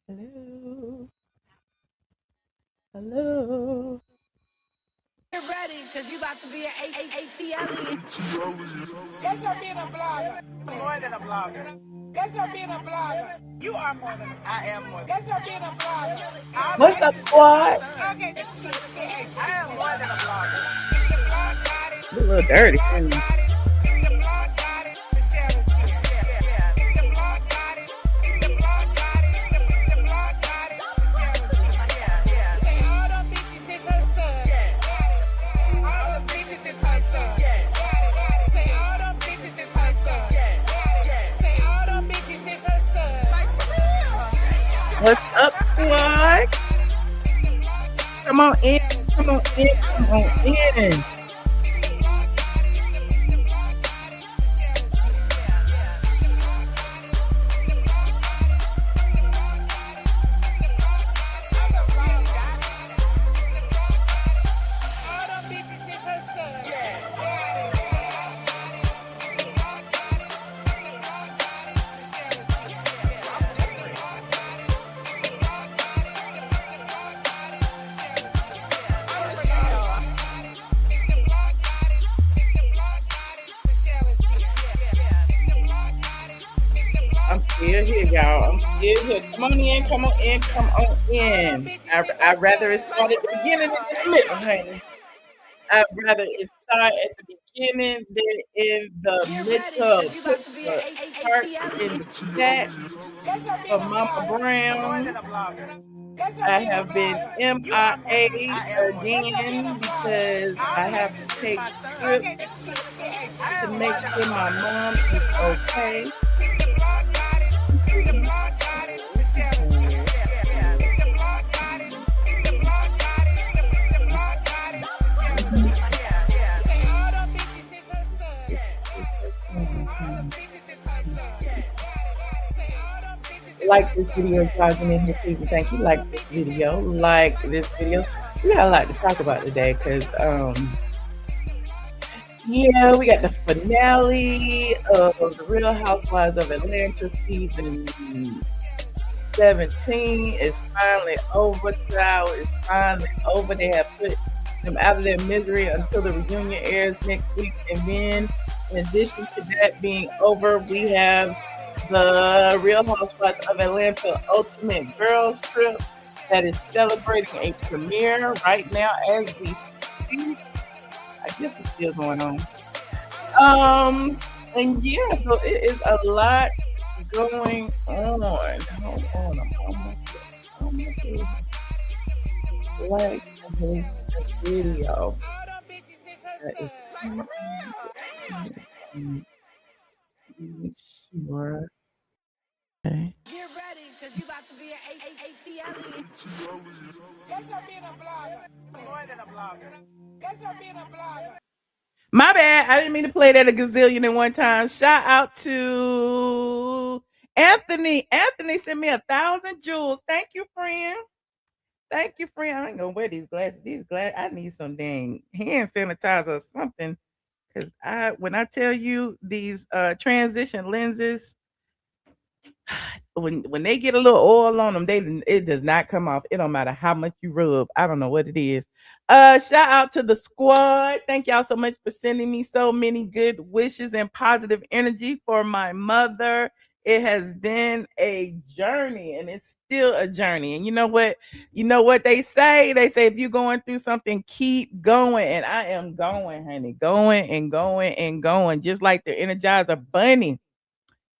Hello. Hello. Get ready, because you about to be an ATLien. That's her being a blogger. More than a blogger. That's her being a blogger. You are more than a blogger. I am more than That's her being a blogger. What's up, squad? Okay, this shit. I am more than a blogger. The blog got it. You a little dirty. The blog got it. The share is here. The blog got it. The blog got it. The blog got it. The share is here. Say all them bitches is her son. All those bitches is her son. Say all them bitches is her son. Say all them bitches is her son. What's up, squad? Come on in. Come on in. Come on in. I'm still here, y'all. I'm still here. Come on in, come on in, come on in. I'd rather it start at the beginning than the middle, honey. I'd rather it start at the beginning than in the Get ready, middle. because you Put about to be the an heart in ATLien. the chat for Mama More Brown. than a blogger. I have been MIA again because I have to take trips to make sure my mom is okay. Like this video, jogging in here, please, and thank you. Like this video, like this video. We got a lot to talk about today because yeah, we got the finale of the Real Housewives of Atlanta season 17 is finally over. Trial is finally over. They have put them out of their misery until the reunion airs next week. And then, in addition to that being over, we have the Real Housewives of Atlanta Ultimate Girls Trip that is celebrating a premiere right now as we speak. I guess it's still going on. And yeah, so it is a lot going on. Hold on, I'm almost there. Like this video. That is sure. Okay. Get ready, because you about to be an ATLien. That's her being a blogger. More than a blogger. That's her being a blogger. My bad. I didn't mean to play that a gazillion at one time. Shout out to Anthony. Anthony sent me 1,000 jewels. Thank you, friend. Thank you, friend. I ain't gonna wear these glasses. These glasses, I need some dang hand sanitizer or something. Cause when I tell you these transition lenses, when they get a little oil on them, it does not come off. It don't matter how much you rub. I don't know what it is. Shout out to the squad. Thank y'all so much for sending me so many good wishes and positive energy for my mother. It has been a journey and it's still a journey. And you know what? You know what they say? They say if you're going through something, keep going. And I am going, honey. Going and going and going. Just like the Energizer Bunny.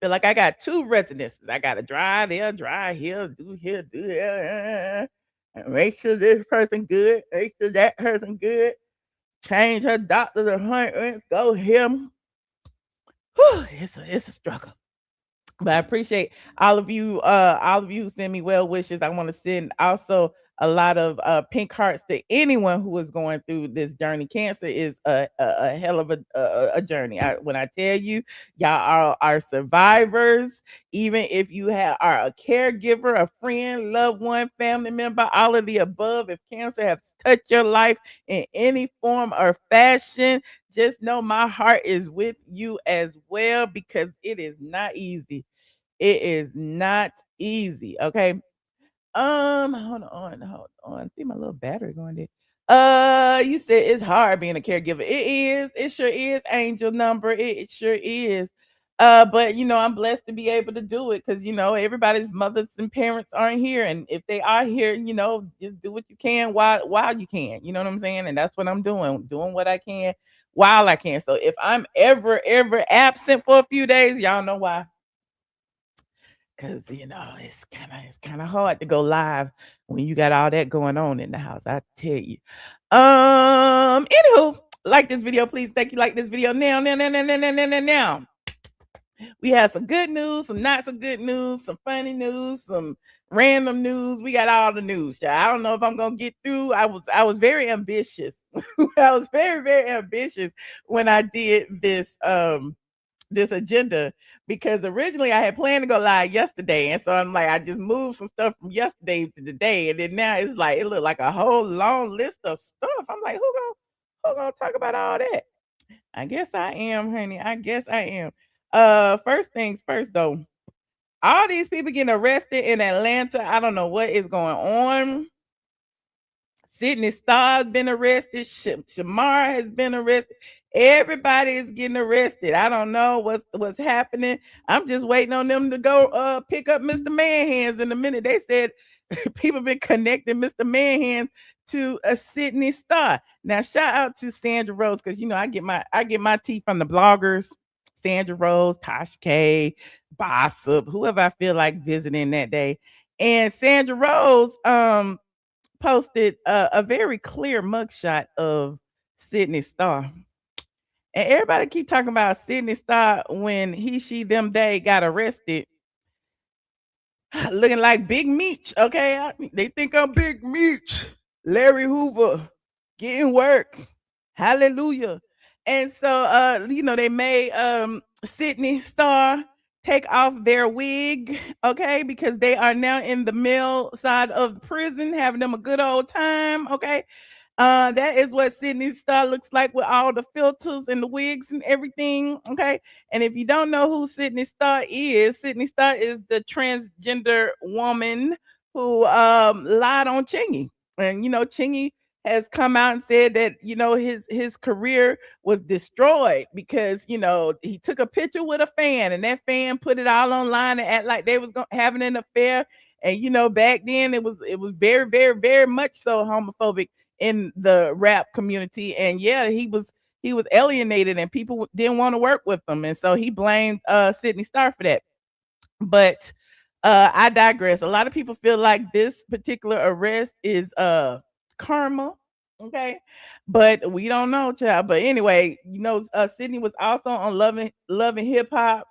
Feel like I got 2 residences. I gotta drive there, drive here, do there. And make sure this person good, make sure that person good. Change her doctor's appointment, go him. Whew, it's a struggle. But I appreciate all of you who send me well wishes. I want to send also a lot of pink hearts to anyone who is going through this journey. Cancer is a hell of a journey. When I tell you, y'all are survivors. Even if you are a caregiver, a friend, loved one, family member, all of the above. If cancer has touched your life in any form or fashion, just know my heart is with you as well because it is not easy. It is not easy. Okay. Hold on. I see my little battery going there. You said it's hard being a caregiver. It is. It sure is. Angel number. It sure is. But I'm blessed to be able to do it because everybody's mothers and parents aren't here, and if they are here, just do what you can while you can. You know what I'm saying? And that's what I'm doing what I can while I can. So if I'm ever absent for a few days, y'all know why. Cause it's kind of hard to go live when you got all that going on in the house. I tell you. Anywho, like this video, please. Thank you. Like this video now. We have some good news, some not so good news, some funny news, some random news. We got all the news. Child. I don't know if I'm gonna get through. I was very ambitious. I was very ambitious when I did this agenda because originally I had planned to go live yesterday, and so I'm like, I just moved some stuff from yesterday to today, and then now it's like it looked like a whole long list of stuff. I'm like, who gonna talk about all that? I guess I am, honey. I guess I am. First things first, though. All these people getting arrested in Atlanta. I don't know what is going on. Sidney Starr has been arrested. Shamar has been arrested. Everybody is getting arrested. I don't know what's happening. I'm just waiting on them to go pick up Mr. Manhands in a minute. They said people been connecting Mr. Manhands to a Sidney Starr. Now shout out to Sandra Rose because I get my tea from the bloggers. Sandra Rose, Tasha K, Bossip, whoever I feel like visiting that day. And Sandra Rose posted a very clear mugshot of Sidney Starr. And everybody keep talking about Sidney Starr when he, she, them, they got arrested. Looking like Big Meech, okay? They think I'm Big Meech. Larry Hoover getting work. Hallelujah. And so they made Sidney Starr take off their wig, okay, because they are now in the male side of the prison, having them a good old time, okay. That is what Sidney Starr looks like with all the filters and the wigs and everything. Okay. And if you don't know who Sidney Starr is the transgender woman who lied on Chingy. And Chingy has come out and said that his career was destroyed because he took a picture with a fan and that fan put it all online and act like they was having an affair. And back then it was very much so homophobic in the rap community. And yeah, he was alienated and people didn't want to work with him. And so he blamed Sidney Starr for that. But I digress. A lot of people feel like this particular arrest is karma. Okay. But we don't know, child. But anyway, Sidney was also on Loving Hip Hop.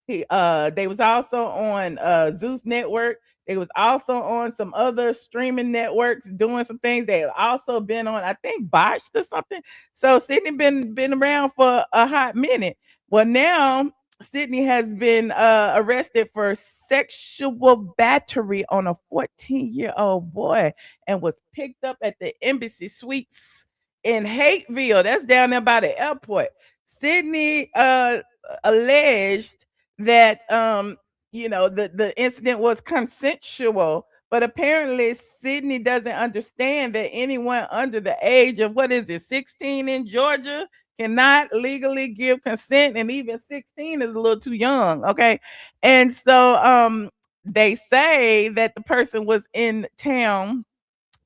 They was also on Zeus Network. They was also on some other streaming networks doing some things. They also been on, I think, Botched or something. So Sidney been around for a hot minute. Well, now Sidney has been arrested for sexual battery on a 14-year-old boy and was picked up at the Embassy Suites in Hateville. That's down there by the airport. Sidney alleged that the incident was consensual, but apparently Sidney doesn't understand that anyone under the age of 16 in Georgia cannot legally give consent, and even 16 is a little too young. Okay. And so they say that the person was in town.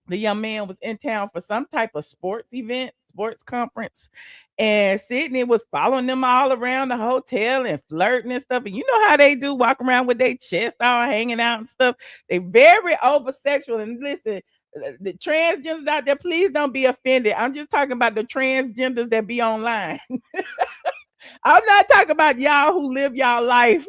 The young man was in town for some type of sports event, sports conference, and Sidney was following them all around the hotel and flirting and stuff. And you know how they do, walk around with their chest all hanging out and stuff. They very over sexual. And listen, the transgenders out there, please don't be offended. I'm just talking about the transgenders that be online. I'm not talking about y'all who live y'all life,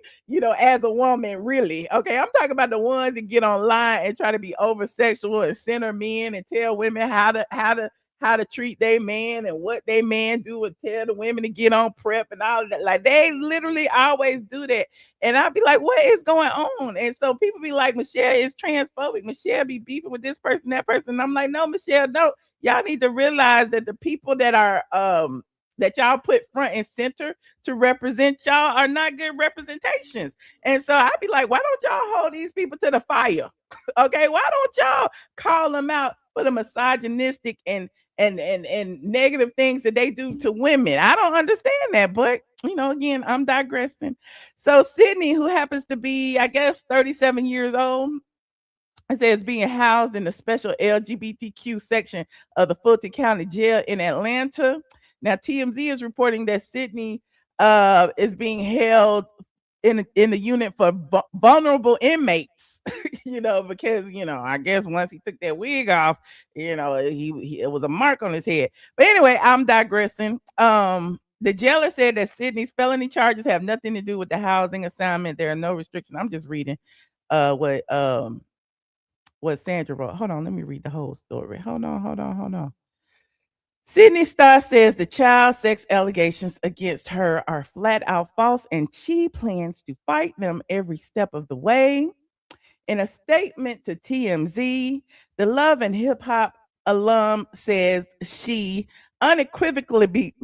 as a woman, really. Okay, I'm talking about the ones that get online and try to be over sexual and center men and tell women how to treat their man and what they man do, and tell the women to get on prep and all of that. Like, they literally always do that. And I'll be like, what is going on? And so people be like, Michelle is transphobic. Michelle be beefing with this person, that person. And I'm like, no, Michelle, don't. Y'all need to realize that the people that are that y'all put front and center to represent y'all are not good representations. And so I'd be like, why don't y'all hold these people to the fire? Okay, why don't y'all call them out for the misogynistic and negative things that they do to women? I don't understand that, but again, I'm digressing. So Sidney, who happens to be, I guess, 37 years old, it says being housed in the special LGBTQ section of the Fulton County Jail in Atlanta. Now, TMZ is reporting that Sidney is being held in the unit for vulnerable inmates. Because I guess once he took that wig off, he it was a mark on his head. But anyway, I'm digressing. The jailer said that Sidney's felony charges have nothing to do with the housing assignment. There are no restrictions. I'm just reading what Sandra wrote. Hold on, let me read the whole story. Hold on. Sidney Starr says the child sex allegations against her are flat out false and she plans to fight them every step of the way. In a statement to TMZ, the Love and Hip Hop alum says she unequivocally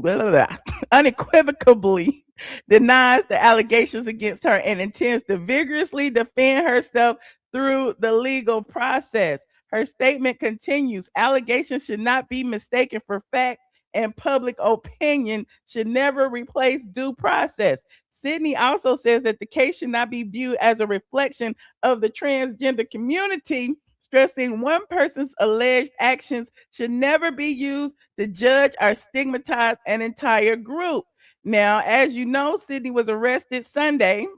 unequivocally denies the allegations against her and intends to vigorously defend herself through the legal process. Her statement continues, allegations should not be mistaken for fact and public opinion should never replace due process. Sidney also says that the case should not be viewed as a reflection of the transgender community, stressing one person's alleged actions should never be used to judge or stigmatize an entire group. Now, as you know, Sidney was arrested Sunday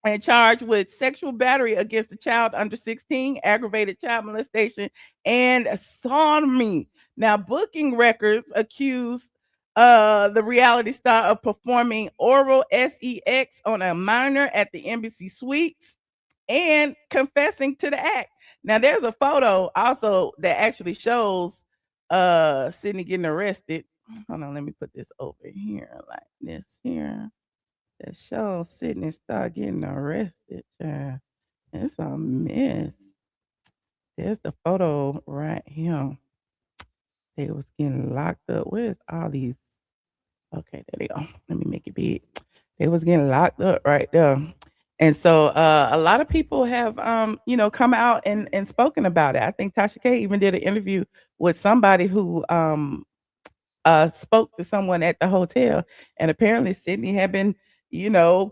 and charged with sexual battery against a child under 16, aggravated child molestation, and sodomy. Now, booking records accuse the reality star of performing oral sex on a minor at the Embassy Suites and confessing to the act. Now, there's a photo also that actually shows Sidney getting arrested. Hold on, let me put this over here like this here. That shows Sidney Starr getting arrested. Child. It's a mess. There's the photo right here. They was getting locked up. Where's all these? Okay, there they go. Let me make it big. They was getting locked up right there. And so a lot of people have come out and spoken about it. I think Tasha K even did an interview with somebody who spoke to someone at the hotel, and apparently Sidney had been,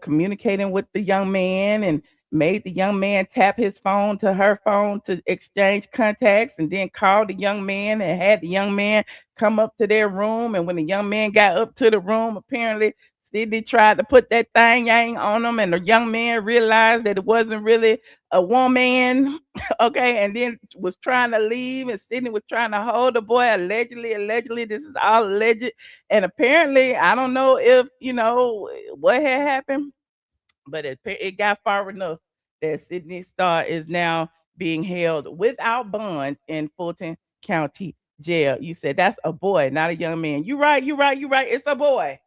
communicating with the young man and made the young man tap his phone to her phone to exchange contacts, and then called the young man and had the young man come up to their room. And when the young man got up to the room, apparently Sidney tried to put that thing yang on him, and the young man realized that it wasn't really a woman. Okay, and then was trying to leave, and Sidney was trying to hold the boy. Allegedly, this is all alleged. And apparently, I don't know if what had happened, but it got far enough that Sidney Starr is now being held without bond in Fulton County Jail. You said that's a boy, not a young man. You right. It's a boy.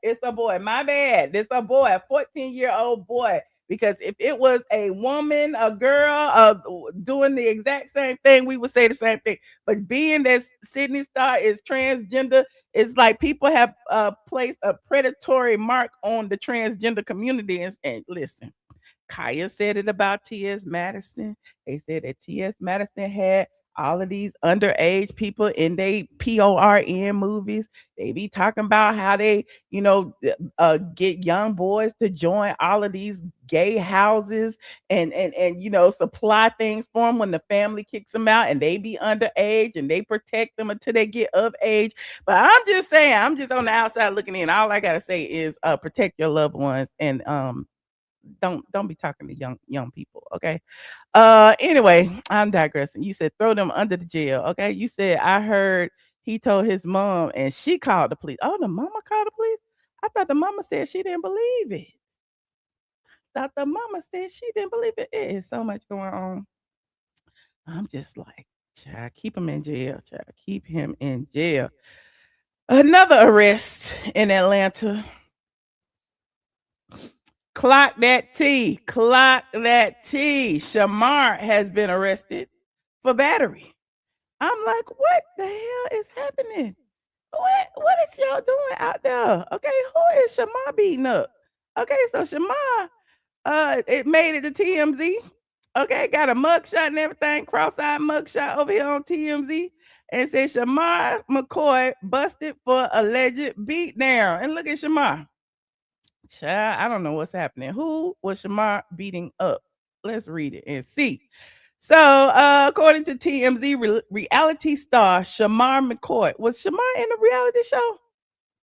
My bad. It's a boy, a 14-year-old boy. Because if it was a woman, a girl, doing the exact same thing, we would say the same thing. But being that Sidney Starr is transgender, it's like people have placed a predatory mark on the transgender community. And listen, Kaya said it about T.S. Madison. They said that T.S. Madison had all of these underage people in they PORN movies. They be talking about how they, get young boys to join all of these gay houses and supply things for them when the family kicks them out, and they be underage and they protect them until they get of age. But I'm just saying, I'm just on the outside looking in. All I gotta say is protect your loved ones and don't be talking to young people, okay? Anyway, I'm digressing. You said throw them under the jail, okay? You said I heard he told his mom and she called the police. Oh, the mama called the police? I thought the mama said she didn't believe it. Thought the mama said she didn't believe it. It is so much going on. I'm just like, child, keep him in jail, child. Keep him in jail. Another arrest in Atlanta. Clock that T. Clock that T. Shamar has been arrested for battery. I'm like, what the hell is happening? What is y'all doing out there? Okay, who is Shamar beating up? Okay, so Shamar, it made it to TMZ. Okay, got a mugshot and everything, cross-eyed mugshot over here on TMZ, and said Shamar McCoy busted for alleged beatdown. And look at Shamar. Child, I don't know what's happening. Who was Shamar beating up? Let's read it and see. So, according to TMZ, reality star Shamar McCoy. Was Shamar in a reality show?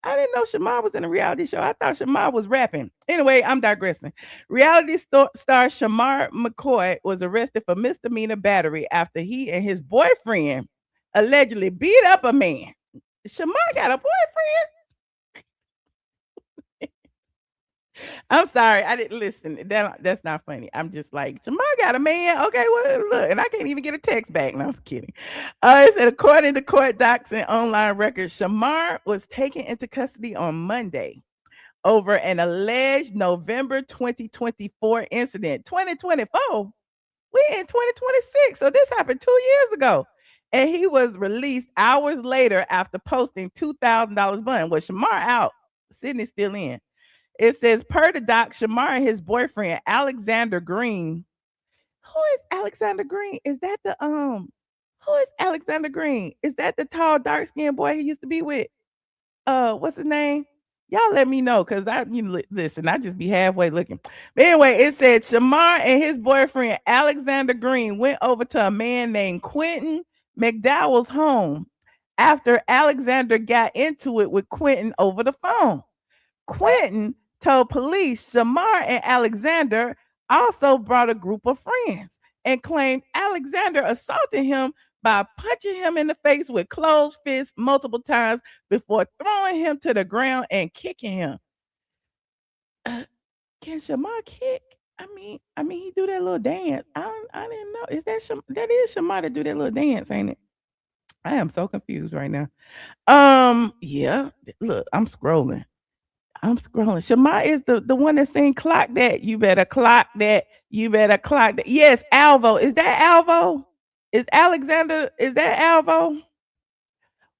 I didn't know Shamar was in a reality show. I thought Shamar was rapping. Anyway, I'm digressing. Reality star Shamar McCoy was arrested for misdemeanor battery after he and his boyfriend allegedly beat up a man. Shamar got a boyfriend? I'm sorry, I didn't listen. That's not funny. I'm just like, Shamar got a man. Okay, well, look, and I can't even get a text back. No, I'm kidding. It said, according to court docs and online records, Shamar was taken into custody on Monday over an alleged November 2024 incident. 2024? We in 2026. So this happened 2 years ago. And he was released hours later after posting $2,000 bond. Was Shamar out? Sidney's still in. It says, per the doc, Shamar and his boyfriend, Alexander Green. Who is Alexander Green? Is that the who is Alexander Green? Is that the tall, dark-skinned boy he used to be with? What's his name? Y'all let me know, because listen, I just be halfway looking. But anyway, it said Shamar and his boyfriend Alexander Green went over to a man named Quentin McDowell's home after Alexander got into it with Quentin over the phone. Quentin told police Shamar and Alexander also brought a group of friends and claimed Alexander assaulted him by punching him in the face with closed fists multiple times before throwing him to the ground and kicking him. Can Shamar kick? I mean, he do that little dance. I didn't know. Is that is Shamar to do that little dance, ain't it? I am so confused right now. Yeah. Look, I'm scrolling. Shamar is the one that saying clock that. You better clock that. You better clock that. Yes, Alvo. Is that Alvo? Is that Alvo?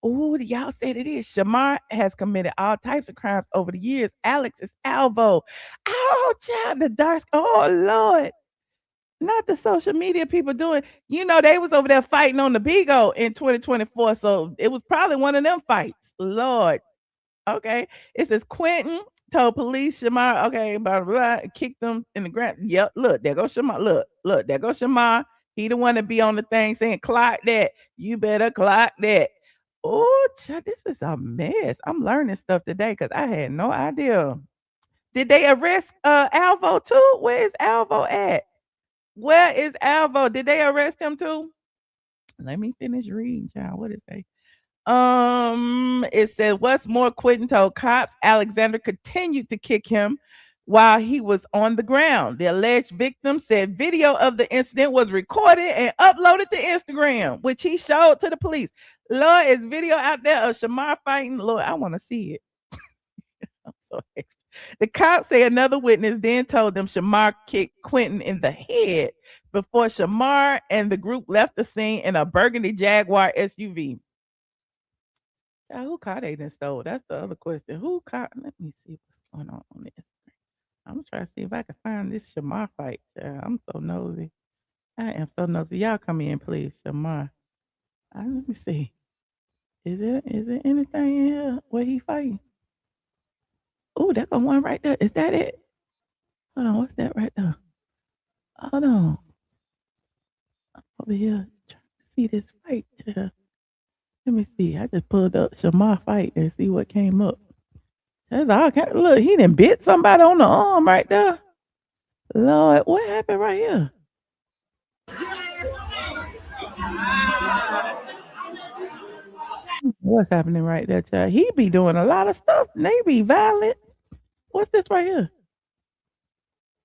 Oh, y'all said it is. Shamar has committed all types of crimes over the years. Alex is Alvo. Oh, child, the dark. Oh, Lord. Not the social media people doing. They was over there fighting on the Bigo in 2024. So it was probably one of them fights. Lord. Okay. It says Quentin told police Shamar, okay, blah, blah, blah, kicked them in the ground. Yep, look, there goes Shamar. Look, there goes Shamar. He the one to be on the thing saying, clock that. You better clock that. Oh, this is a mess. I'm learning stuff today because I had no idea. Did they arrest Alvo too? Where is Alvo at? Where is Alvo? Did they arrest him too? Let me finish reading, child. What did it say? It said, what's more, Quentin told cops Alexander continued to kick him while he was on the ground. The alleged victim said video of the incident was recorded and uploaded to Instagram, which he showed to the police. Lord, is video out there of Shamar fighting? Lord, I want to see it. I'm so extra. The cops say another witness then told them Shamar kicked Quentin in the head before Shamar and the group left the scene in a burgundy Jaguar SUV. Who car they done stole? That's the other question. Who car? Let me see what's going on this. I'm gonna try to see if I can find this Shamar fight. I'm so nosy. I am so nosy. Y'all come in, please, Shamar. Let me see. Is it anything in here where he fighting? Oh, that's the one right there. Is that it? Hold on, what's that right there? Hold on. I'm over here trying to see this fight. Let me see. I just pulled up Shamar fight and see what came up. That's all. Look, he done bit somebody on the arm right there. Lord, what happened right here? What's happening right there, child? He be doing a lot of stuff. They be violent. What's this right here?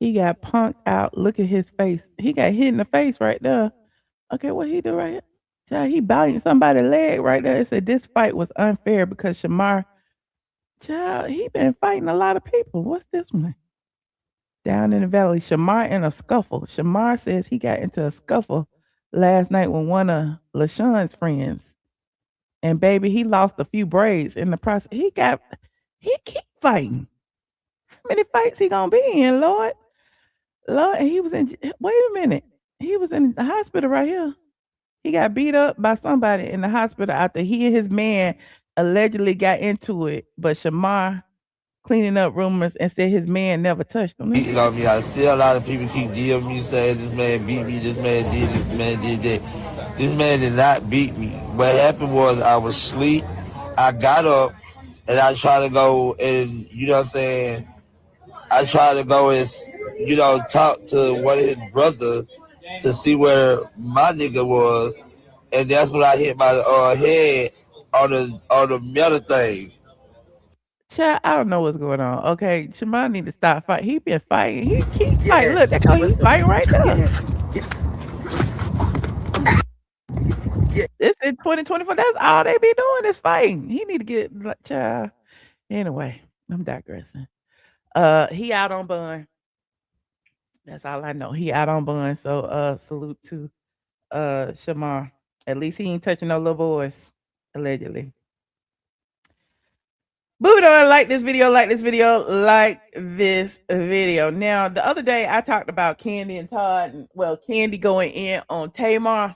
He got punked out. Look at his face. He got hit in the face right there. Okay, what he do right here? Child, he biting somebody's leg right there. It said this fight was unfair because Shamar, child, he been fighting a lot of people. What's this one? Down in the valley, Shamar in a scuffle. Shamar says he got into a scuffle last night with one of LaShawn's friends. And baby, he lost a few braids in the process. He keep fighting. How many fights he gonna be in, Lord? Lord, and he was in. Wait a minute, he was in the hospital right here. He got beat up by somebody in the hospital after he and his man allegedly got into it. But Shamar cleaning up rumors and said his man never touched him. Beating on me. I see a lot of people keep DMing me saying this man beat me, this man did this, man did that. This man did not beat me. What happened was I was asleep. I got up and I tried to go and, you know what I'm saying, I tried to go and, you know, talk to one of his brothers to see where my nigga was. And that's when I hit my head on the metal thing. Child, I don't know what's going on. Okay, Shamar need to stop fighting. He been fighting. He keep fighting. Look, that's how he fighting right there. It's in 2024. That's all they be doing is fighting. He need to get child. Anyway, I'm digressing. He out on bun. That's all I know. He out on bun. So salute to Shamar. At least he ain't touching no little boys, allegedly. Moving on, like this video. Now, the other day I talked about Kandi and Todd. Well, Kandi going in on Tamar.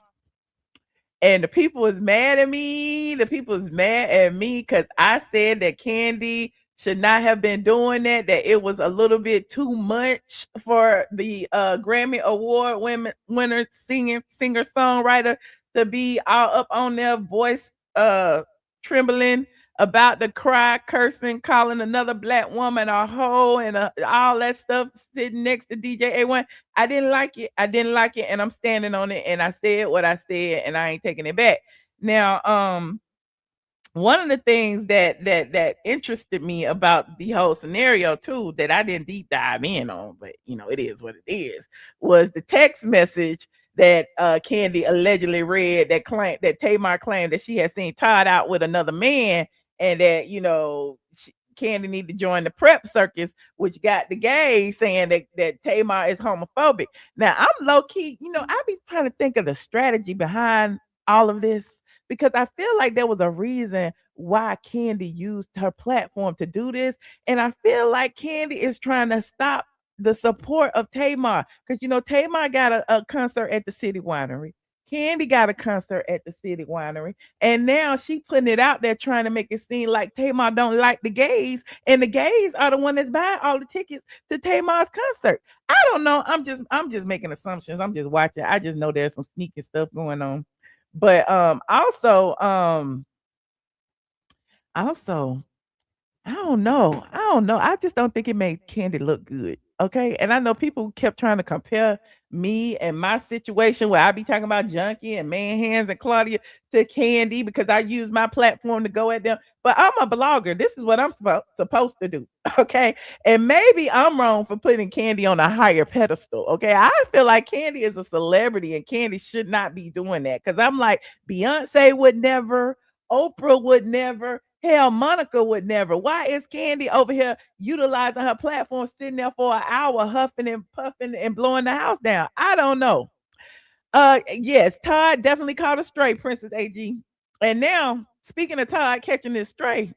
And the people is mad at me. Because I said that Kandi should not have been doing that it was a little bit too much for the Grammy Award winner singer-songwriter to be all up on their voice trembling about the cry, cursing, calling another black woman a hoe and all that stuff sitting next to DJ A1. I didn't like it. And I'm standing on it. And I said what I said and I ain't taking it back. Now, one of the things that interested me about the whole scenario too, that I didn't deep dive in on, but you know, it is what it is, was the text message that Kandi allegedly read that Tamar claimed that she had seen Todd out with another man, and that, you know, Kandi need to join the prep circus, which got the gays saying that Tamar is homophobic. Now, I'm low key, you know, I be trying to think of the strategy behind all of this, because I feel like there was a reason why Kandi used her platform to do this. And I feel like Kandi is trying to stop the support of Tamar, because, you know, Tamar got a concert at the City Winery. Kandi got a concert at the City Winery, and now she putting it out there trying to make it seem like Tamar don't like the gays, and the gays are the one that's buying all the tickets to Tamar's concert. I don't know. I'm just making assumptions. I'm just watching. I just know there's some sneaky stuff going on. But also I don't know. I just don't think it made Kandi look good. Okay. And I know people kept trying to compare me and my situation where I be talking about Junkie and Man Hands and Claudia to Kandi because I use my platform to go at them. But I'm a blogger. This is what I'm supposed to do. Okay. And maybe I'm wrong for putting Kandi on a higher pedestal. Okay. I feel like Kandi is a celebrity and Kandi should not be doing that. Because I'm like, Beyonce would never, Oprah would never. Hell, Monica would never. Why is Kandi over here utilizing her platform, sitting there for an hour, huffing and puffing and blowing the house down? I don't know. Yes, Todd definitely caught a stray, Princess AG. And now, speaking of Todd catching this stray,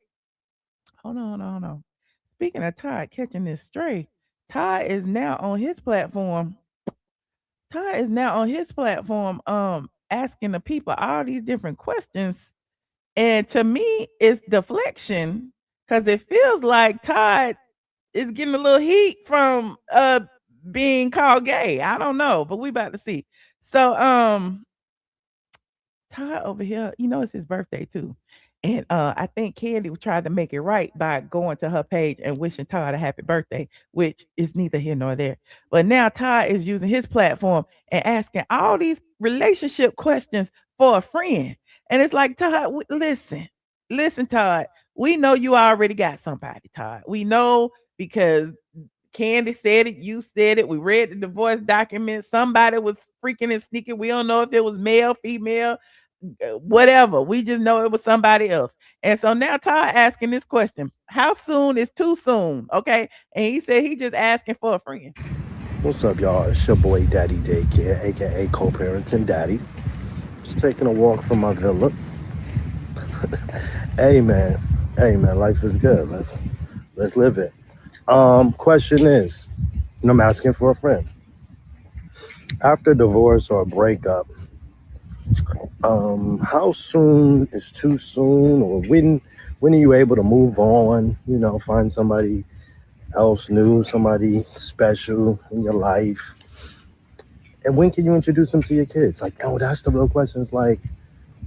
hold on. Speaking of Todd catching this stray, Todd is now on his platform. Asking the people all these different questions. And to me, it's deflection, because it feels like Todd is getting a little heat from being called gay. I don't know, but we about to see. So Todd over here, you know, it's his birthday too. And I think Kandi tried to make it right by going to her page and wishing Todd a happy birthday, which is neither here nor there. But now Todd is using his platform and asking all these relationship questions for a friend. And it's like, Todd, listen, Todd, we know you already got somebody, Todd. We know, because Kandi said it, you said it. We read the divorce document. Somebody was freaking and sneaking. We don't know if it was male, female, whatever. We just know it was somebody else. And so now Todd asking this question: how soon is too soon? Okay. And he said he just asking for a friend. What's up, y'all? It's your boy Daddy Daycare, aka co-parenting daddy. Just taking a walk from my villa. Hey man, life is good. Let's live it. Question is, and I'm asking for a friend. After divorce or a breakup, how soon is too soon, or when are you able to move on? You know, find somebody else new, somebody special in your life, and when can you introduce them to your kids? Like, no, that's the real question. It's like,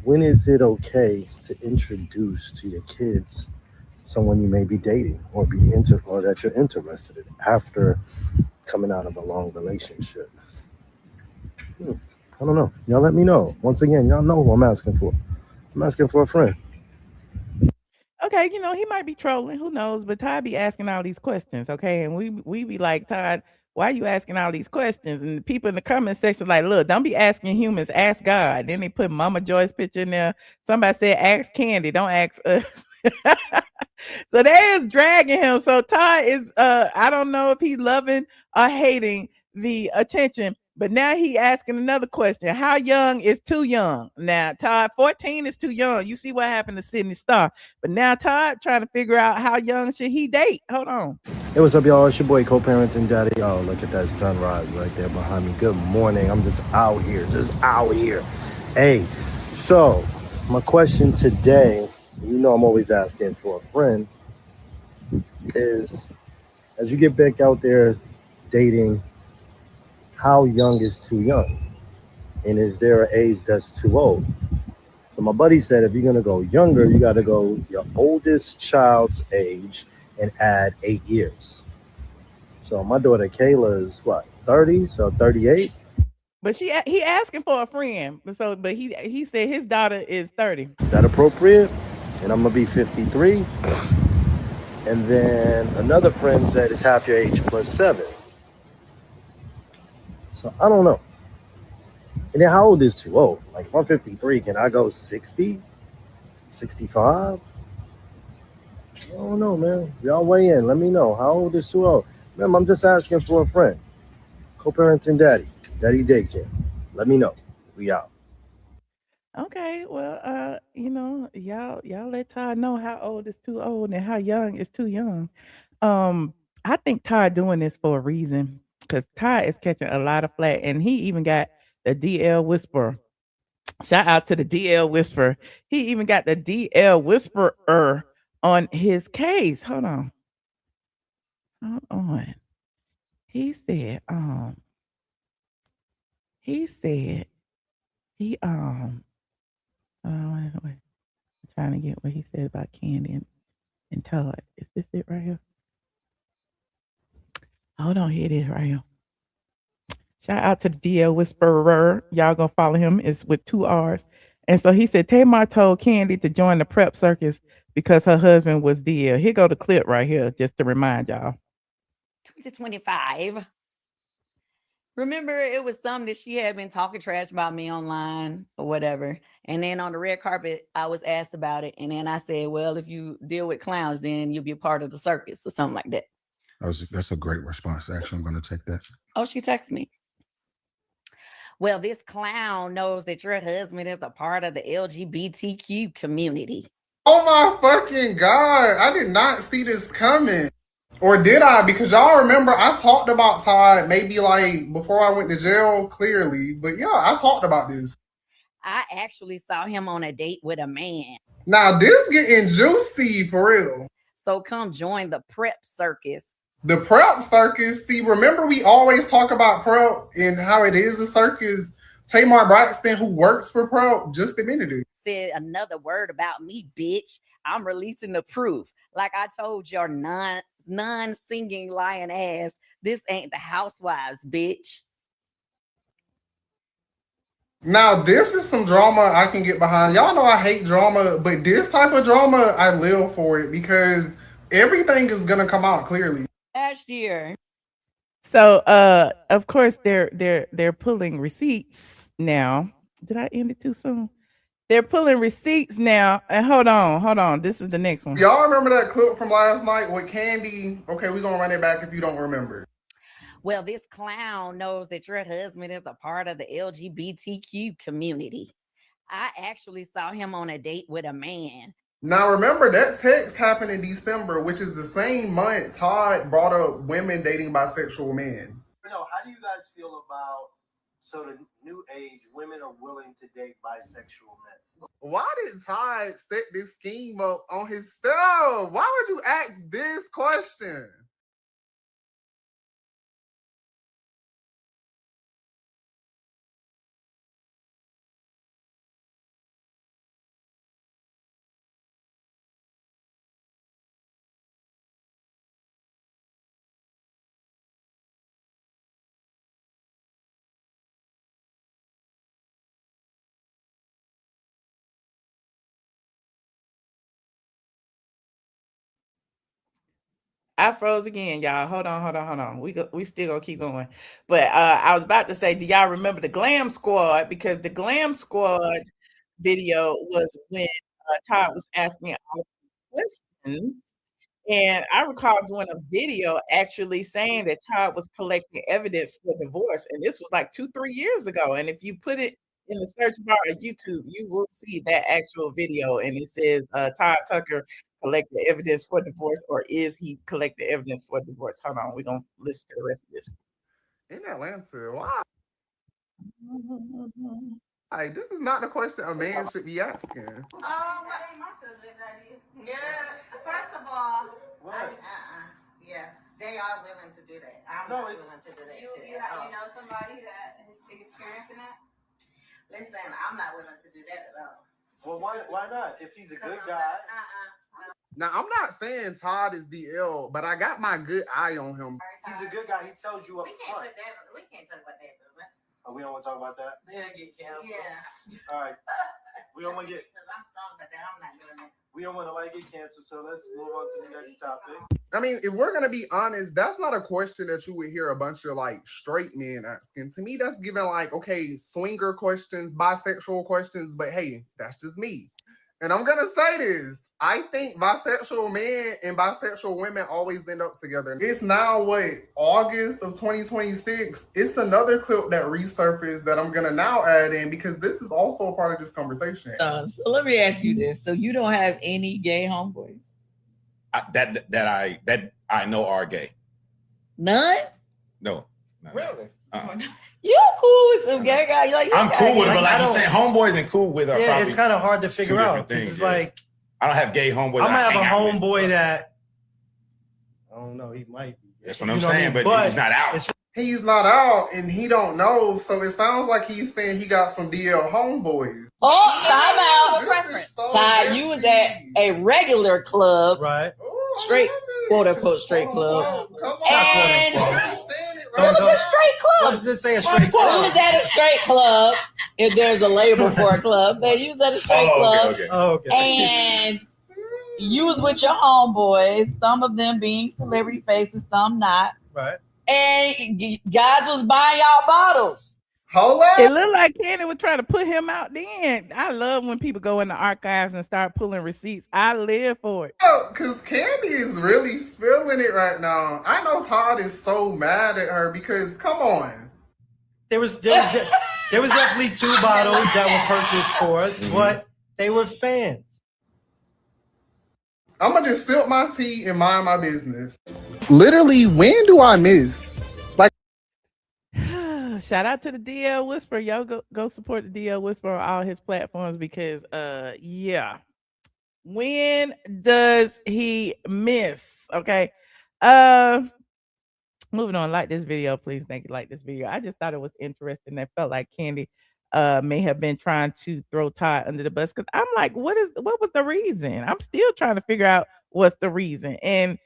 when is it okay to introduce to your kids someone you may be dating or or that you're interested in after coming out of a long relationship? I don't know. Y'all let me know. Once again, y'all know who I'm asking for. I'm asking for a friend. Okay, he might be trolling. Who knows? But Todd be asking all these questions. Okay, and we be like, Todd, why are you asking all these questions? And the people in the comment section like, look, don't be asking humans, ask God. Then they put Mama Joy's picture in there. Somebody said, ask Kandi, don't ask us. So they is dragging him. So Todd is I don't know if he's loving or hating the attention, but now he asking another question. How young is too young? Now, Todd, 14 is too young. You see what happened to Sidney Starr. But now Todd trying to figure out how young should he date. Hold on. Hey, what's up, y'all? It's your boy, co-parenting daddy. Oh, look at that sunrise right there behind me. Good morning. I'm just out here. Hey, so my question today, I'm always asking for a friend, is as you get back out there dating, how young is too young? And is there an age that's too old? So my buddy said if you're going to go younger, you got to go your oldest child's age and add 8 years. So my daughter Kayla is what, 30? So 38? But he asking for a friend. But he said his daughter is 30. Is that appropriate? And I'm going to be 53. And then another friend said it's half your age plus 7. So I don't know. And then how old is too old? Like if I'm 53, can I go 60? 65? I don't know, man. Y'all weigh in. Let me know. How old is too old? Remember, I'm just asking for a friend. Co-parenting daddy. Daddy daycare. Let me know. We out. Okay, well, y'all let Todd know how old is too old and how young is too young. I think Todd doing this for a reason because Todd is catching a lot of flack, and he even got the DL Whisperer. Shout out to the DL Whisperer. He even got the DL Whisperer on his case. Hold on. He said, he wait. I'm trying to get what he said about Kandi and Todd. Is this it right here? Hold on, here it is right here. Shout out to the DL Whisperer. Y'all gonna follow him. It's with 2 R's. And so he said Tamar told Kandi to join the prep circus because her husband was DL. Here go the clip right here, just to remind y'all. 2025. Remember, it was something that she had been talking trash about me online or whatever. And then on the red carpet, I was asked about it. And then I said, well, if you deal with clowns, then you'll be a part of the circus or something like that. That's a great response. Actually, I'm going to take that. Oh, she texted me. Well, this clown knows that your husband is a part of the LGBTQ community. Oh my fucking God. I did not see this coming. Or did I? Because y'all remember I talked about Todd maybe like before I went to jail, clearly. But yeah, I talked about this. I actually saw him on a date with a man. Now this getting juicy for real. So come join the prep circus. The prep circus. See, remember we always talk about prep and how it is a circus. Tamar Braxton, who works for prep, just admitted it. Said another word about me, bitch. I'm releasing the proof. Like I told your non-singing lying ass, this ain't the Housewives, bitch. Now, this is some drama I can get behind. Y'all know I hate drama, but this type of drama, I live for it because everything is gonna come out clearly. Last year. So of course they're pulling receipts now. Did I end it too soon? They're pulling receipts now. And hold on. This is the next one. Y'all remember that clip from last night with Kandi? Okay, we're gonna run it back if you don't remember. Well, this clown knows that your husband is a part of the LGBTQ community. I actually saw him on a date with a man. Now remember that text happened in December, which is the same month Todd brought up women dating bisexual men. No, how do you guys feel about the new age women are willing to date bisexual men? Why did Todd set this scheme up on himself? Why would you ask this question? I froze again, y'all. Hold on. We still gonna keep going. But I was about to say, do y'all remember the Glam Squad? Because the Glam Squad video was when Todd was asking all the questions. And I recall doing a video actually saying that Todd was collecting evidence for divorce. And this was like 2-3 years ago. And if you put it in the search bar of YouTube, you will see that actual video. And it says Todd Tucker collected evidence for divorce, or is he collecting evidence for divorce? Hold on, we're gonna listen to the rest of this. In Atlanta, why? Hey, this is not the question a man should be asking. That ain't my subject idea. Yeah. First of all, yeah, they are willing to do that. I'm not willing to do that shit. You know somebody that is experiencing that? Listen, I'm not willing to do that at all. Well, why not? If he's a good guy. Now, I'm not saying Todd is DL, but I got my good eye on him. He's a good guy. He tells you up front. We can't talk about that, though. Oh, we don't want to talk about that? Yeah, get canceled. Yeah. All right. We don't want to get. I'm strong about that. I'm not doing that. We don't want to get canceled, so let's move on to the next topic. I mean, if we're gonna be honest, that's not a question that you would hear a bunch of straight men asking. To me, that's giving okay, swinger questions, bisexual questions, but hey, that's just me. And I'm gonna say this. I think bisexual men and bisexual women always end up together. It's now August of 2026. It's another clip that resurfaced that I'm gonna now add in because this is also a part of this conversation. So let me ask you this. So you don't have any gay homeboys? That I know are gay. None? No. Really? You cool with some gay guy? I'm cool with it, but like you saying, homeboys and cool with are Yeah, it's kind of hard to figure out. Things, it's like I don't have gay homeboys. I might have a homeboy that I don't know. He might be. That's what I'm saying, but he's not out. He's not out, and he don't know. So it sounds like he's saying he got some DL homeboys. Oh, time out. Ty, you was at a regular club, right? Straight, quote unquote, straight club, and It was a straight club. Let's say a straight club. You was at a straight club. If there's a label for a club, but you was at a straight club. Okay. And you was with your homeboys, some of them being celebrity faces, some not. Right. And guys was buying y'all bottles. Hold up. It looked like Kandi was trying to put him out then. I love when people go in the archives and start pulling receipts. I live for it. Because Kandi is really spilling it right now. I know Todd is so mad at her because, come on. There was definitely 2 bottles that were purchased for us, but they were fans. I'm going to just sip my tea and mind my business. Literally, when do I miss? Shout out to the DL Whisperer. Y'all go support the DL Whisperer on all his platforms because yeah. When does he miss? Okay. Moving on, like this video, please. Thank you. Like this video. I just thought it was interesting. I felt like Kandi may have been trying to throw Todd under the bus because I'm like, what was the reason? I'm still trying to figure out what's the reason. And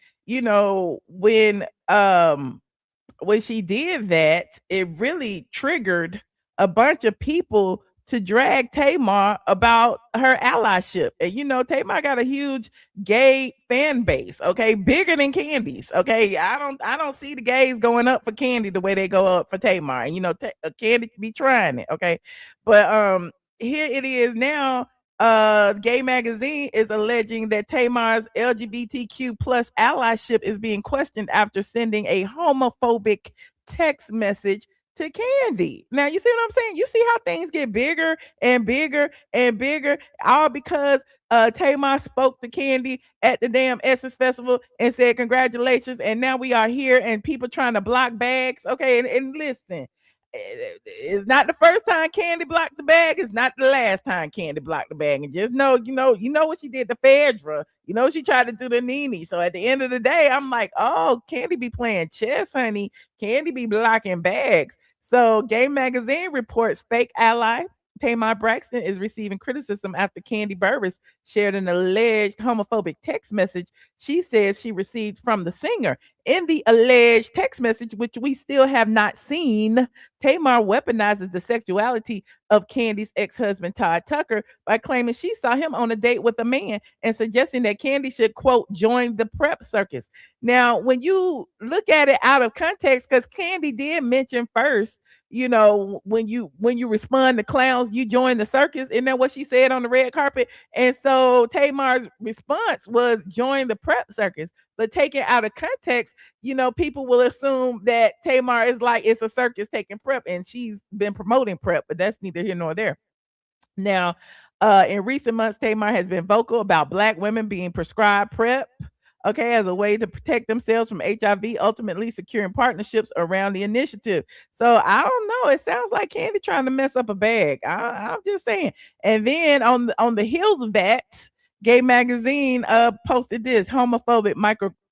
when she did that, it really triggered a bunch of people to drag Tamar about her allyship. And Tamar got a huge gay fan base, okay, bigger than Kandi's. Okay, I don't see the gays going up for Kandi the way they go up for Tamar. And Kandi be trying it, okay, but here it is now. Gay Magazine is alleging that Tamar's LGBTQ plus allyship is being questioned after sending a homophobic text message to Kandi. Now you see what I'm saying? You see how things get bigger and bigger and bigger, all because Tamar spoke to Kandi at the damn Essence Festival and said congratulations, and now we are here and people trying to block bags. Okay, and listen, it's not the first time Kandi blocked the bag. It's not the last time Kandi blocked the bag. And just know, you know what she did to Phaedra. You know she tried to do the NeNe. So at the end of the day, I'm like, oh, Kandi be playing chess, honey. Kandi be blocking bags. So Game Magazine reports fake ally Tamar Braxton is receiving criticism after Kandi Burruss shared an alleged homophobic text message she says she received from the singer. In the alleged text message, which we still have not seen, Tamar weaponizes the sexuality of Kandi's ex-husband Todd Tucker by claiming she saw him on a date with a man and suggesting that Kandi should, quote, join the prep circus. Now, when you look at it out of context, because Kandi did mention first, you know, when you respond to clowns, you join the circus. Isn't that what she said on the red carpet? And so Tamar's response was join the prep circus. But taken out of context, you know, people will assume that Tamar is like it's a circus taking prep, and she's been promoting prep, but that's neither here nor there. Now, in recent months, Tamar has been vocal about Black women being prescribed PrEP, okay, as a way to protect themselves from HIV, ultimately securing partnerships around the initiative. So I don't know. It sounds like Kandi trying to mess up a bag. I'm just saying. And then on the heels of that, Gay Magazine posted this: homophobic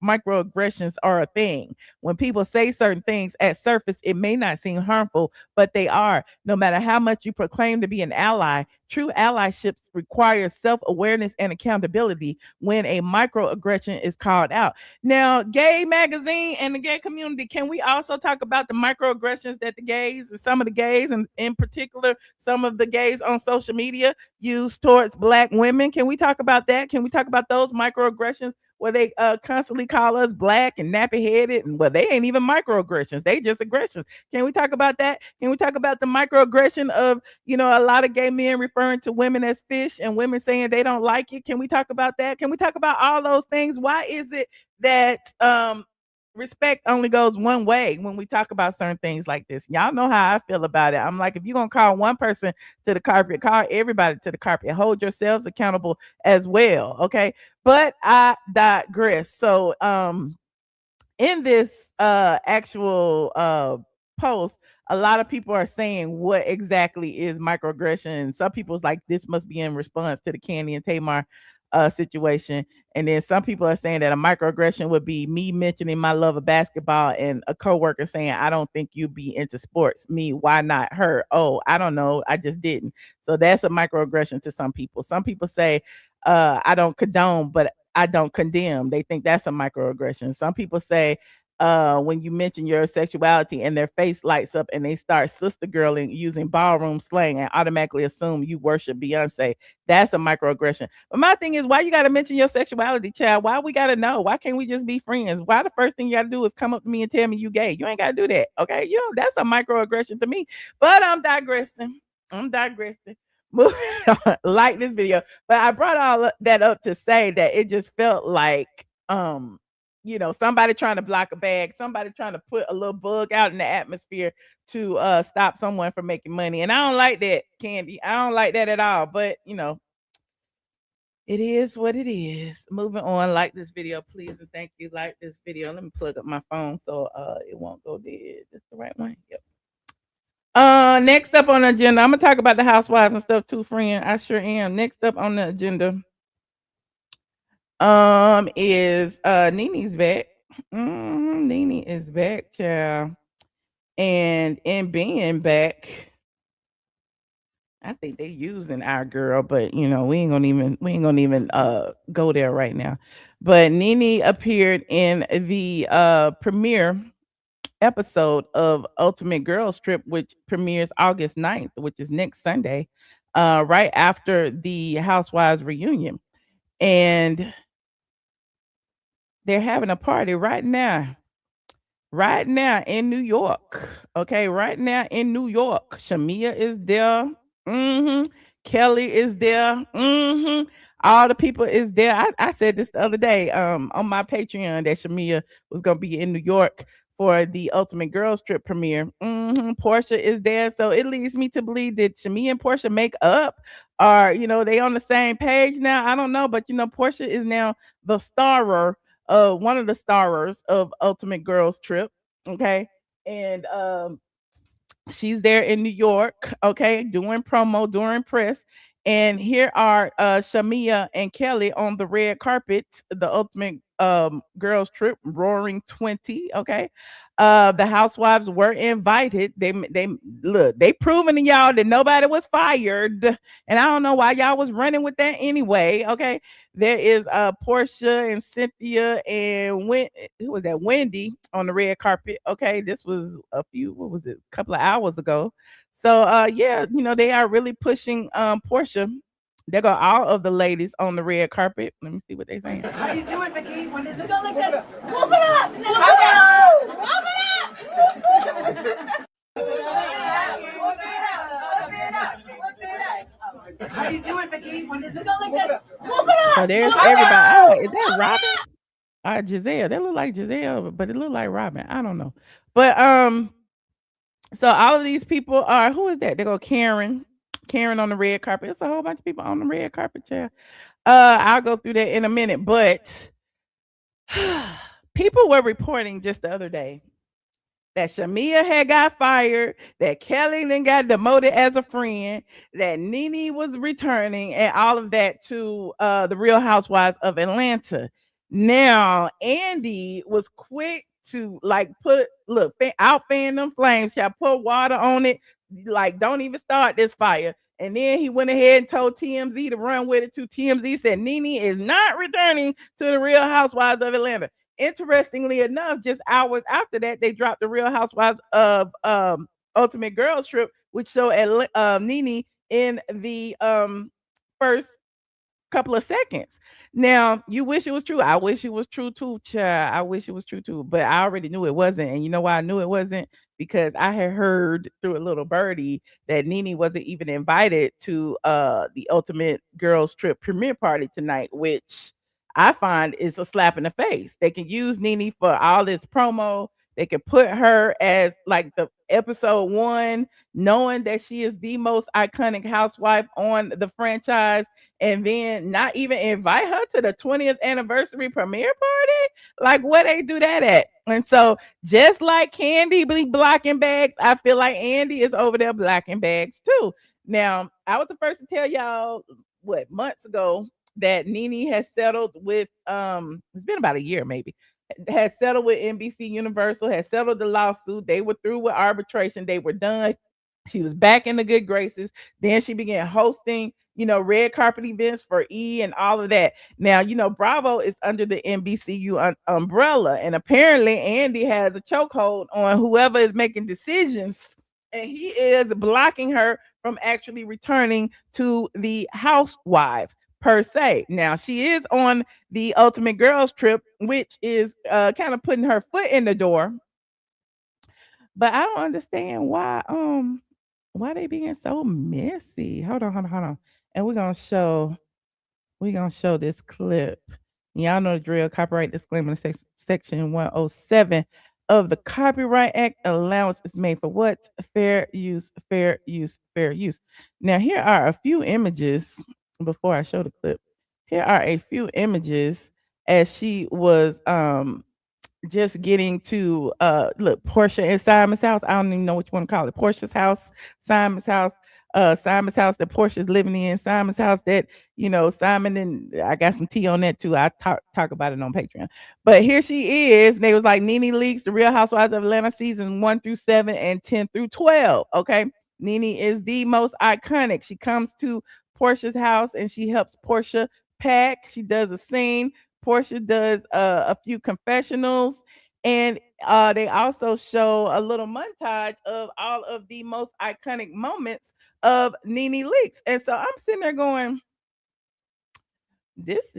microaggressions are a thing. When people say certain things at surface, it may not seem harmful, but they are. No matter how much you proclaim to be an ally, true allyship requires self-awareness and accountability when a microaggression is called out. Now, Gay Magazine and the gay community, can we also talk about the microaggressions that the gays, some of the gays, and in particular, some of the gays on social media use towards Black women? Can we talk about that? Can we talk about those microaggressions where they constantly call us Black and nappy headed, and well, they ain't even microaggressions, they just aggressions? Can we talk about that? Can we talk about the microaggression of, you know, a lot of gay men referring to women as fish and women saying they don't like it? Can we talk about that? Can we talk about all those things? Why is it that respect only goes one way when we talk about certain things like this? Y'all know how I feel about it. I'm like, if you're gonna call one person to the carpet, call everybody to the carpet. Hold yourselves accountable as well. Okay. But I digress. So in this actual post, a lot of people are saying what exactly is microaggression. Some people's like, this must be in response to the Kandi and Tamar situation. And then some people are saying that a microaggression would be me mentioning my love of basketball and a coworker saying, I don't think you'd be into sports. Me, why not her? Oh, I don't know, I just didn't. So that's a microaggression to some people. Some people say, I don't condone, but I don't condemn. They think that's a microaggression. Some people say, when you mention your sexuality and their face lights up and they start sister girling using ballroom slang and automatically assume you worship Beyonce, that's a microaggression. But my thing is, why you got to mention your sexuality, child? Why we got to know? Why can't we just be friends? Why the first thing you got to do is come up to me and tell me you gay? You ain't got to do that, okay? You know, that's a microaggression to me. But I'm digressing. Moving on, like this video. But I brought all that up to say that it just felt like you know, somebody trying to block a bag, somebody trying to put a little bug out in the atmosphere to stop someone from making money. And I don't like that, Kandi. I don't like that at all. But you know, it is what it is. Moving on, like this video, please, and thank you. Like this video. Let me plug up my phone so it won't go dead. That's the right one. Yep. Next up on the agenda, I'm gonna talk about the housewives and stuff too, friend. I sure am. Next up on the agenda is NeNe's back. NeNe is back, child. And in being back, I think they using our girl, but you know, we ain't gonna even go there right now. But NeNe appeared in the premiere episode of Ultimate Girls Trip, which premieres August 9th, which is next Sunday, right after the Housewives reunion. And they're having a party right now in New York. Okay, right now in New York. Shamia is there. Kelly is there. All the people is there. I said this the other day on my Patreon that Shamia was gonna be in New York for the Ultimate Girls Trip premiere. Portia is there, so it leads me to believe that Shamia and Portia make up, or they on the same page now. I don't know, but Portia is now the starrer, one of the starrers of Ultimate Girls Trip. Okay, and she's there in New York, okay, doing promo, doing press. And here are Shamia and Kelly on the red carpet, the Ultimate Girls Trip, Roaring 20. Okay, the housewives were invited. They look, they proving to y'all that nobody was fired, and I don't know why y'all was running with that anyway. Okay, there is Portia and Cynthia and who was that? Wendy on the red carpet. Okay, this was a couple of hours ago. So yeah, they are really pushing Portia. There go all of the ladies on the red carpet. Let me see what they saying. How you doing, Vicky? When does it go like that? Whoop it up! Whoop it up! How you doing, Vicky? When does it go like that? Whoop it up! So there's everybody. Is that Robin? Giselle. They look like Giselle, but it look like Robin. I don't know. But so all of these people are, who is that? They go Karen on the red carpet. It's a whole bunch of people on the red carpet chair. I'll go through that in a minute, but people were reporting just the other day that Shamia had got fired, that Kelly then got demoted as a friend, that NeNe was returning, and all of that to the Real Housewives of Atlanta. Now, Andy was quick to out fan them flames. Y'all put water on it, like don't even start this fire. And then he went ahead and told TMZ to run with it too. TMZ said NeNe is not returning to the Real Housewives of Atlanta. Interestingly enough, just hours after that, they dropped the Real Housewives of Ultimate Girls Trip, which showed NeNe in the first couple of seconds. Now, you wish it was true. I wish it was true too, child. I wish it was true too, but I already knew it wasn't. And you know why I knew it wasn't? Because I had heard through a little birdie that NeNe wasn't even invited to the Ultimate Girls Trip premiere party tonight, which I find is a slap in the face. They can use NeNe for all this promo. They could put her as like the episode 1, knowing that she is the most iconic housewife on the franchise, and then not even invite her to the 20th anniversary premiere party. Like, where they do that at? And so, just like Kandi be blocking bags, I feel like Andy is over there blocking bags too. Now, I was the first to tell y'all months ago that NeNe has settled with it's been about a year maybe, has settled with NBC Universal, has settled the lawsuit. They were through with arbitration. They were done. She was back in the good graces. Then she began hosting, red carpet events for E and all of that. Now, Bravo is under the NBCU umbrella, and apparently Andy has a chokehold on whoever is making decisions, and he is blocking her from actually returning to the Housewives per se. Now, she is on the Ultimate Girls Trip, which is kind of putting her foot in the door. But I don't understand why they being so messy. Hold on. And we're gonna show this clip. Y'all know the drill. Copyright disclaimer in section 107 of the Copyright Act. Allowance is made for what? Fair use. Now, here are a few images before I show the clip. Here are a few images as she was just getting to look, Portia and Simon's house. I don't even know what you want to call it. Portia's house, Simon's house that Portia's living in, Simon's house that, Simon, and I got some tea on that too. I talk about it on Patreon. But here she is. And they was like NeNe Leakes, The Real Housewives of Atlanta, season 1-7 and 10-12. Okay. NeNe is the most iconic. She comes to Portia's house and she helps Portia pack. She does a scene. Portia does a few confessionals, and they also show a little montage of all of the most iconic moments of NeNe Leakes. And so I'm sitting there going, this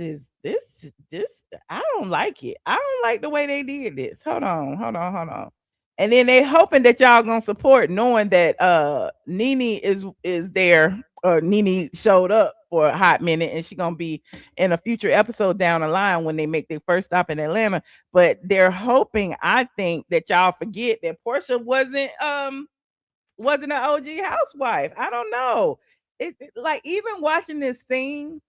I don't like it. I don't like the way they did this. Hold on. And then they hoping that y'all gonna support, knowing that NeNe is there or NeNe showed up for a hot minute, and she's gonna be in a future episode down the line when they make their first stop in Atlanta. But they're hoping, I think, that y'all forget that Portia wasn't an OG housewife. I don't know. Like, even watching this scene,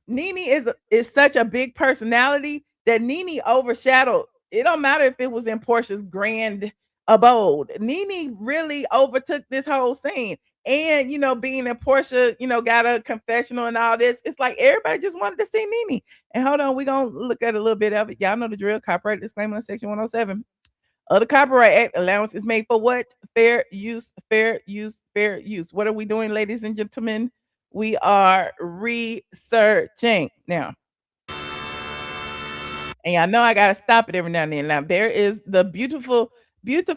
NeNe is such a big personality that NeNe overshadowed. It don't matter if it was in Portia's grand abode. NeNe really overtook this whole scene. And being that Portia, got a confessional and all this, it's like everybody just wanted to see NeNe. And hold on, we're gonna look at a little bit of it. Y'all know the drill. Copyright disclaimer on section 107 of the Copyright Act. Allowance is made for what? Fair use, fair use, fair use. What are we doing, ladies and gentlemen? We are researching now. And y'all know I gotta stop it every now and then. Now, there is the beautiful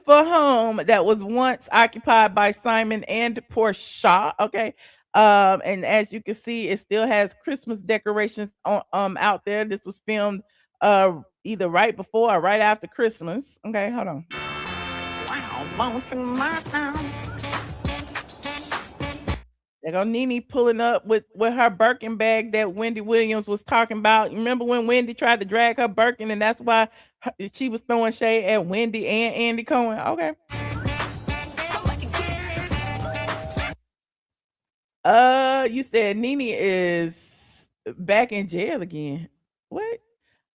home that was once occupied by Simon and Portia. Okay. And as you can see, it still has Christmas decorations on out there. This was filmed either right before or right after Christmas. Okay, hold on. There go NeNe pulling up with her Birkin bag that Wendy Williams was talking about. You remember when Wendy tried to drag her Birkin, and that's why she was throwing shade at Wendy and Andy Cohen? Okay. You said NeNe is back in jail again. What?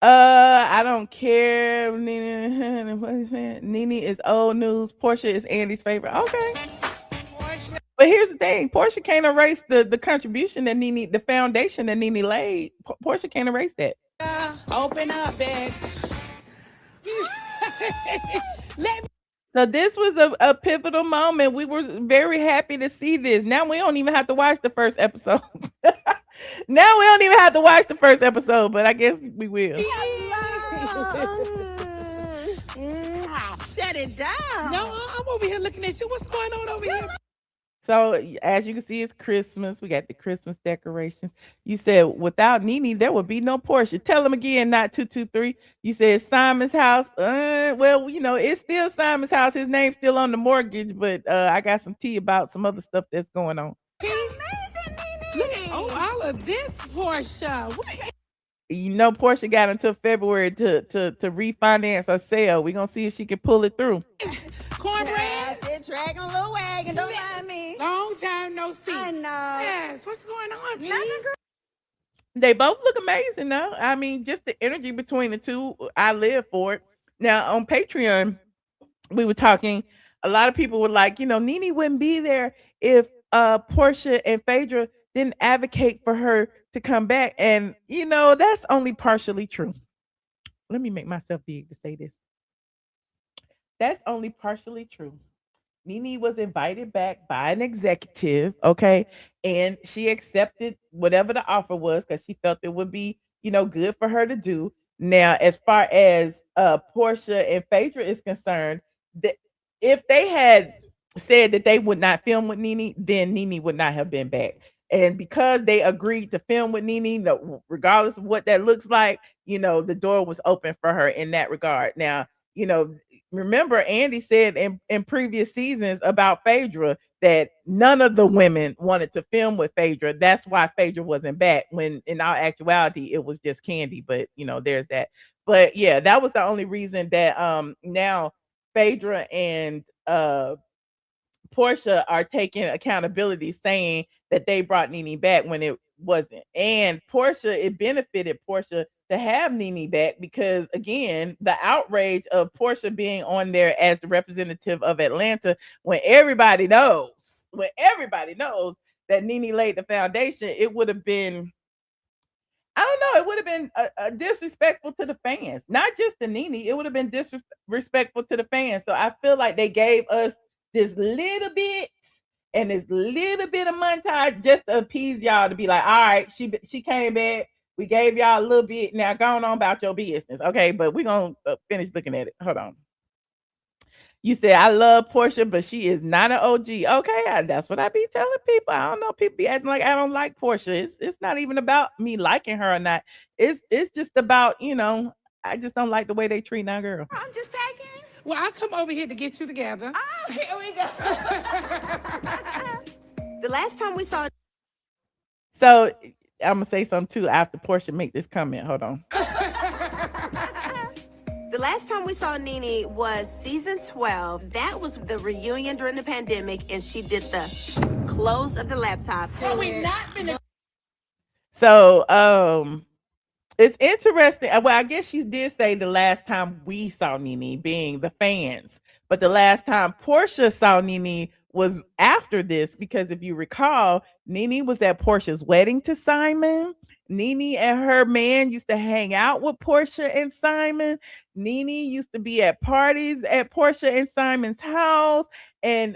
I don't care. NeNe is old news. Portia is Andy's favorite. Okay. But here's the thing: Portia can't erase the contribution that NeNe, the foundation that NeNe laid. Portia can't erase that. Open up, bitch. So this was a pivotal moment. We were very happy to see this. Now we don't even have to watch the first episode. Now we don't even have to watch the first episode, but I guess we will. Shut it down. No, I'm over here looking at you. What's going on over here? So as you can see, it's Christmas. We got the Christmas decorations. You said without NeNe, there would be no Portia. Tell them again, not 223. You said Simon's house. Well, it's still Simon's house. His name's still on the mortgage, but I got some tea about some other stuff that's going on. Look at all of this, Portia. Portia got until February to refinance or sell. We're gonna see if she can pull it through. Cornbread. It's dragging a little wagon. Don't mind me. Long time no see. I know. Yes. What's going on, please? They both look amazing, though. I mean, just the energy between the two, I live for it. Now, on Patreon, we were talking. A lot of people were like, NeNe wouldn't be there if Portia and Phaedra didn't advocate for her to come back. And, that's only partially true. Let me make myself big to say this. That's only partially true. NeNe was invited back by an executive, okay? And she accepted whatever the offer was because she felt it would be, good for her to do. Now, as far as Portia and Phaedra is concerned, if they had said that they would not film with NeNe, then NeNe would not have been back. And because they agreed to film with NeNe, regardless of what that looks like, the door was open for her in that regard. Now, remember Andy said in previous seasons about Phaedra that none of the women wanted to film with Phaedra. That's why Phaedra wasn't back, when in our actuality it was just Kandi. But there's that. But yeah, that was the only reason that now Phaedra and Portia are taking accountability, saying that they brought NeNe back when it wasn't. And Portia, it benefited Portia to have NeNe back because, again, the outrage of Portia being on there as the representative of Atlanta, when everybody knows that NeNe laid the foundation, it would have been, I don't know, it would have been disrespectful to the fans, not just to NeNe. It would have been disrespectful to the fans. So I feel like they gave us this little bit and this little bit of montage just to appease y'all, to be like, all right, she came back. We gave y'all a little bit. Now go on about your business. Okay, but we're going to finish looking at it. Hold on. You said, I love Portia, but she is not an OG. Okay, that's what I be telling people. I don't know. People be acting like I don't like Portia. It's not even about me liking her or not. It's just about, I just don't like the way they treat our girl. I'm just packing. Well, I come over here to get you together. Oh, here we go. The last time we saw So I'm gonna say something too after Portia make this comment. Hold on. The last time we saw NeNe was season 12. That was the reunion during the pandemic, and she did the close of the laptop. So it's interesting. Well, I guess she did say the last time we saw NeNe being the fans, but the last time Portia saw NeNe was after this, because if you recall, NeNe was at Portia's wedding to Simon. NeNe and her man used to hang out with Portia and Simon. NeNe used to be at parties at Portia and Simon's house. And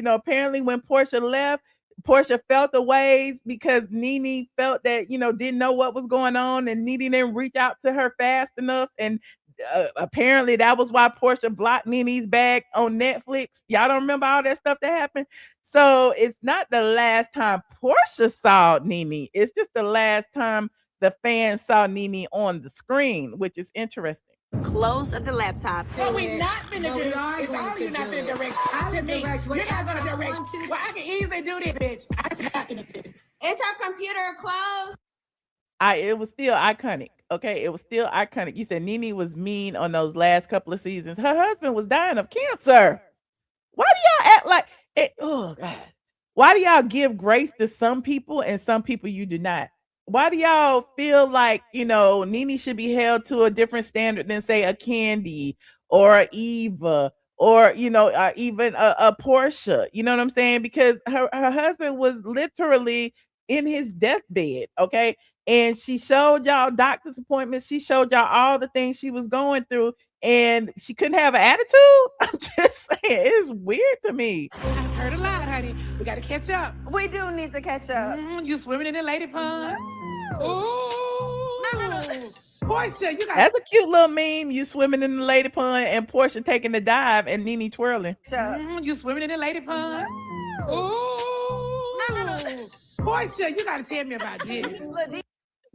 apparently when Portia left, Portia felt the ways because NeNe felt that, didn't know what was going on, and NeNe didn't reach out to her fast enough. And apparently that was why Portia blocked NeNe's bag on Netflix. Y'all don't remember all that stuff that happened? So it's not the last time Portia saw NeNe. It's just the last time the fans saw NeNe on the screen, which is interesting. Close of the laptop. What we not finna do is all you not finna direct to me. You're not gonna direct. Well, I can easily do this, bitch. I just happen to do it. Is her computer closed? It was still iconic. Okay, it was still iconic. You said NeNe was mean on those last couple of seasons. Her husband was dying of cancer. Why do y'all act like it? Oh God. Why do y'all give grace to some people and some people you do not? Why do y'all feel like, NeNe should be held to a different standard than, say, a Kandi or a Eva or, even a Portia? You know what I'm saying? Because her husband was literally in his deathbed, okay? And she showed y'all doctor's appointments. She showed y'all all the things she was going through, and she couldn't have an attitude. I'm just saying, it's weird to me. I've heard a lot, honey. We gotta catch up. We do need to catch up. You swimming in the lady pond? Ooh. Portia, you got. That's a cute little meme. You swimming in the lady pond and Portia taking the dive and NeNe twirling. You swimming in the lady pond? Ooh. Portia, you gotta tell me about this.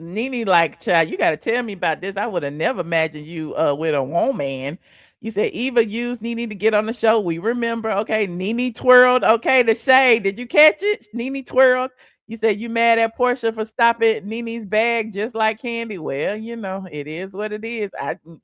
NeNe like, child, you got to tell me about this. I would have never imagined you with a woman. You said Eva used NeNe to get on the show. We remember. Okay, NeNe twirled. Okay, the shade. Did you catch it? NeNe twirled. You said you mad at Portia for stopping NeNe's bag just like Kandi. Well, it is what it is.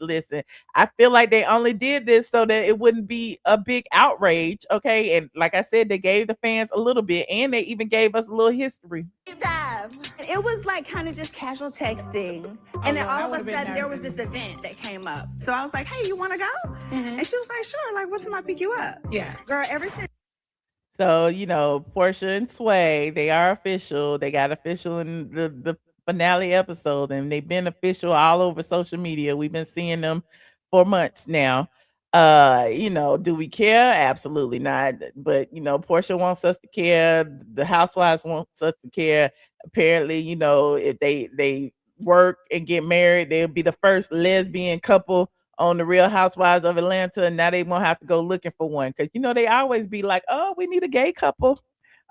Listen, I feel like they only did this so that it wouldn't be a big outrage. Okay, and like I said, they gave the fans a little bit, and they even gave us a little history. It was like kind of just casual texting. And then all of a sudden there was this event that came up. So I was like, hey, you want to go? And she was like, sure. Like, what time I pick you up? Yeah. Girl, ever since. So, Portia and Sway, they are official. They got official in the finale episode, and they've been official all over social media. We've been seeing them for months now. Do we care? Absolutely not. But, Portia wants us to care. The housewives wants us to care. Apparently, if they work and get married, they'll be the first lesbian couple on the Real Housewives of Atlanta, and now they won't have to go looking for one, because they always be like, oh, we need a gay couple.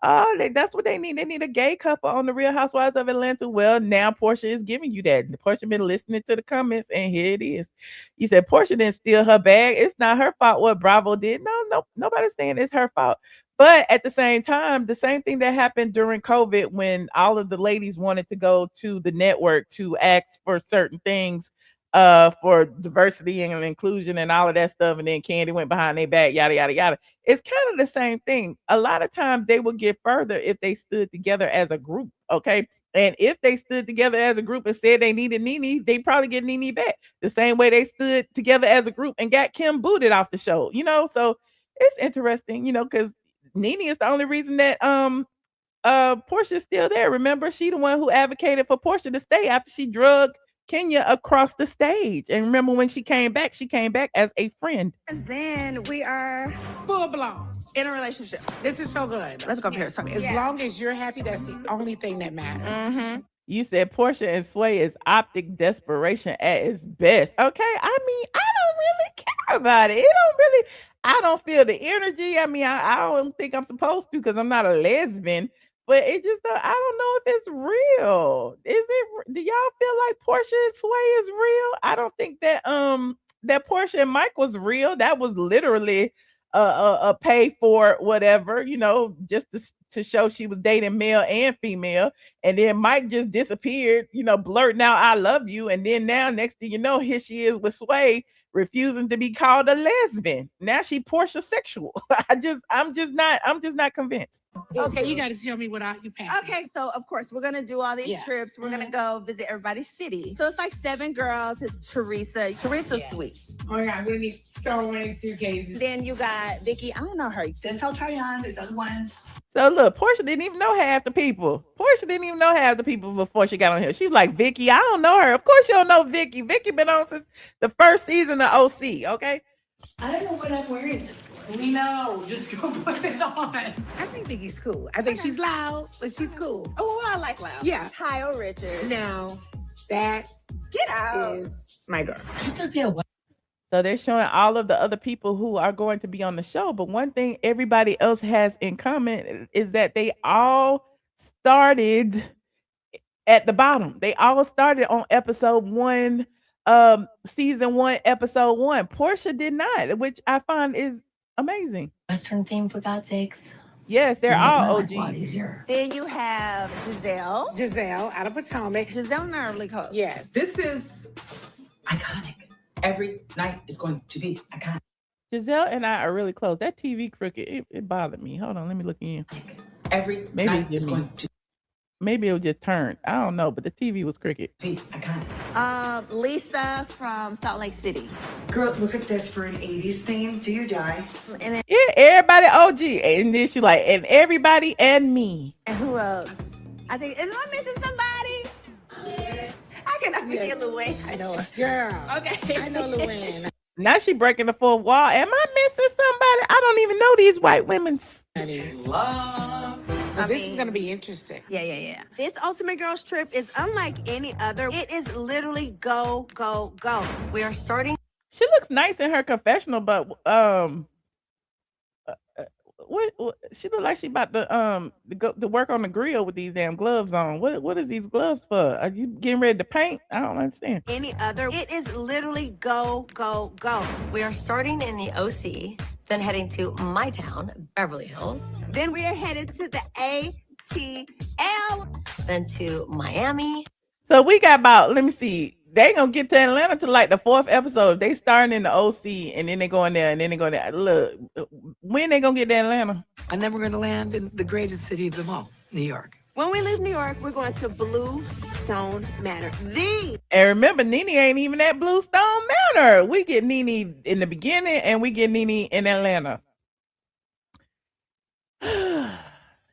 That's what they need. They need a gay couple on the Real Housewives of Atlanta. Well, now Portia is giving you that. Portia been listening to the comments, and here it is. You said Portia didn't steal her bag. It's not her fault what Bravo did. No, nobody's saying it's her fault. But at the same time, the same thing that happened during COVID when all of the ladies wanted to go to the network to ask for certain things for diversity and inclusion and all of that stuff, and then Kandi went behind their back, yada yada yada. It's kind of the same thing. A lot of times they would get further if they stood together as a group, okay? And if they stood together as a group and said they needed NeNe, they probably get NeNe back the same way they stood together as a group and got Kim booted off the show. So it's interesting, because NeNe is the only reason that Portia's still there. Remember, she the one who advocated for Portia to stay after she drugged Kenya across the stage. And remember, when she came back as a friend. And then we are full blown in a relationship. This is so good. Let's go here. As long as you're happy, that's the only thing that matters. You said Portia and Sway is optic desperation at its best. Okay, I mean, I don't really care about it. I don't feel the energy. I mean, I don't think I'm supposed to, because I'm not a lesbian. But it just, I don't know if it's real. Do y'all feel like Portia and Sway is real? I don't think that that Portia and Mike was real. That was literally a pay for whatever, just to show she was dating male and female. And then Mike just disappeared, blurting out, "I love you." And then now, next thing you know, here she is with Sway refusing to be called a lesbian. Now she Portia sexual. I'm just not convinced. Okay, you got to tell me what you packed. Okay, so of course we're gonna do all these trips. We're gonna go visit everybody's city. So it's like 7 girls. It's Teresa. Teresa's sweet. Oh my God, we need so many suitcases. Then you got Vicky. I don't know her. This I'll try on. There's other ones. So look, Portia didn't even know half the people. Portia didn't even know half the people before she got on here. She was like, "Vicky, I don't know her." Of course you don't know Vicky. Vicky been on since the first season of OC, okay? I don't know what I'm wearing this for. We know. Just go put it on. I think Vicky's cool. I think she's loud, but she's cool. Oh, I like loud. Yeah. Kyle Richards. Now, that Get out. is my girl. So they're showing all of the other people who are going to be on the show. But one thing everybody else has in common is that they all started at the bottom. They all started on episode 1, season 1, episode 1. Portia did not, which I find is amazing. Western theme, for God's sakes. Yes, they're all A lot OGs. easier. Then you have Giselle. Giselle out of Potomac. Giselle and I are really close. Yes. This is iconic. Every night is going to be iconic. Giselle and I are really close. That TV crooked, it bothered me. Hold on, let me look again. Every Maybe night it's is just going me. to Maybe it was just turned. I don't know, but the TV was crooked. be iconic. Lisa from Salt Lake City. Girl, look at this for an 80s theme. Do you die? And then, Yeah, everybody OG. And then she like, and everybody and me. and who else? I think, am I missing somebody? I cannot forget Luann. I know her. Girl. Okay. I know Luann. Now she breaking the fourth wall. Am I missing somebody? I don't even know these white women's. Well, this is going to be interesting. Yeah. This Ultimate Girls trip is unlike any other. It is literally go, go, go. We are starting. She looks nice in her confessional, but what she look like she about to go to work on the grill with these damn gloves on. What is these gloves for? Are you getting ready to paint? I don't understand. Any other. It is literally go, go, go. We are starting in the OC, then heading to my town, Beverly Hills, Then we are headed to the ATL. then to Miami. So we got about, let me see, they ain't gonna get to Atlanta to like the 4th episode. They starting in the OC and then they go in there and then they go there. Look, when they gonna get to Atlanta? And then we're going to land in the greatest city of them all, New York. When we leave New York, we're going to Bluestone Manor. And remember, NeNe ain't even at Bluestone Manor. We get NeNe in the beginning and we get NeNe in Atlanta.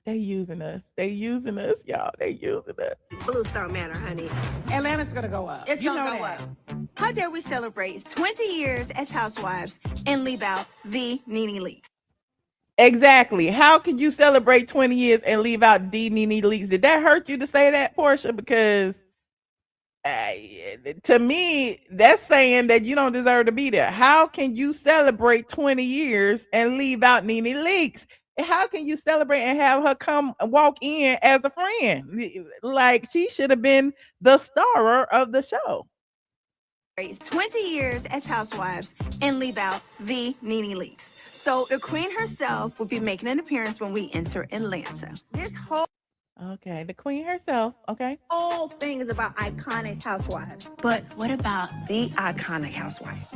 They using us. They using us, y'all. They using us. Bluestone Manor, honey. Atlanta's going to go up. It's You gonna know go that. up. How dare we celebrate 20 years as housewives and leave out the NeNe Leakes? Exactly. How could you celebrate 20 years and leave out NeNe Leakes? Did that hurt you to say that, Portia? Because to me, that's saying that you don't deserve to be there. How can you celebrate 20 years and leave out NeNe Leakes? How can you celebrate and have her come walk in as a friend? Like she should have been the star of the show. 20 years as housewives and leave out the NeNe Leakes. So the queen herself will be making an appearance when we enter Atlanta. This whole Okay, the queen herself. Okay. whole thing is about iconic housewives. But what about the iconic housewife?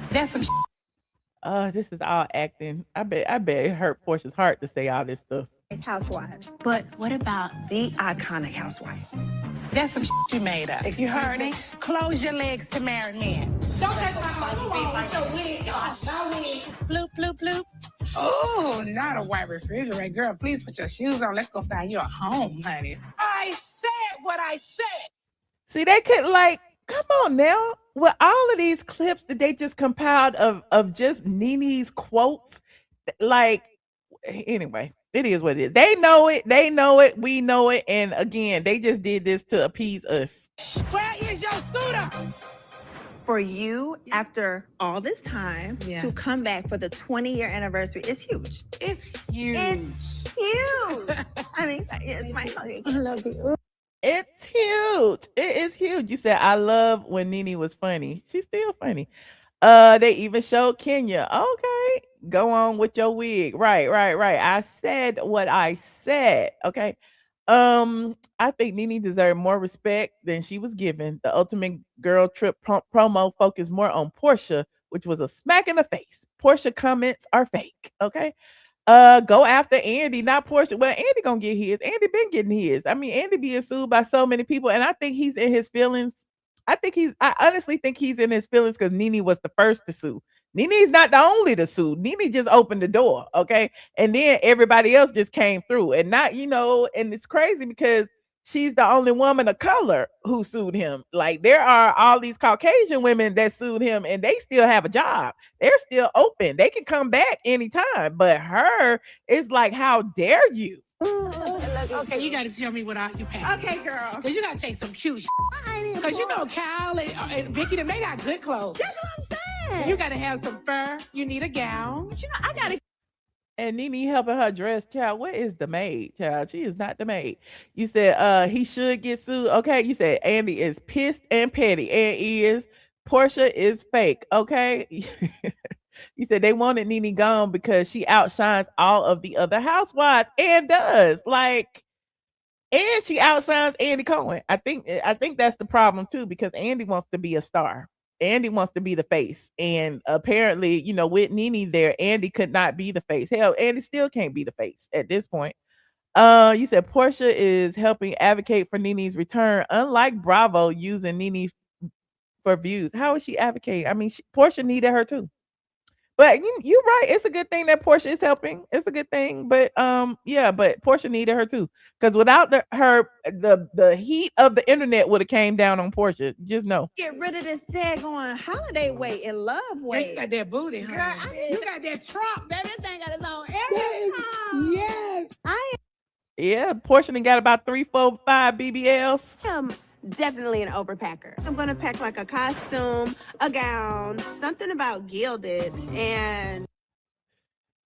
That's some This is all acting. I bet it hurt Portia's heart to say all this stuff. Housewives. But what about the iconic housewife? That's some you made up. You heard it? Close your legs to married men. Don't touch my wig. Bloop, bloop, bloop. Oh, not a white refrigerator. Girl, please put your shoes on. Let's go find you a home, honey. I said what I said. See, they could like, come on now. With all of these clips that they just compiled of just NeNe's quotes, like, anyway, it is what it is. They know it. We know it. And again, they just did this to appease us. Where is your scooter? For you, after all this time, to come back for the 20-year anniversary is huge. It's huge. It's huge. I mean, it's my I love you. It's huge. It is huge. You said, I love when NeNe was funny. She's still funny. They even showed Kenya. Okay, go on with your wig. Right. I said what I said. Okay. I think NeNe deserved more respect than she was given. The Ultimate Girl Trip promo focused more on Portia, which was a smack in the face. Portia comments are fake. Okay. Go after Andy, not Portia. Well, Andy gonna get his. Andy been getting his. I mean, Andy being sued by so many people, and I think he's in his feelings. I honestly think he's in his feelings because NeNe was the first to sue. NeNe's not the only to sue. NeNe just opened the door, okay? And then everybody else just came through. And not, and it's crazy because she's the only woman of color who sued him. Like there are all these Caucasian women that sued him and they still have a job. They're still open. They can come back anytime. But her is like, how dare you? Okay, you got to show me what you pack. Okay, girl. Because you got to take some cute Because Kyle and Vicky, they got good clothes. That's what I'm saying. You got to have some fur. You need a gown. But I got to. And NeNe helping her dress, child. What is the maid, child? She is not the maid. You said he should get sued. Okay. You said Andy is pissed and petty. And Portia is fake. Okay. You said they wanted NeNe gone because she outshines all of the other housewives and does. And she outshines Andy Cohen. I think that's the problem too, because Andy wants to be a star. Andy wants to be the face. And apparently, with NeNe there, Andy could not be the face. Hell, Andy still can't be the face at this point. You said Portia is helping advocate for NeNe's return, unlike Bravo using NeNe for views. How is she advocating? I mean, Portia needed her too. But you're right. It's a good thing that Portia is helping. It's a good thing. But but Portia needed her too. Because without the heat of the internet would have came down on Portia. Just know. Get rid of this daggone holiday weight and love weight. You got that booty, Girl, you got that Trump. Baby, this thing got its own everything. Yes. Yeah, Portia done got about 3, 4, 5 BBLs. I'm definitely an overpacker. I'm gonna pack like a costume, a gown, something about gilded, and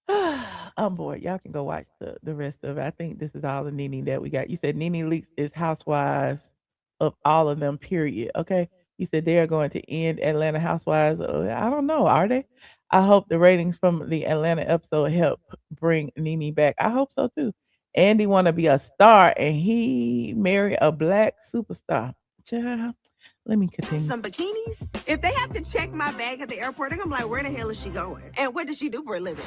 I'm bored. Y'all can go watch the rest of it. I think this is all the NeNe that we got. You said NeNe Leakes is housewives of all of them, period. Okay. You said they are going to end Atlanta Housewives. I don't know. Are they? I hope the ratings from the Atlanta episode help bring NeNe back. I hope so too. Andy want to be a star and he marry a black superstar. Child, let me continue. some bikinis. If they have to check my bag at the airport, they're gonna be like, where the hell is she going? And what does she do for a living?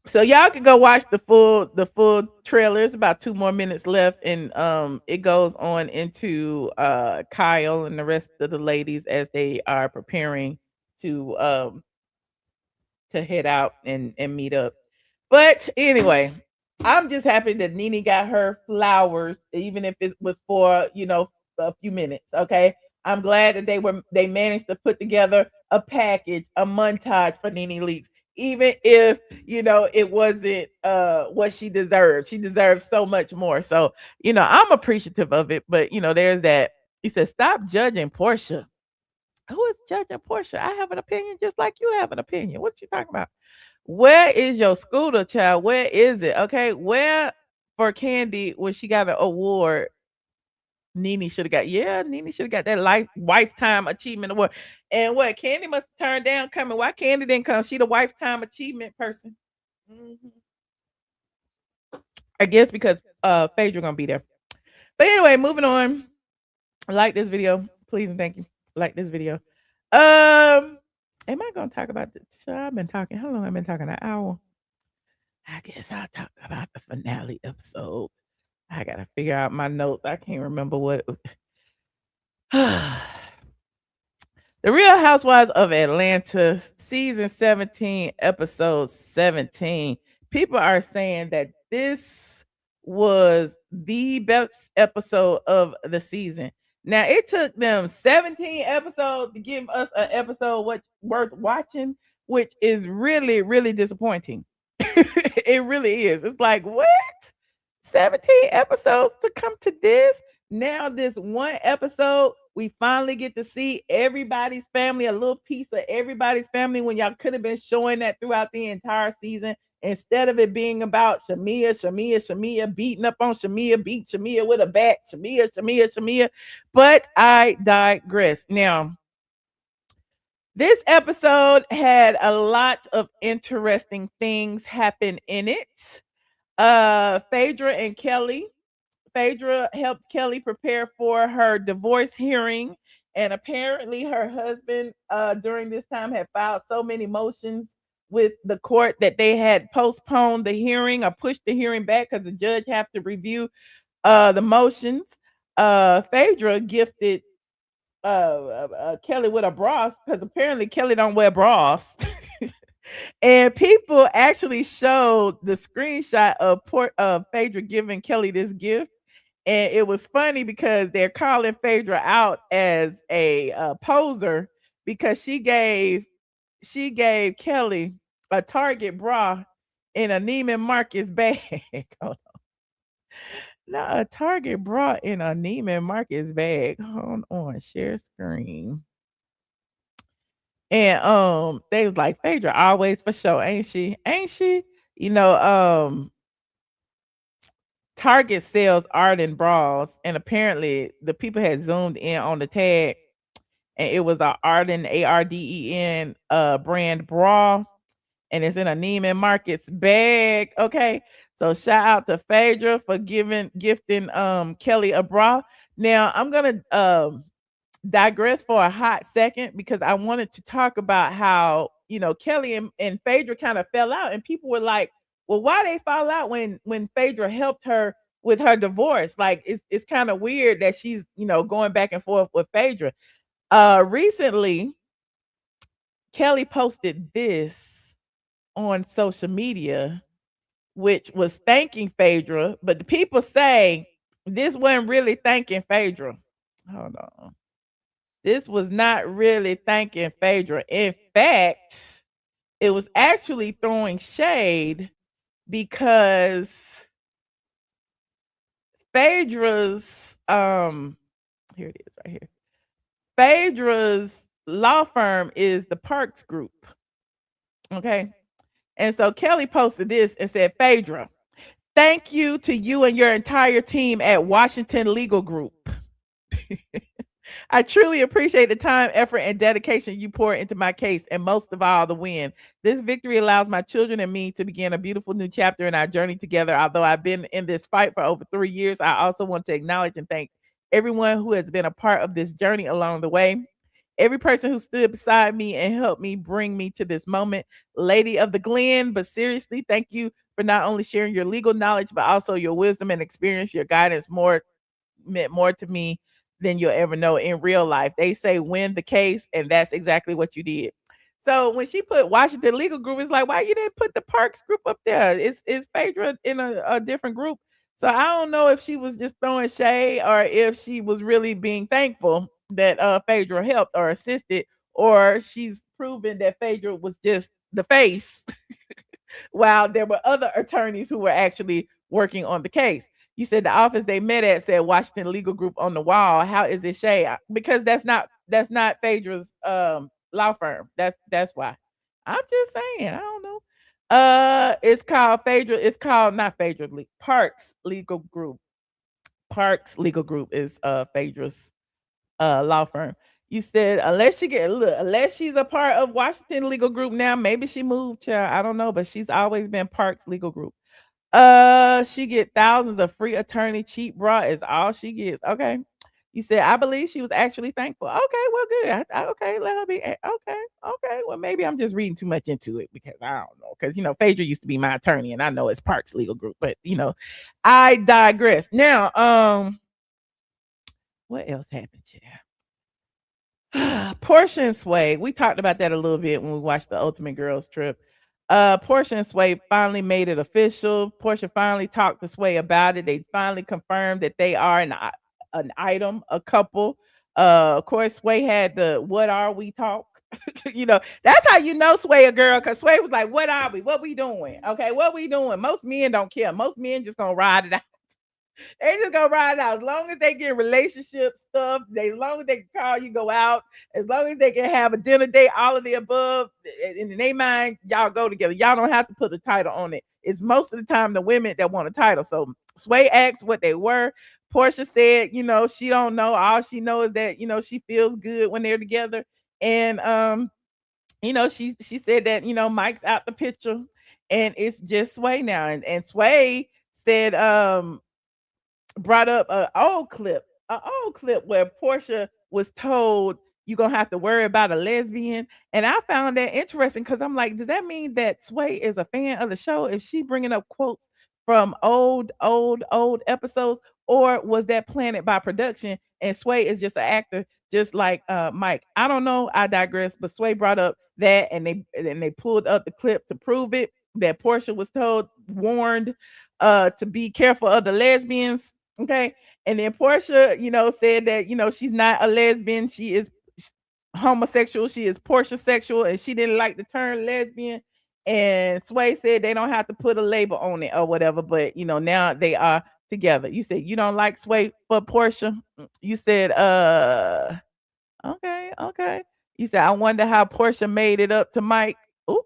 So y'all can go watch the full trailer. It's about 2 more minutes left, and it goes on into Kyle and the rest of the ladies as they are preparing to head out and meet up. But anyway, I'm just happy that NeNe got her flowers, even if it was for a few minutes. Okay, I'm glad that they managed to put together a package, a montage for NeNe Leakes. Even if it wasn't what she deserved. She deserves so much more. So I'm appreciative of it. But there's that. He said, stop judging Portia. Who is judging Portia? I have an opinion just like you have an opinion. What you talking about? Where is your scooter, child? Where is it? Okay, where for Kandi when she got an award? NeNe should have got. Yeah, NeNe should have got that lifetime achievement award. And what Kandi must have turned down coming. Why Kandi didn't come? She the lifetime achievement person. I guess because Phaedra gonna be there. But anyway, moving on. Like this video, please and thank you. Like this video. Am I gonna talk about this? I've been talking. How long have I been talking? An hour. I guess I'll talk about the finale episode. I gotta figure out my notes. I can't remember what. The Real Housewives of Atlanta, season 17, episode 17. People are saying that this was the best episode of the season. Now, it took them 17 episodes to give us an episode worth watching, which is really, really disappointing. It really is. It's like, what? 17 episodes to come to this? Now, this one episode, we finally get to see everybody's family, a little piece of everybody's family, when y'all could have been showing that throughout the entire season. Instead of it being about Shamia beating up on Shamia, beat Shamia with a bat, Shamia. But I digress. Now, This episode had a lot of interesting things happen in it. Phaedra and Kelly. Phaedra helped Kelly prepare for her divorce hearing, and apparently her husband during this time had filed so many motions with the court that they had postponed the hearing or pushed the hearing back because the judge have to review the motions. Phaedra gifted Kelly with a bra because apparently Kelly don't wear bras. And people actually showed the screenshot of Phaedra giving Kelly this gift. And it was funny because they're calling Phaedra out as a poser because she gave Kelly a Target bra in a Neiman Marcus bag. Hold on. Now a Target bra in a Neiman Marcus bag. Hold on, share screen. And they was like, Phaedra always for sure, ain't she? Ain't she? You know, Target sells Arden bras, and apparently the people had zoomed in on the tag, and it was a Arden ARDEN brand bra, and it's in a Neiman Marcus bag. Okay, so shout out to Phaedra for gifting Kelly a bra. Now I'm gonna digress for a hot second because I wanted to talk about how Kelly and Phaedra kind of fell out, and people were like, well, why they fall out when Phaedra helped her with her divorce? Like it's kind of weird that she's going back and forth with Phaedra. Recently Kelly posted this on social media, which was thanking Phaedra, but the people say this wasn't really thanking Phaedra. Hold on. This was not really thanking Phaedra. In fact, it was actually throwing shade because Phaedra's here it is right here. Phaedra's law firm is the Parks Group. Okay. And so Kelly posted this and said, Phaedra, thank you to you and your entire team at Washington Legal Group. I truly appreciate the time, effort, and dedication you pour into my case, and most of all, the win. This victory allows my children and me to begin a beautiful new chapter in our journey together. Although I've been in this fight for over 3 years, I also want to acknowledge and thank everyone who has been a part of this journey along the way. Every person who stood beside me and helped me bring me to this moment. Lady of the Glen, but seriously, thank you for not only sharing your legal knowledge, but also your wisdom and experience. Your guidance meant more to me than you'll ever know in real life. They say win the case, and that's exactly what you did. So when she put Washington Legal Group, it's like, why you didn't put the Parks Group up there? Is Phaedra in a different group? So I don't know if she was just throwing shade or if she was really being thankful that Phaedra helped or assisted, or she's proven that Phaedra was just the face while there were other attorneys who were actually working on the case. You said the office they met at said Washington Legal Group on the wall. How is it shade? Because that's not Phaedra's law firm. That's why. I'm just saying. I don't know. It's called Phaedra. It's called not Phaedra Parks Legal Group. Parks Legal Group is Phaedra's law firm. You said unless she's a part of Washington Legal Group now, maybe she moved. Child, I don't know, but she's always been Parks Legal Group. She get thousands of free attorney cheap bra is all she gets. Okay. You said I believe she was actually thankful. Okay, well, good. Okay, let her be. Okay. Well, maybe I'm just reading too much into it because I don't know. Because Phaedra used to be my attorney, and I know it's Parks Legal Group, but I digress. Now, what else happened here? Portia and Sway. We talked about that a little bit when we watched the Ultimate Girls Trip. Portia and Sway finally made it official. Portia finally talked to Sway about it. They finally confirmed that they are an item, a couple. Of course, Sway had the "What are we?" talk. That's how Sway a girl, because Sway was like, "What are we? What we doing? Okay, what we doing?" Most men don't care. Most men just gonna ride it out. They just gonna ride it out. As long as they get relationship stuff, as long as they can call you, go out, as long as they can have a dinner date, all of the above, in their mind, y'all go together. Y'all don't have to put a title on it. It's most of the time the women that want a title. So Sway asked what they were. Portia said, she don't know. All she knows is that, she feels good when they're together. And she said that, Mike's out the picture and it's just Sway now. And Sway said, brought up an old clip where Portia was told you're gonna have to worry about a lesbian. And I found that interesting because I'm like, does that mean that Sway is a fan of the show? Is she bringing up quotes from old episodes, or was that planted by production? And Sway is just an actor, just like Mike. I don't know. I digress. But Sway brought up that, and they pulled up the clip to prove it. That Portia was warned, to be careful of the lesbians. Okay. And then Portia, said that, she's not a lesbian. She is homosexual. She is Portia sexual, and she didn't like the term lesbian. And Sway said they don't have to put a label on it or whatever, but now they are together. You said you don't like Sway for Portia. You said, okay. You said, I wonder how Portia made it up to Mike. Ooh,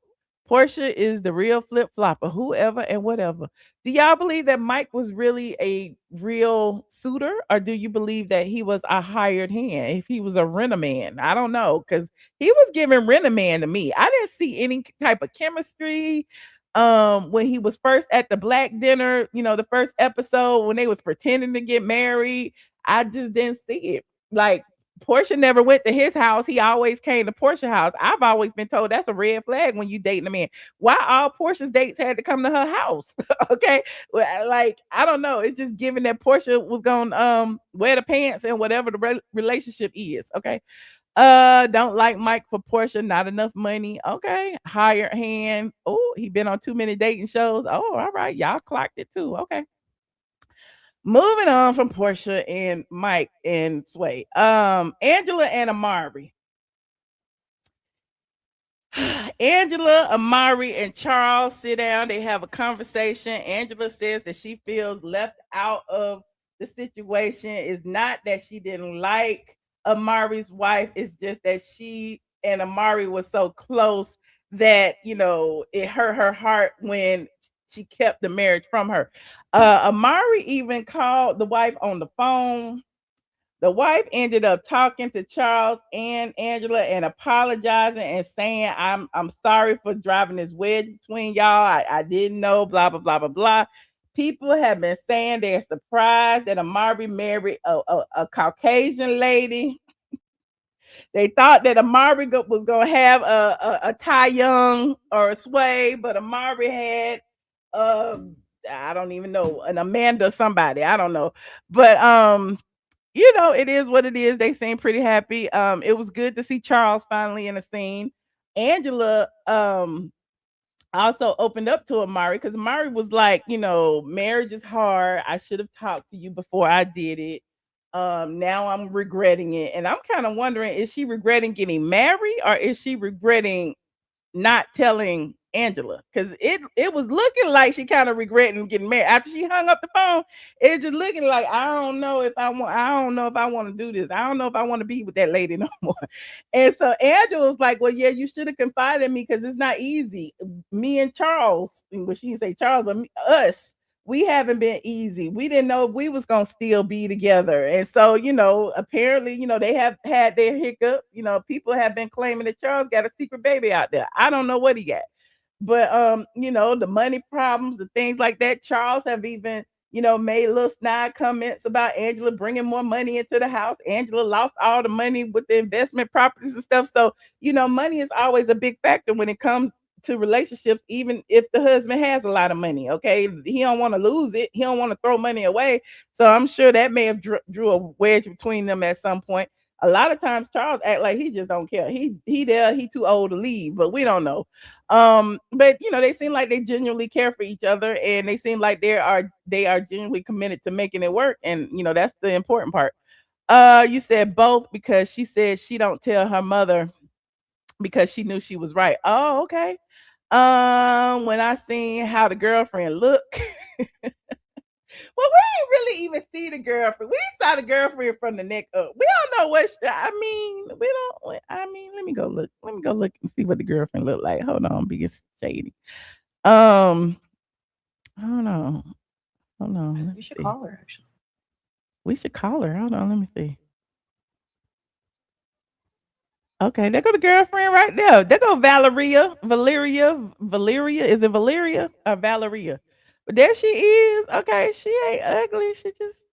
Portia is the real flip flopper, whoever and whatever. Do y'all believe that Mike was really a real suitor, or do you believe that he was a hired hand? If he was a rent-a-man, I don't know, because he was giving rent-a-man to me. I didn't see any type of chemistry. When he was first at the black dinner, the first episode when they was pretending to get married, I just didn't see it. Like, Portia never went to his house. He always came to Portia's house. I've always been told that's a red flag when you dating a man. Why all Portia's dates had to come to her house? Okay. Well, like, I don't know. It's just given that Portia was gonna wear the pants and whatever the relationship is. Okay. Don't like Mike for Portia, not enough money. Okay. Hired hand. Oh, he been on too many dating shows. Oh, all right. Y'all clocked it too. Okay. Moving on from Portia and Mike and Sway. Angela and Amari. Angela, Amari, and Charles sit down. They have a conversation. Angela says that she feels left out of the situation. It's not that she didn't like Amari's wife. It's just that she and Amari was so close that, it hurt her heart when she kept the marriage from her. Amari even called the wife on the phone. The wife ended up talking to Charles and Angela and apologizing and saying, I'm sorry for driving this wedge between y'all. I didn't know, blah, blah, blah, blah, blah. People have been saying they're surprised that Amari married a Caucasian lady. They thought that Amari was going to have a Ty Young or a Sway, but Amari had, I don't even know, an Amanda somebody. I don't know. But, it is what it is. They seem pretty happy. It was good to see Charles finally in the scene. Angela also opened up to Amari because Amari was like, marriage is hard. I should have talked to you before I did it. Now I'm regretting it. And I'm kind of wondering, is she regretting getting married, or is she regretting not telling Angela? Because it was looking like she kind of regretting getting married after she hung up the phone. It's just looking like, I don't know if I want to do this. I don't know if I want to be with that lady no more. And so Angela's like, well, yeah, you should have confided in me because it's not easy. Me and Charles, well, she didn't say Charles, but us, we haven't been easy. We didn't know if we was gonna still be together. And so, apparently, they have had their hiccups. People have been claiming that Charles got a secret baby out there. I don't know what he got. But the money problems, the things like that. Charles have even, made little snide comments about Angela bringing more money into the house. Angela lost all the money with the investment properties and stuff. So, money is always a big factor when it comes to relationships, even if the husband has a lot of money. Okay, he don't want to lose it. He don't want to throw money away. So I'm sure that may have drew a wedge between them at some point. A lot of times Charles act like he just don't care. He there, he too old to leave, but we don't know. But they seem like they genuinely care for each other, and they seem like they are genuinely committed to making it work. And that's the important part. You said both because she said she don't tell her mother because she knew she was right. Oh, okay. When I seen how the girlfriend look, well, we didn't really even see the girlfriend. We saw the girlfriend from the neck up. We don't know what. We don't. Let me go look. Let me go look and see what the girlfriend looked like. Hold on, being shady. Hold on. We should call her. Actually, we should call her. Hold on. Let me see. Okay, there go the girlfriend right there. There go Valeria. Valeria. Is it Valeria or Valeria? But there she is. Okay, she ain't ugly. She just,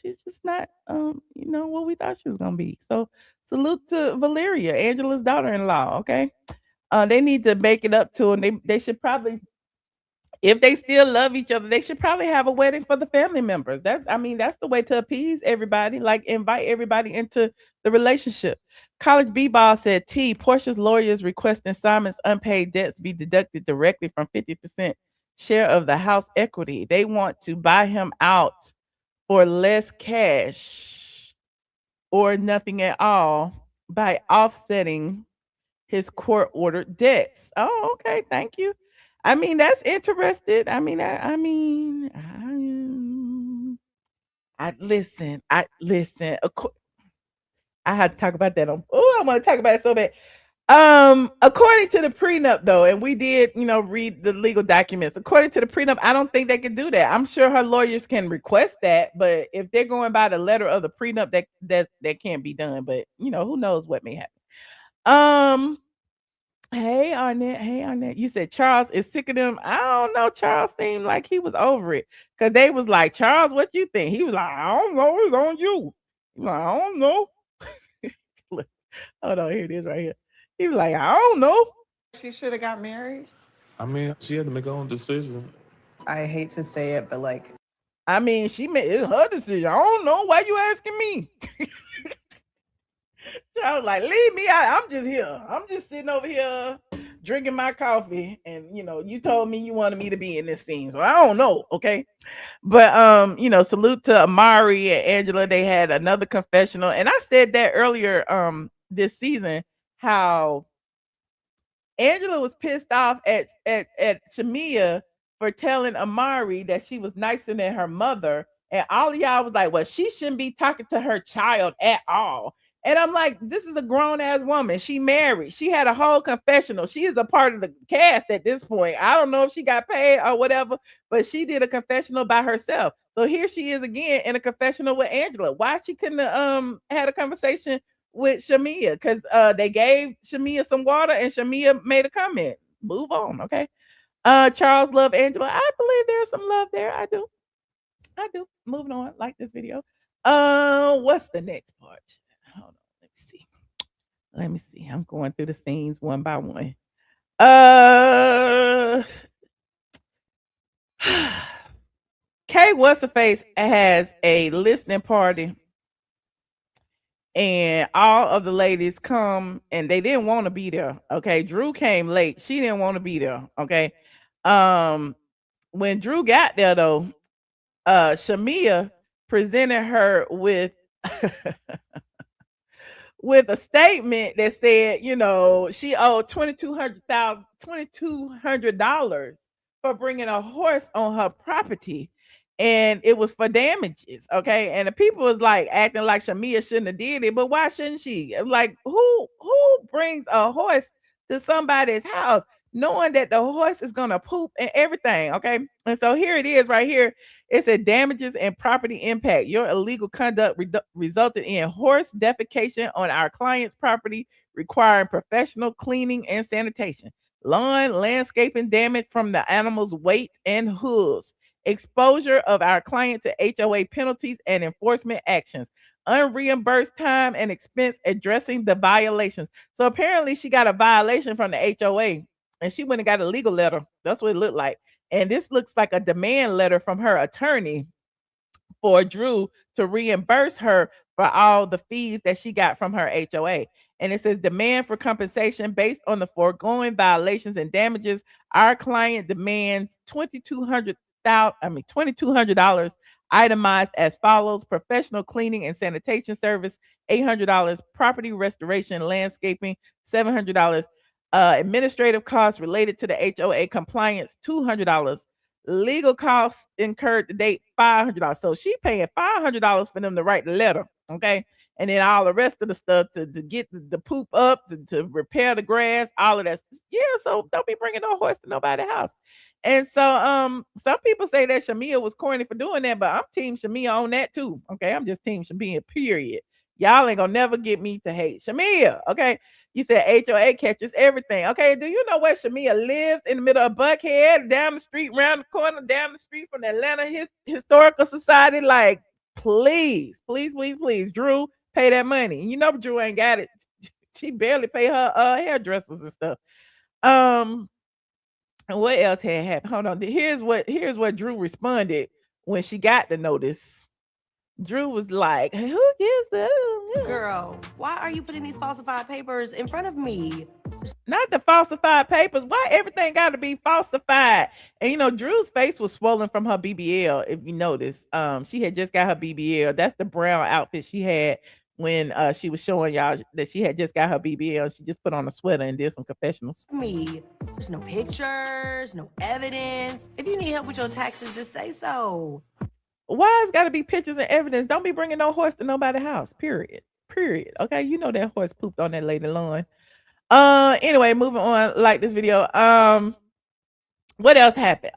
she's just not what we thought she was gonna be. So salute to Valeria, Angela's daughter-in-law. Okay. They need to make it up to, and they should probably, if they still love each other, they should probably have a wedding for the family members. That's the way to appease everybody. Like, invite everybody into the relationship. College B-Ball said, Portia's lawyers requesting Simon's unpaid debts be deducted directly from 50% share of the house equity. They want to buy him out for less cash or nothing at all by offsetting his court ordered debts. Oh, okay. Thank you. That's interested. I listen. I had to talk about that. I want to talk about it so bad. According to the prenup, though, and we did, read the legal documents. According to the prenup, I don't think they can do that. I'm sure her lawyers can request that, but if they're going by the letter of the prenup, that can't be done. But who knows what may happen. Hey Arnett. You said Charles is sick of them. I don't know. Charles seemed like he was over it. Cause they was like, Charles, what you think? He was like, I don't know, it's on you. He was like, I don't know. Look, hold on, here it is right here. He was like, I don't know. She should have got married. She had to make her own decision. I hate to say it, but she made it's her decision. I don't know. Why you asking me? I was like, leave me out. I'm just here. I'm just sitting over here drinking my coffee. And you told me you wanted me to be in this scene. So I don't know. Okay. But salute to Amari and Angela. They had another confessional. And I said that earlier this season, how Angela was pissed off at Shamia for telling Amari that she was nicer than her mother. And all of y'all was like, well, she shouldn't be talking to her child at all. And I'm like, this is a grown ass woman. She married. She had a whole confessional. She is a part of the cast at this point. I don't know if she got paid or whatever, but she did a confessional by herself. So here she is again in a confessional with Angela. Why she couldn't have had a conversation with Shamia? Because they gave Shamia some water and Shamia made a comment. Move on, okay? Charles love Angela. I believe there's some love there. I do. Moving on. Like this video. What's the next part? Hold on. Let me see. I'm going through the scenes one by one. Kay What's-Her-Face has a listening party, and all of the ladies come, and they didn't want to be there. Okay, Drew came late. She didn't want to be there. Okay, when Drew got there though, Shamia presented her with with a statement that said, she owed $2,200 for bringing a horse on her property, and it was for damages. Okay, and the people was like acting like Shamia shouldn't have did it, but why shouldn't she? Like, who brings a horse to somebody's house knowing that the horse is gonna poop and everything? Okay, and so here it is right here. It said damages and property impact. Your illegal conduct resulted in horse defecation on our client's property, requiring professional cleaning and sanitation. Lawn landscaping damage from the animal's weight and hooves. Exposure of our client to HOA penalties and enforcement actions. Unreimbursed time and expense addressing the violations. So apparently she got a violation from the HOA and she went and got a legal letter. That's what it looked like. And this looks like a demand letter from her attorney for Drew to reimburse her for all the fees that she got from her HOA. And it says demand for compensation based on the foregoing violations and damages. Our client demands $2,200 itemized as follows: professional cleaning and sanitation service, $800, property restoration, landscaping, $700, administrative costs related to the HOA compliance, $200, legal costs incurred to date, $500. So she paying $500 for them to write the letter, okay? And then all the rest of the stuff to get the poop up, to repair the grass, all of that. Yeah, so don't be bringing no horse to nobody's house. And so some people say that Shamia was corny for doing that, but I'm team Shamia on that too. Okay, I'm just team Shamia, period. Y'all ain't gonna never get me to hate Shamia. Okay. You said HOA catches everything. Okay. Do you know where Shamia lives? In the middle of Buckhead, down the street, round the corner, down the street from the Atlanta Historical Society. Like, please, please, please, please, Drew, pay that money. And you know Drew ain't got it. She barely pay her hairdressers and stuff. And what else had happened? Hold on. Here's what Drew responded when she got the notice. Drew was like, who gives the Girl, why are you putting these falsified papers in front of me? Not the falsified papers. Why everything got to be falsified? And you know, Drew's face was swollen from her BBL. If you notice, she had just got her BBL. That's the brown outfit she had when she was showing y'all that she had just got her BBL. She just put on a sweater and did some confessionals. Me, there's no pictures, no evidence. If you need help with your taxes, just say so. Why it's got to be pictures and evidence? Don't be bringing no horse to nobody's house. Period. Okay, you know that horse pooped on that lady lawn. Anyway, moving on. Like this video. What else happened?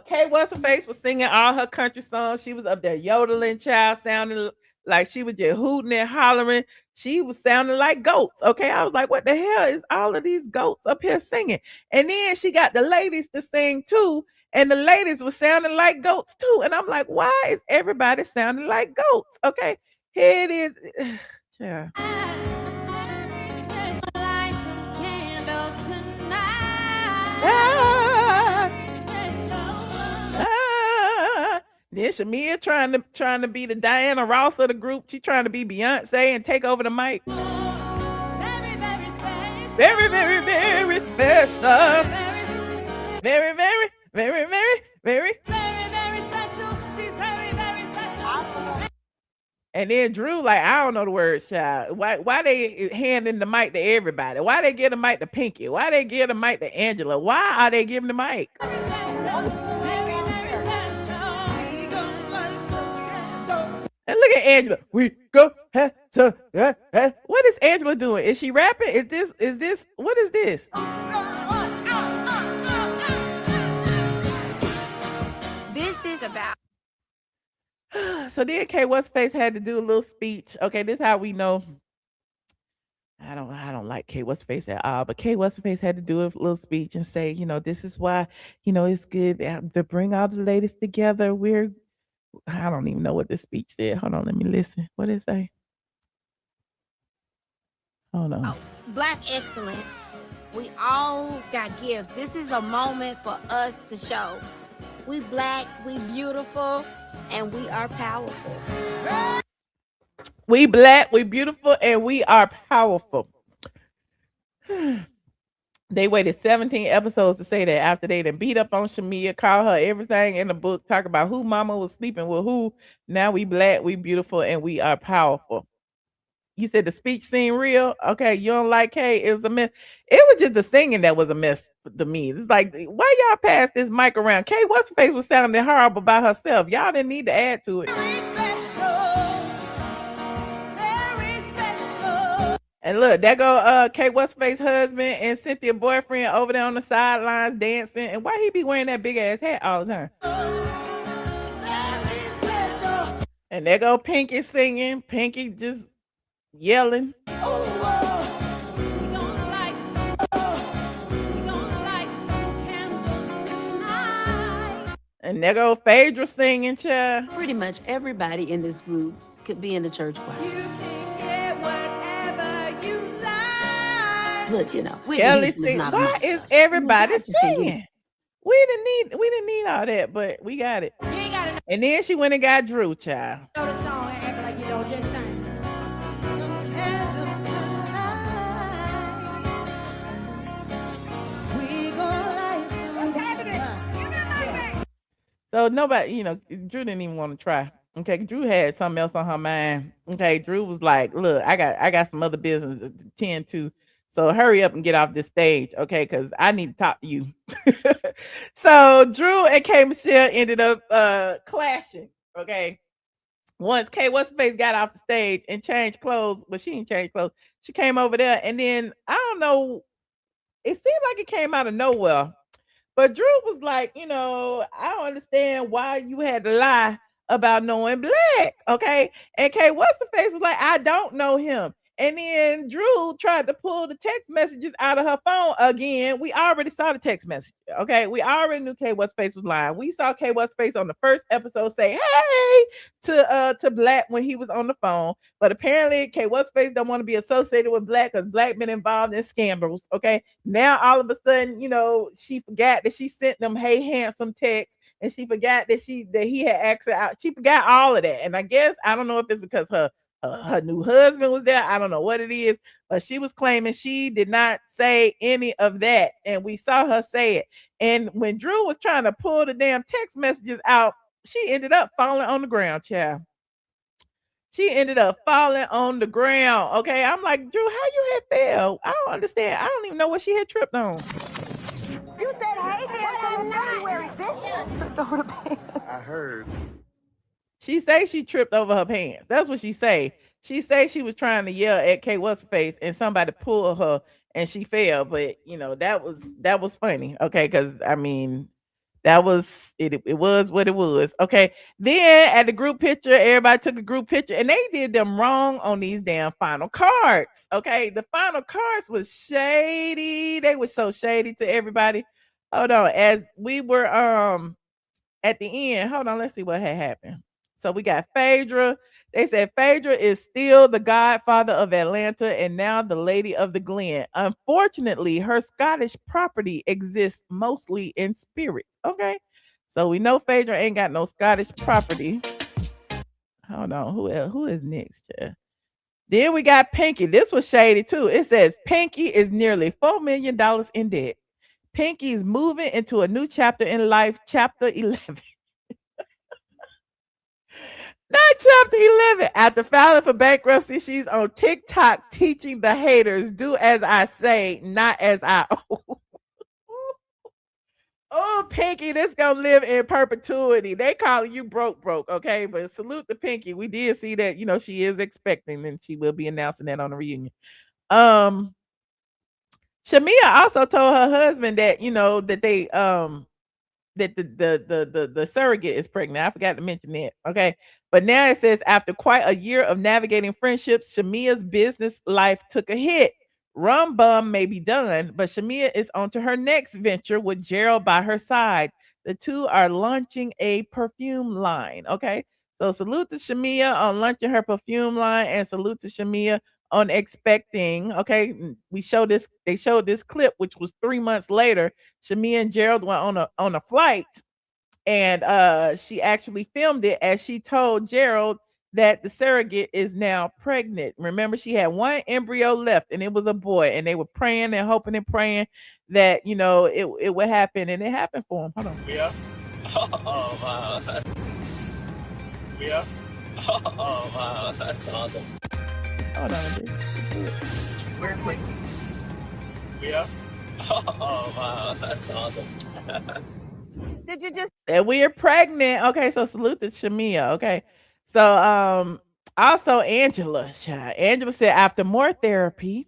Kay What's Her Face was singing all her country songs. She was up there yodeling, child, sounding like she was just hooting and hollering. She was sounding like goats. Okay, I was like, what the hell is all of these goats up here singing? And then she got the ladies to sing too. And the ladies were sounding like goats too. And I'm like, why is everybody sounding like goats? Okay, here it is. Yeah. Then Shamia trying to be the Diana Ross of the group. She trying to be Beyonce and take over the mic. Very, very, very special. Very, very, very, very, very, very special. She's very, very special. And then Drew, like, I don't know the words, child. Why they handing the mic to everybody? Why they give the mic to Pinky? Why they give the mic to Angela? Why are they giving the mic? And look at Angela. We go. What is Angela doing? Is she rapping? Is this? What is this? This is about. So then Kay What's Face had to do a little speech. Okay, this is how we know. I don't like Kay What's Face at all, but Kay What's Face had to do a little speech and say, you know, this is why, you know, it's good to bring all the ladies together. I don't even know what the speech said. Hold on, let me listen. What did it say? Hold on. Black excellence. We all got gifts. This is a moment for us to show. We Black, we beautiful, and we are powerful. We Black, we beautiful, and we are powerful. They waited 17 episodes to say that after they done beat up on Shamia, call her everything in the book, talk about who mama was sleeping with who. Now we Black, we beautiful, and we are powerful. You said the speech seemed real. Okay, you don't like Kay. It was a mess. It was just the singing that was a mess to me. It's like, why y'all pass this mic around? Kay What's Her Face was sounding horrible by herself. Y'all didn't need to add to it. And look, there go Kay What's Her Face husband and Cynthia boyfriend over there on the sidelines dancing. And why he be wearing that big ass hat all the time? And there go Pinky singing. Pinky just yelling. And there go Phaedra singing, child. Pretty much everybody in this group could be in the church choir. You can get whatever you like. Look, you know, Kelly sing. Why is everybody singing? We didn't need all that, but we got it. You ain't gotta know And then she went and got Drew, child. the song and act like you don't just sing. So nobody, you know, Drew didn't even want to try. Okay, Drew had something else on her mind. Okay, Drew was like, "Look, I got some other business to tend to, so hurry up and get off this stage, okay? Because I need to talk to you." So Drew and K Michelle ended up clashing. Okay, once Kay What's Her Face got off the stage and changed clothes, but she didn't change clothes. She came over there, and then I don't know. It seemed like it came out of nowhere. But Drew was like, you know, I don't understand why you had to lie about knowing Black. Okay. And K What's the Face was like, I don't know him. And then Drew tried to pull the text messages out of her phone again. We already saw the text message. Okay. We already knew K What's Face was lying. We saw K What's Face on the first episode say, hey, to Black when he was on the phone. But apparently K What's Face don't want to be associated with Black because Black been involved in scandals. Okay. Now all of a sudden, she forgot that she sent them hey handsome texts. And she forgot that he had asked her out. She forgot all of that. And I guess I don't know if it's because her new husband was there. I don't know what it is, but she was claiming she did not say any of that. And we saw her say it. And when Drew was trying to pull the damn text messages out, she ended up falling on the ground, child. She ended up falling on the ground. Okay. I'm like, Drew, how you had fell? I don't understand. I don't even know what she had tripped on. You said, hey, handsome, February, bitch. Tripped over the pants. I heard. She say she tripped over her pants. That's what she say. She say she was trying to yell at K What's Face and somebody pulled her and she fell. But that was funny. Okay, because I mean that was it. It was what it was. Okay. Then at the group picture, everybody took a group picture and they did them wrong on these damn final cards. Okay, the final cards was shady. They were so shady to everybody. Hold on, as we were at the end. Hold on, let's see what had happened. So we got Phaedra. They said Phaedra is still the godfather of Atlanta and now the lady of the Glen. Unfortunately, her Scottish property exists mostly in spirit. Okay. So we know Phaedra ain't got no Scottish property. Hold on. Who else? Who is next? Then we got Pinky. This was shady too. It says Pinky is nearly $4 million in debt. Pinky is moving into a new chapter in life, chapter 11. Not chapter 11. After filing for bankruptcy, she's on TikTok teaching the haters, do as I say, not as I owe. Oh, Pinky, this gonna live in perpetuity. They calling you broke, okay? But salute to Pinky. We did see that, she is expecting and she will be announcing that on the reunion. Shamia also told her husband that, that they that the surrogate is pregnant. I forgot to mention that. Okay. But now it says after quite a year of navigating friendships, Shamia's business life took a hit. Rum bum may be done, but Shamia is on to her next venture with Gerald by her side. The two are launching a perfume line. Okay. So salute to Shamia on launching her perfume line and salute to Shamia on expecting. Okay. They showed this clip, which was 3 months later. Shamia and Gerald went on a flight and she actually filmed it as she told Gerald that the surrogate is now pregnant. Remember, she had one embryo left and it was a boy, and they were praying and hoping and praying that it would happen, and it happened for him. Hold on. Yeah. Oh wow. Yeah. Oh wow. That's awesome. Hold on. We're quick. Yeah. Oh wow. That's awesome. Did you just that we're pregnant? Okay, so salute to Shamia. Okay. So also Angela said after more therapy,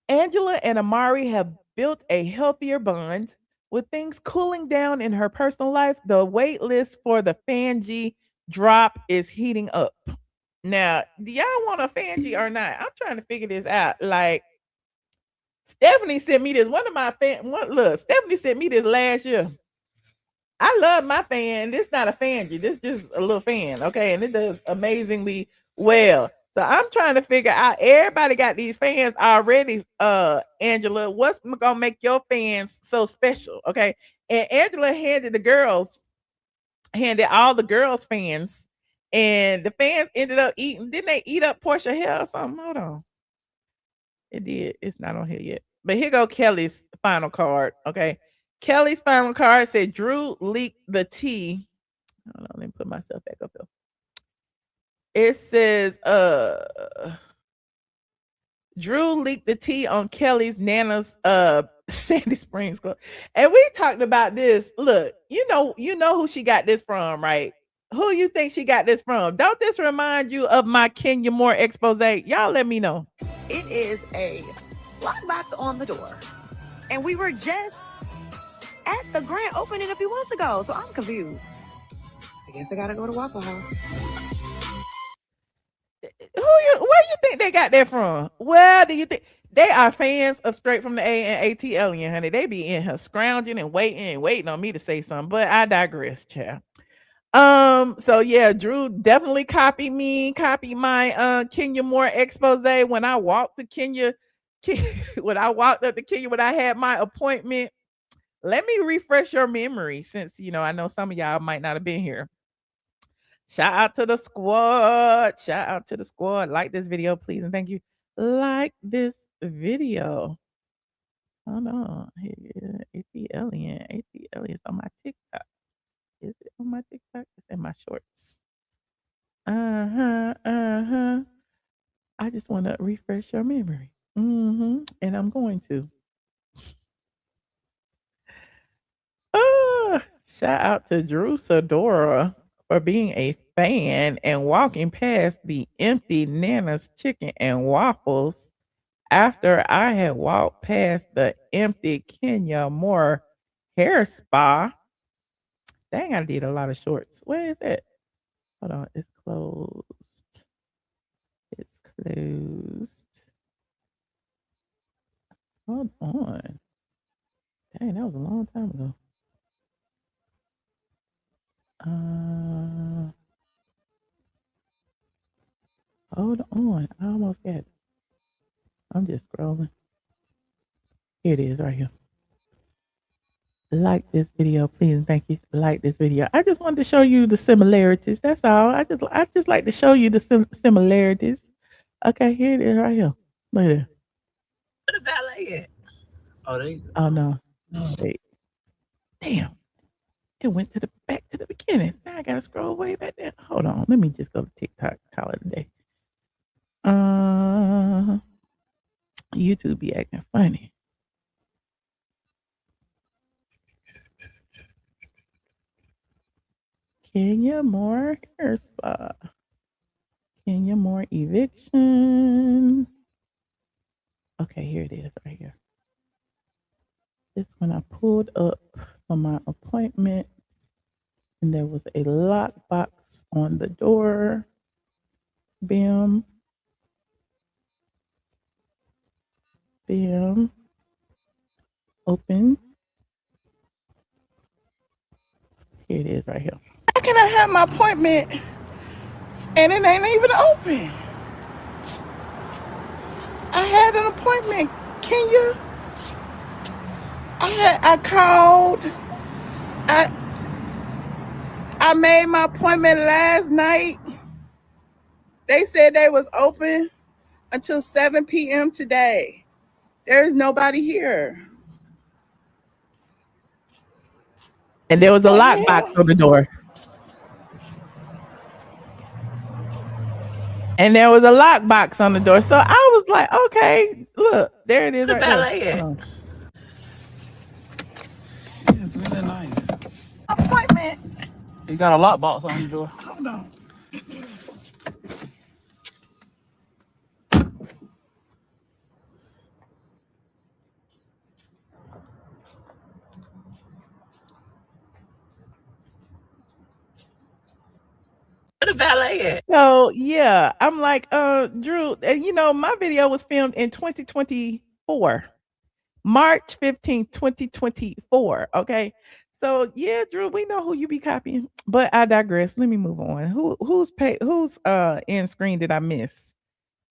Angela and Amari have built a healthier bond. With things cooling down in her personal life, the wait list for the Fangie drop is heating up. Now, do y'all want a Fangie or not? I'm trying to figure this out. Like, Stephanie sent me this. Stephanie sent me this last year. I love my fan. This not a Fangie. This just a little fan. Okay. And it does amazingly well. So I'm trying to figure out, everybody got these fans already. Angela, what's gonna make your fans so special? Okay. And Angela handed all the girls fans, and the fans ended up eating. Didn't they eat up Portia hair or something? Hold on. It did. It's not on here yet. But here go Kelly's final card. Okay. Kelly's final card said Drew leaked the tea. Hold on, let me put myself back up here. It says Drew leaked the tea on Kelly's Nana's Sandy Springs Club. And we talked about this. Look, you know who she got this from, right? Who you think she got this from? Don't this remind you of my Kenya Moore expose? Y'all let me know. It is a lockbox on the door. And we were just at the grand opening a few months ago, so I'm confused. Guess I gotta go to Waffle House. Where you think they got that from? Well, do you think they are fans of Straight from the A and ATLien, honey? They be in here scrounging and waiting on me to say something, but I digress, child. So yeah, Drew definitely copied my Kenya Moore expose when I walked to Kenya when I walked up to Kenya when I had my appointment. Let me refresh your memory since I know some of y'all might not have been here. Shout out to the squad. Shout out to the squad. Like this video, please, and thank you. Like this video. Hold on. Here, ATLien. ATLien is on my TikTok. Is it on my TikTok? It's in my shorts. I just want to refresh your memory. And I'm going to. Shout out to Drew Sadora for being a fan and walking past the empty Nana's Chicken and Waffles after I had walked past the empty Kenya Moore hair spa. Dang, I did a lot of shorts. Where is it? Hold on, it's closed. It's closed. Hold on. Dang, that was a long time ago. Hold on. I almost got it. I'm just scrolling. Here it is right here. Like this video, please, and thank you. Like this video. I just wanted to show you the similarities. That's all. I just like to show you the similarities. Okay, here it is right here. Look at it. Where the valet at? Oh, there you go. Oh no. Wait. Damn. It went to the back to the beginning. Now I gotta scroll way back there. Hold on. Let me just go to TikTok. Call it a day. YouTube be acting funny. Kenya Moore hair spa. Kenya Moore eviction. Okay, here it is right here. This when I pulled up for my appointment and there was a lockbox on the door. Bam. Bam. Open. Here it is right here. How can I have my appointment and it ain't even open? I had an appointment. Can you? I called. I made my appointment last night. They said they was open until 7 p.m. today. There is nobody here. And there was a lockbox on the door. And there was a lockbox on the door. So I was like, okay, look, there it is. The Right valet there. at? It's really nice. Appointment. You got a lockbox on your door. Hold on. Where the valet at? So yeah, I'm like, Drew, my video was filmed in 2024, March 15th, 2024. Okay. So yeah, Drew, we know who you be copying, but I digress. Let me move on. Who's end screen did I miss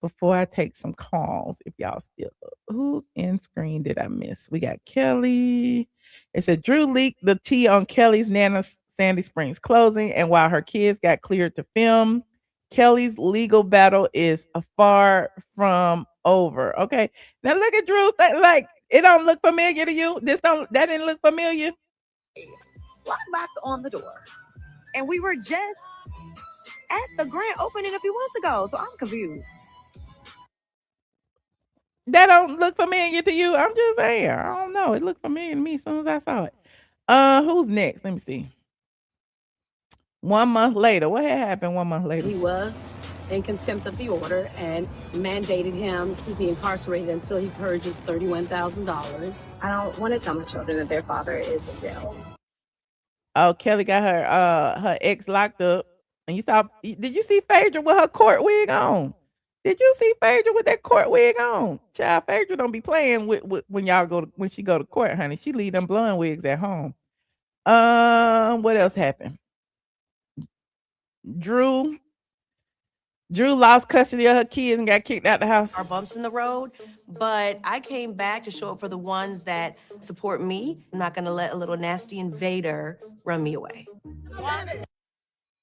before I take some calls? If y'all still up. Whose end screen did I miss? We got Kelly. It said Drew leaked the tea on Kelly's Nana's Sandy Springs closing, and while her kids got cleared to film, Kelly's legal battle is far from over. Okay, now look at Drew's like it don't look familiar to you. That didn't look familiar. Lockbox on the door, and we were just at the grand opening a few months ago, so I'm confused. That don't look familiar to you. I'm just saying. I don't know. It looked familiar to me as soon as I saw it. Who's next? Let me see. 1 month later. What had happened 1 month later? He was in contempt of the order and mandated him to be incarcerated until he purges $31,000. I don't want to tell my children that their father is in jail. Oh, Kelly got her ex locked up. And did you see Phaedra with her court wig on? Did you see Phaedra with that court wig on? Child, Phaedra don't be playing with when when she go to court, honey. She leave them blonde wigs at home. What else happened? Drew lost custody of her kids and got kicked out the house. Our bumps in the road, but I came back to show up for the ones that support me. I'm not gonna let a little nasty invader run me away.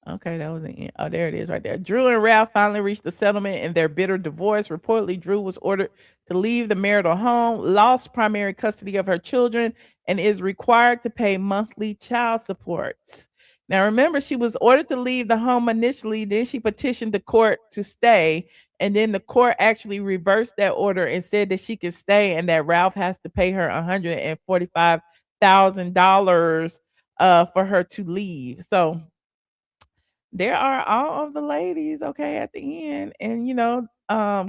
Okay, that was the end. Oh, there it is right there. Drew and Ralph finally reached a settlement in their bitter divorce. Reportedly, Drew was ordered to leave the marital home, lost primary custody of her children, and is required to pay monthly child supports. Now, remember, she was ordered to leave the home initially. Then she petitioned the court to stay. And then the court actually reversed that order and said that she could stay and that Ralph has to pay her $145,000 for her to leave. So there are all of the ladies, okay, at the end. And,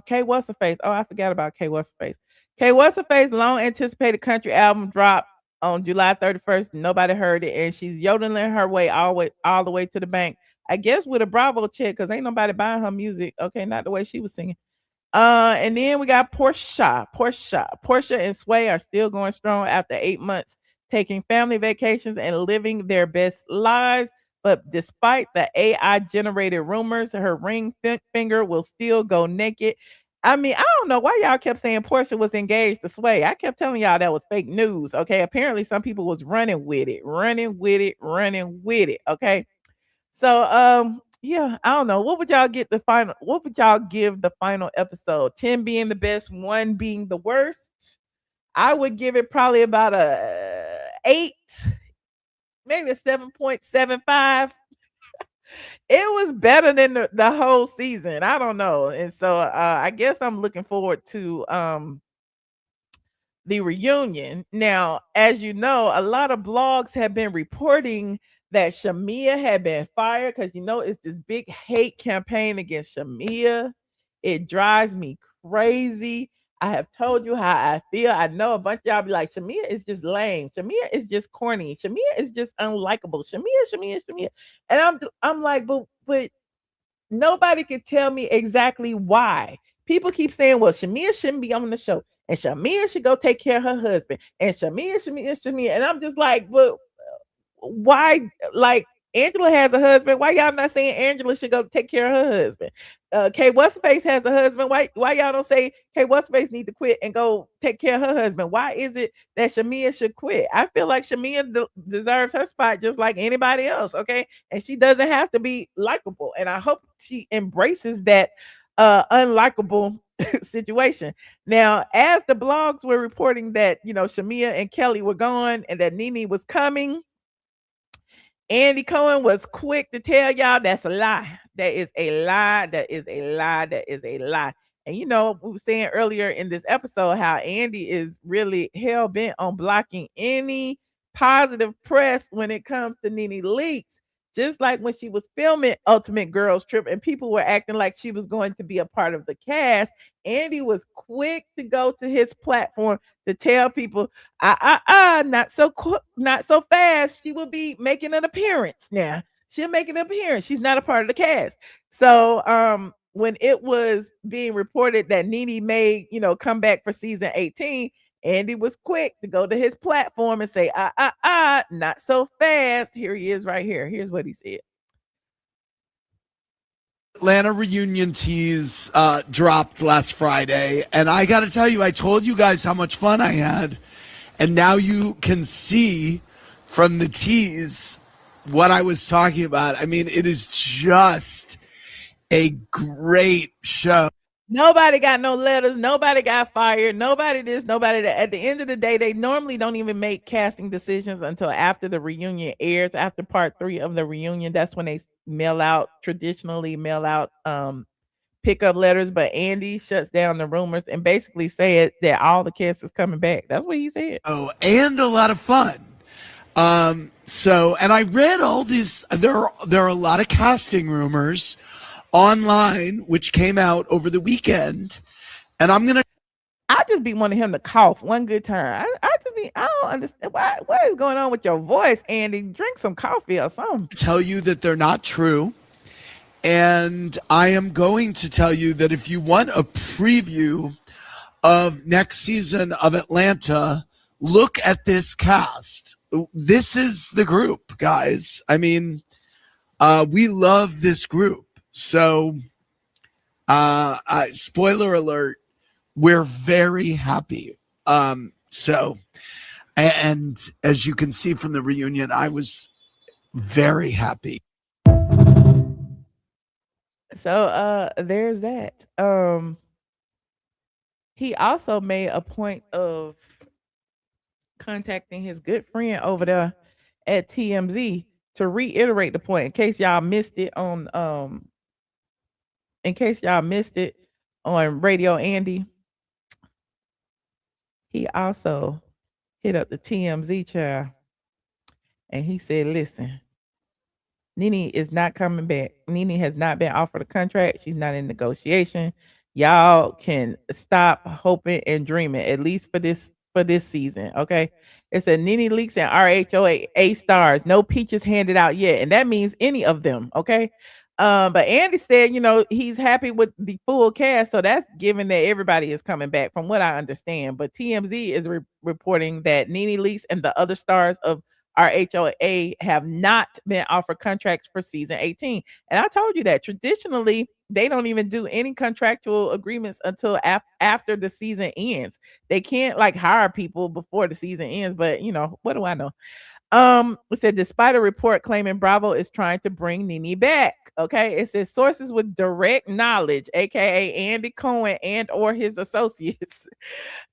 K What's Her Face. Oh, I forgot about K What's Her Face. K What's Her Face long anticipated country album dropped on July 31st. Nobody heard it, and she's yodeling her way all the way to the bank. I guess with a Bravo check, because ain't nobody buying her music. Okay, not the way she was singing. And then we got Portia. Portia and Sway are still going strong after 8 months, taking family vacations and living their best lives. But despite the AI-generated rumors, her ring finger will still go naked. I mean, I don't know why y'all kept saying Portia was engaged to Sway. I kept telling y'all that was fake news. Okay, apparently some people was running with it. Okay, so yeah, I don't know. What would y'all give the final episode? 10 being the best, 1 being the worst. I would give it probably about a 8. Maybe a 7.75. It was better than the whole season. I don't know. And so I guess I'm looking forward to the reunion. Now, as you know, a lot of blogs have been reporting that Shamia had been fired because it's this big hate campaign against Shamia. It drives me crazy. I have told you how I feel. I know a bunch of y'all be like, Shamia is just lame. Shamia is just corny. Shamia is just unlikable. Shamia. And I'm like, but nobody can tell me exactly why. People keep saying, well, Shamia shouldn't be on the show. And Shamia should go take care of her husband. And Shamia. And I'm just like, but why? Like, Angela has a husband. Why y'all not saying Angela should go take care of her husband? K What's Face has a husband. Why y'all don't say K What's Face need to quit and go take care of her husband? Why is it that Shamia should quit? I feel like Shamia deserves her spot just like anybody else, okay? And she doesn't have to be likable. And I hope she embraces that unlikable situation. Now, as the blogs were reporting that, Shamia and Kelly were gone and that NeNe was coming, Andy Cohen was quick to tell y'all that's a lie. That is a lie. And we were saying earlier in this episode how Andy is really hell bent on blocking any positive press when it comes to NeNe Leakes. Just like when she was filming Ultimate Girls Trip and people were acting like she was going to be a part of the cast, Andy was quick to go to his platform to tell people, not so fast. She will be making an appearance now. She'll make an appearance. She's not a part of the cast. So when it was being reported that NeNe may, come back for season 18, Andy was quick to go to his platform and say, not so fast. Here he is right here. Here's what he said. Atlanta reunion tease dropped last Friday, and I got to tell you, I told you guys how much fun I had, and now you can see from the tease what I was talking about. I mean, it is just a great show. Nobody got no letters. Nobody got fired. Nobody this, nobody that. At the end of the day, they normally don't even make casting decisions until after the reunion airs, after part 3 of the reunion. That's when they traditionally mail out pickup letters. But Andy shuts down the rumors and basically said that all the cast is coming back. That's what he said. Oh, and a lot of fun. And I read all these. There are a lot of casting rumors online which came out over the weekend, and I'm gonna I just be wanting him to cough one good time. I don't understand what is going on with your voice, Andy. Drink some coffee or something. Tell you that they're not true. And I am going to tell you that if you want a preview of next season of Atlanta, look at this cast. This is the group, guys. I mean, we love this group. So, spoiler alert, we're very happy. So, and as you can see from the reunion, I was very happy. So there's that. He also made a point of contacting his good friend over there at TMZ to reiterate the point in case y'all missed it on Radio Andy. He also hit up the TMZ child and he said, listen, NeNe is not coming back. NeNe has not been offered a contract. She's not in negotiation. Y'all can stop hoping and dreaming, at least for this season. Okay. It said NeNe Leakes and RHOA stars. No peaches handed out yet. And that means any of them. Okay. But Andy said, he's happy with the full cast. So that's given that everybody is coming back from what I understand. But TMZ is reporting that NeNe Leakes and the other stars of RHOA have not been offered contracts for season 18. And I told you that traditionally they don't even do any contractual agreements until after the season ends. They can't hire people before the season ends, but what do I know? It said despite a report claiming Bravo is trying to bring NeNe back. Okay, it says sources with direct knowledge, aka Andy Cohen and or his associates,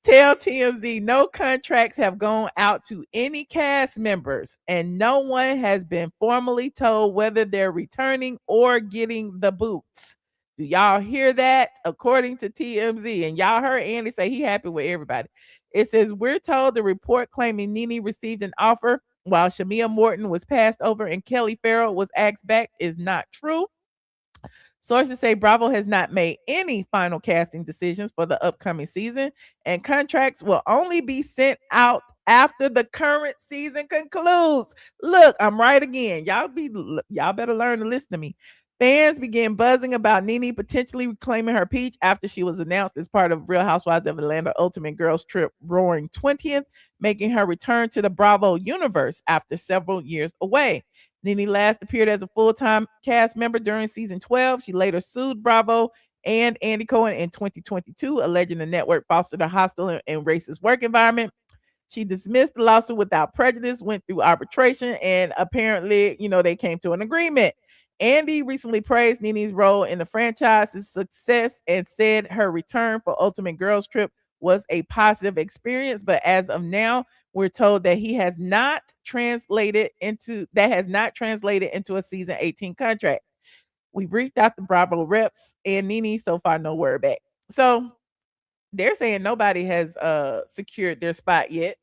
tell TMZ no contracts have gone out to any cast members, and no one has been formally told whether they're returning or getting the boots. Do y'all hear that? According to TMZ, and y'all heard Andy say he happy with everybody. It says we're told the report claiming NeNe received an offer while Shamia Morton was passed over and Kelly Farrell was asked back is not true. Sources say Bravo has not made any final casting decisions for the upcoming season, and contracts will only be sent out after the current season concludes. Look, I'm right again. Y'all better learn to listen to me. Fans began buzzing about NeNe potentially reclaiming her peach after she was announced as part of Real Housewives of Atlanta Ultimate Girls Trip Roaring 20th, making her return to the Bravo universe after several years away. NeNe last appeared as a full-time cast member during season 12. She later sued Bravo and Andy Cohen in 2022, alleging the network fostered a hostile and racist work environment. She dismissed the lawsuit without prejudice, went through arbitration, and apparently, they came to an agreement. Andy recently praised NeNe's role in the franchise's success and said her return for Ultimate Girls Trip was a positive experience, but as of now, we're told that has not translated into a season 18 contract. We've reached out to Bravo reps and NeNe, so far no word back. So they're saying nobody has secured their spot yet.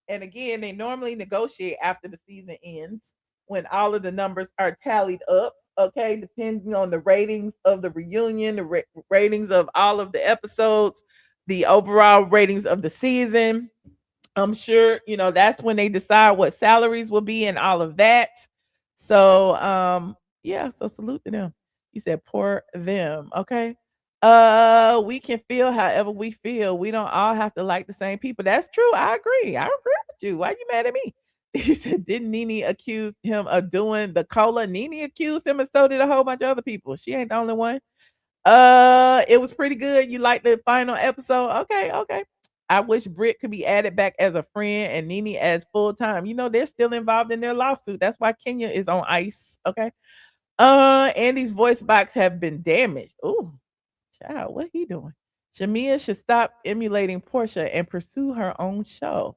And again, they normally negotiate after the season ends when all of the numbers are tallied up, okay, depending on the ratings of the reunion, the ratings of all of the episodes, the overall ratings of the season. I'm sure, that's when they decide what salaries will be and all of that. So, so salute to them. You said pour them, okay? We can feel however we feel. We don't all have to like the same people. That's true. I agree with you. Why you mad at me? He said, didn't NeNe accuse him of doing the cola? NeNe accused him, and so did a whole bunch of other people. She ain't the only one. It was pretty good. You liked the final episode? Okay. I wish Britt could be added back as a friend and NeNe as full-time. They're still involved in their lawsuit. That's why Kenya is on ice. Okay. Andy's voice box have been damaged. Ooh, child, what he doing? Shamia should stop emulating Portia and pursue her own show.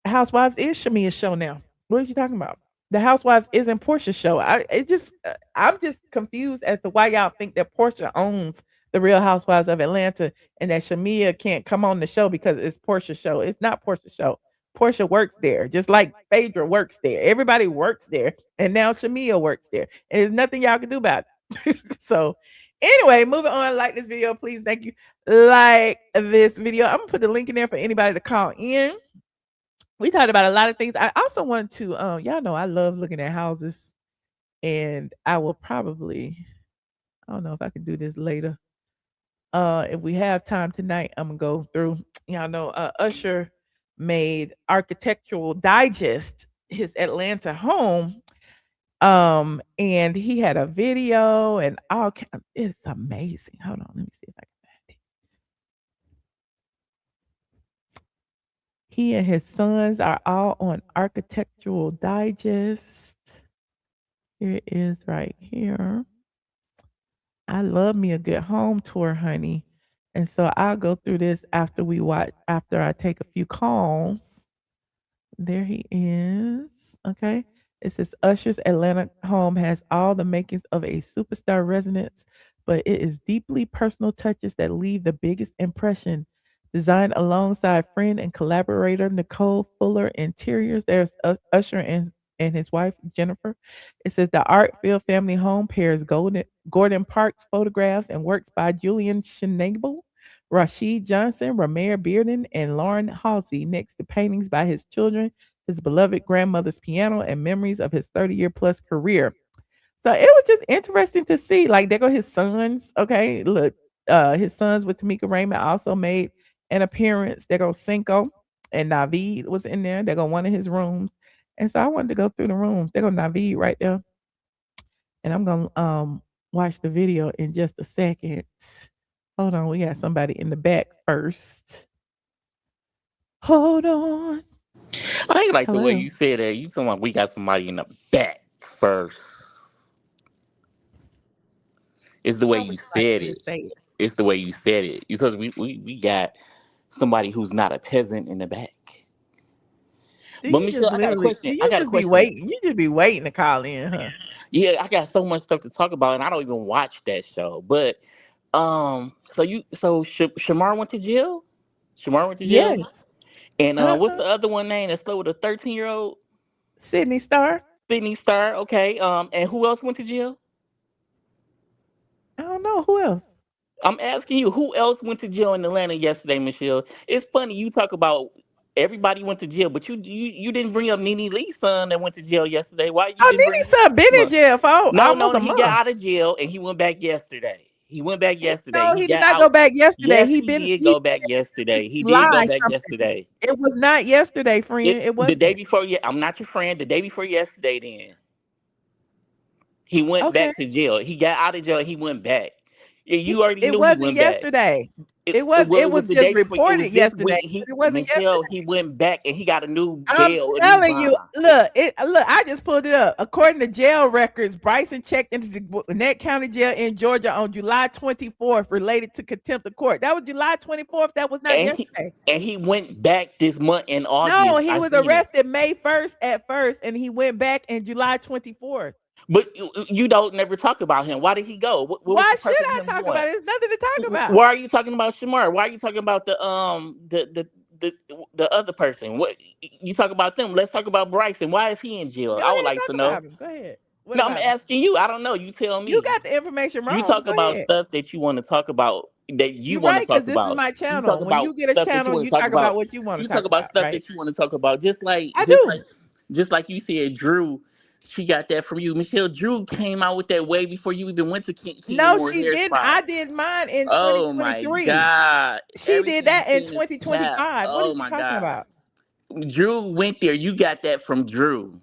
Housewives is Shamia's show now. What are you talking about? The Housewives isn't Portia's show. I'm just confused as to why y'all think that Portia owns the Real Housewives of Atlanta and that Shamia can't come on the show because it's Portia's show. It's not Portia's show. Portia works there, just like Phaedra works there. Everybody works there, and now Shamia works there, and there's nothing y'all can do about it. So Anyway, moving on. Like this video, please. Thank you. Like this video. I'm gonna put the link in there for anybody to call in. We talked about a lot of things. I also wanted to, y'all know I love looking at houses, and I will probably, I don't know if I can do this later. If we have time tonight, I'm gonna go through. Y'all know Usher made Architectural Digest his Atlanta home. And he had a video and all it's amazing. Hold on, let me see if I can find it. He and his sons are all on Architectural Digest. Here it is right here. I love me a good home tour, honey. And so I'll go through this after I take a few calls. There he is. Okay. It says Usher's Atlanta home has all the makings of a superstar residence, but it is deeply personal touches that leave the biggest impression. Designed alongside friend and collaborator Nicole Fuller Interiors. There's Usher and his wife Jennifer. It says the art-filled family home pairs Gordon Parks photographs and works by Julian Schnabel, Rashid Johnson, Ramir Bearden, and Lauren Halsey, next to paintings by his children, his beloved grandmother's piano, and memories of his 30-year plus career. So it was just interesting to see. Like, there go his sons. Okay, look, his sons with Tamika Raymond also made an appearance. There go Cinco and Naveed was in there. There go one of his rooms. And so I wanted to go through the rooms. There go Naveed right there. And I'm gonna watch the video in just a second. Hold on, we got somebody in the back first. Hold on. I ain't like the way Hello. you said that. You talking about we got somebody in the back first. It's the way How would you you like said me to it. say it? It's the way you said it. You supposed we got somebody who's not a peasant in the back. Do But you just Michelle, I got a literally question. I got a be question. waiting? You just be waiting to call in, huh? Yeah, I got so much stuff to talk about, and I don't even watch that show. But Shamar went to jail. Shamar went to jail, Yes. and what's Uh-huh. the other one name that's still with a 13-year-old? Sidney Starr. Sidney Starr. Okay. And who else went to jail? I don't know who else. I'm asking you, who else went to jail in Atlanta yesterday, Michelle? It's funny you talk about everybody went to jail, but you didn't bring up NeNe Leakes' son that went to jail yesterday. Why you Oh, didn't bring NeNe's him son been in up? jail for No, almost a he got month. out of jail and he went back yesterday. He went back yesterday. No, He he did got not out. go back yesterday. Yes, he did He go back yesterday. He did go lied back something. yesterday. It was not yesterday, friend. It The day wasn't. before, I'm not your friend. The day before yesterday, then he went Okay. back to jail. He got out of jail. He went back. Yeah, you already It knew he wasn't went back. yesterday. Well, It it was was the just day before. It was reported this yesterday, week. but it wasn't Michelle, yesterday. he went back and he got a new I'm bail, a new telling you, bond. look, I just pulled it up. According to jail records, Bryson checked into the Gwinnett County Jail in Georgia on July 24th related to contempt of court. That was July 24th. That was not yesterday. And he went back this month in No, August. he I was seen it. arrested May 1st at first, and he went back in July 24th. But you don't never talk about him. Why did he go? What was Why the should purpose of I him talk going? about it? There's nothing to talk about. Why are you talking about Shamar? Why are you talking about the other person? What you talk about them? Let's talk about Braxton. Why is he in jail? Go I would ahead and like to talk know. about him. Go ahead. What No, I'm about him? asking you. I don't know. You tell You me. got the information You wrong. talk Go about ahead. stuff that you want to talk about. That you You're want to right, because talk this is about. my You talk channel. When about you get a stuff that you channel, want you to talk talk about about. what you want to You talk talk about about, stuff right? that you want to talk about. Just like I do. you said, Drew. She got that from you, Michelle. Drew came out with that way before you even went to King No, Moore she Hair didn't. I Spa. did mine in Oh my 2023. God! She did Everything you that in said is cap. 2025. What are Oh you my talking God! about? Drew went there. You got that from Drew.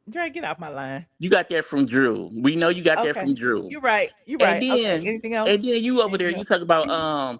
Dre, get off my line. You got that from Drew. We know you got that Okay. from Drew. You're right. You're And right. Okay. then Anything else? and then you over there, Anything you else? talk about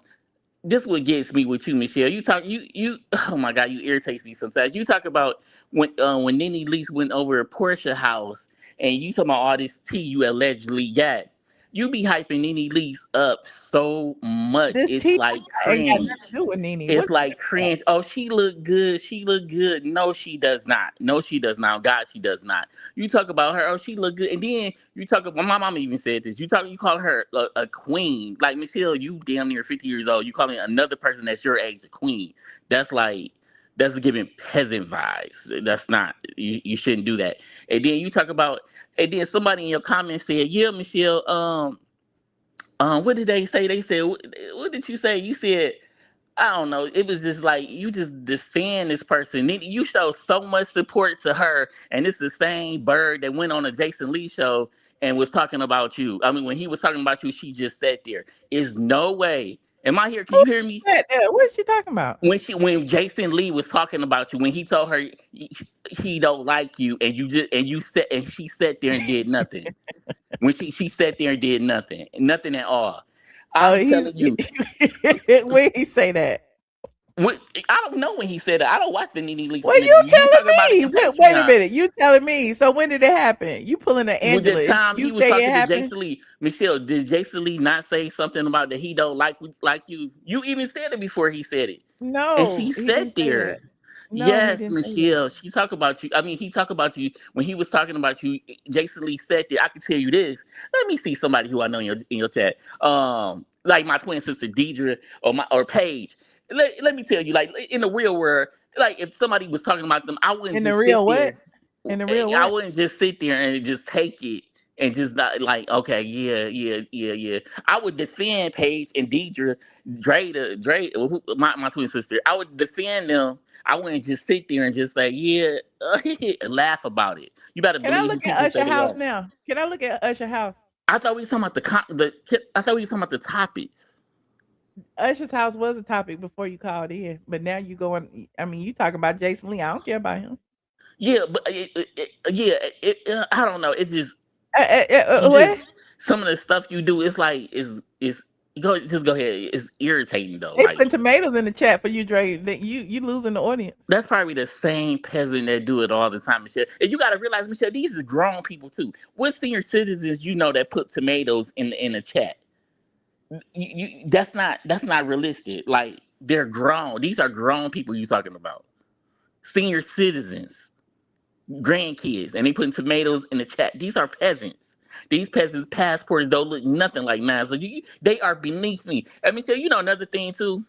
this what gets me with you, Michelle. You oh my God, you irritates me sometimes. You talk about when NeNe Leakes went over to Portia house and you talking about all this tea you allegedly got. You be hyping NeNe Leakes up so much. This It's tea like ain't got cringe. nothing to do with NeNe. What It's are you like talking about? cringe. Oh, she look good. She look good. No, she does not. No, she does not. God, she does not. You talk about her. Oh, she look good. And then you talk about my mama even said this. You call her a queen. Like Michelle, you damn near 50 years old. You calling another person that's your age a queen. That's like that's giving peasant vibes. That's not. You shouldn't do that. And then you talk about. And then somebody in your comments said, "Yeah, Michelle. What did they say? They said, what did you say? You said, I don't know. It was just like you just defend this person. Then you show so much support to her, and it's the same bird that went on a Jason Lee show and was talking about you. I mean, when he was talking about you, she just sat there. Is no way. Am I here? Can you hear me? What is she talking about? When Jason Lee was talking about you, when he told her he don't like you, and you sat and she sat there and did nothing. When she sat there and did nothing at all. I'm telling you. When he say that? I don't know when he said that. I don't watch the NeNe Leakes Well, interview. you You telling talking about it me? in Wait a Patreon. minute. You telling me? So when did it happen? You pulling an With Angela? the time You he was say it talking to happened? Jason Lee, Michelle, did Jason Lee not say something about that he don't like you? You even said it before he said it, and she No, he sat didn't say there. that. No, he Yes, didn't say that. Michelle. She talk about you. I mean, he talk about you when he was talking about you. Jason Lee sat there. I can tell you this. Let me see somebody who I know in your chat. Like my twin sister Deidre or Paige. Let me tell you, like in the real world, like if somebody was talking about them, I wouldn't In the just real sit what? there. In the real I what? wouldn't just sit there and just take it and just not like, okay, yeah. I would defend Paige and Deidre, Dre, my twin sister. I would defend them. I wouldn't just sit there and just say, yeah, and laugh about it. You better Can I believe who look at people say Usher they house are. now? Can I look at Usher house? I thought we was talking about I thought we was talking about the topics. Usher's house was a topic before you called in, but now you going. I mean, you talking about Jason Lee? I don't care about him. Yeah, but I don't know. It's just you just What? some of the stuff you do. It's like is go ahead. It's irritating though. They Like put tomatoes in the chat for you, Dre. That you losing the audience. that's probably the same peasant that do it all the time, Michelle. And you got to realize, Michelle, these is grown people too. What senior citizens you know that put tomatoes in the chat? That's not realistic. Like they're grown. These are grown people you talking about. Senior citizens, grandkids, and they putting tomatoes in the chat. These are peasants. These peasants' passports don't look nothing like mine. So they are beneath me. And Michelle, you know another thing too.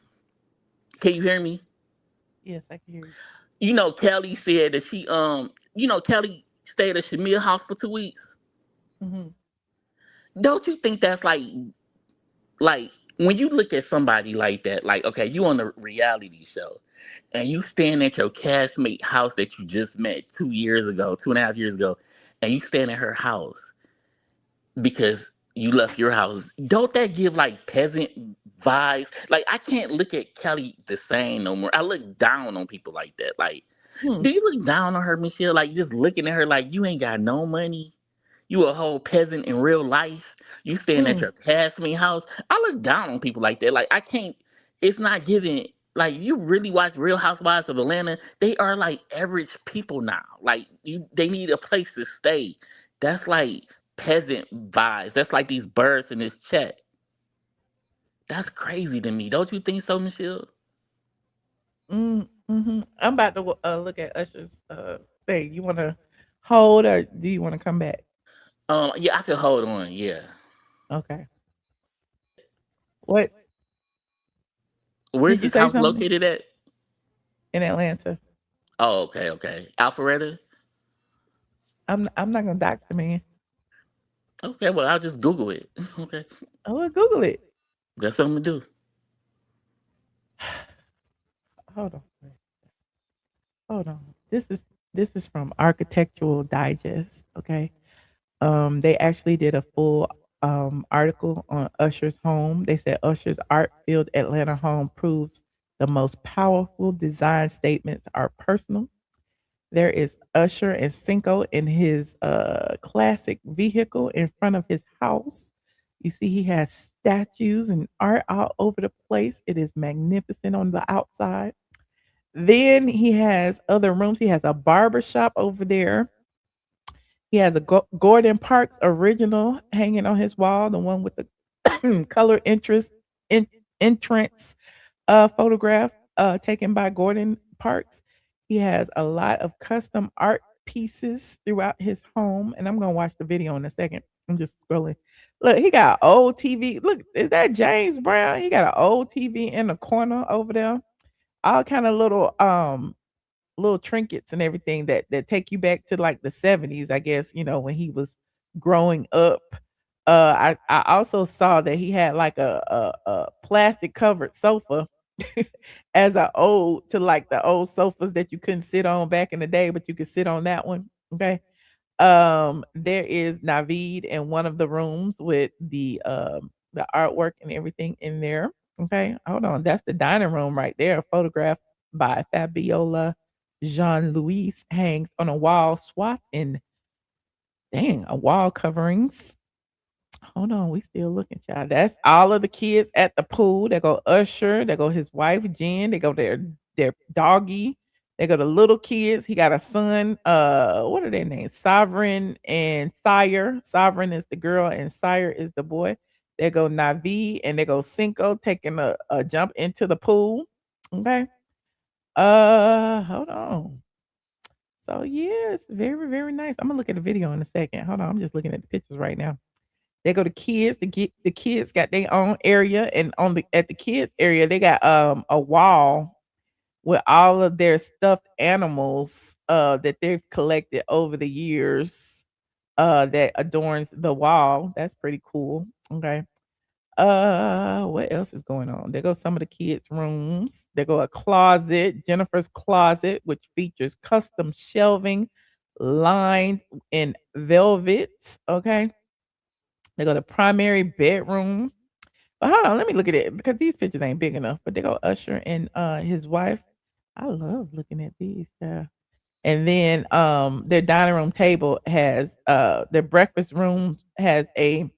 Can you hear me? Yes, I can hear you. You know, Kelly said that Kelly stayed at Shamir house for 2 weeks. Mm-hmm. Don't you think that's like when you look at somebody like that, like, okay, you on a reality show and you stand at your castmate house that you just met 2 years ago, 2.5 years ago, and you stand at her house because you left your house. Don't that give like peasant vibes? Like I can't look at Kelly the same no more. I look down on people like that. Like, do you look down on her, Michelle? Like just looking at her like you ain't got no money. You a whole peasant in real life. You staying at your castmate house. I look down on people like that. Like I can't. It's not giving. Like you really watch Real Housewives of Atlanta. They are like average people now. Like they need a place to stay. That's like peasant vibes. That's like these birds in this chat. That's crazy to me. Don't you think so, Michelle? Mm-hmm. I'm about to look at Usher's thing. You want to hold or do you want to come back? Yeah, I could hold on. Yeah. Okay. What? Where's Did you his say house something? located at? In Atlanta. Oh, okay. Alpharetta? I'm not gonna dox the man. Okay, well, I'll just Google it. Okay. I will Google it. That's what I'm gonna do. Hold on. Hold on. This is from Architectural Digest. Okay. They actually did a full article on Usher's home. They said Usher's art-filled Atlanta home proves the most powerful design statements are personal. There is Usher and Cinco in his classic vehicle in front of his house. You see, he has statues and art all over the place. It is magnificent on the outside. Then he has other rooms. He has a barber shop over there. He has a Gordon Parks original hanging on his wall, the one with the color entrance photograph taken by Gordon Parks. He has a lot of custom art pieces throughout his home, and I'm gonna watch the video in a second. I'm just scrolling. Look, he got an old TV. Look, is that James Brown? He got an old TV in the corner over there. All kind of little trinkets and everything that take you back to like the 70s, I guess, when he was growing up. I also saw that he had like a plastic covered sofa as a ode to like the old sofas that you couldn't sit on back in the day, but you could sit on that one. Okay. There is Naveed in one of the rooms with the artwork and everything in there. Okay, hold on. That's the dining room right there. Photographed by Fabiola Jean Louis hangs on a wall swathed in a wall coverings. Hold on, we still looking, child. That's all of the kids at the pool. They go Usher, they go his wife Jen, they go their doggy, they go the little kids. He got a son. What are their names? Sovereign and Sire. Sovereign is the girl and Sire is the boy. They go Navi and they go Cinco taking a jump into the pool. Okay. Hold on. So yeah, it's very, very nice. I'm gonna look at the video in a second. Hold on, I'm just looking at the pictures right now. They go to kids. The kids got their own area, and at the kids area, they got a wall with all of their stuffed animals that they've collected over the years that adorns the wall. That's pretty cool. Okay. What else is going on? There go some of the kids' rooms. There go a closet, Jennifer's closet, which features custom shelving lined in velvet. Okay. They go to primary bedroom. But hold on, let me look at it because these pictures ain't big enough. But they go Usher and his wife. I love looking at these. Yeah. And then their dining room table has their breakfast room has a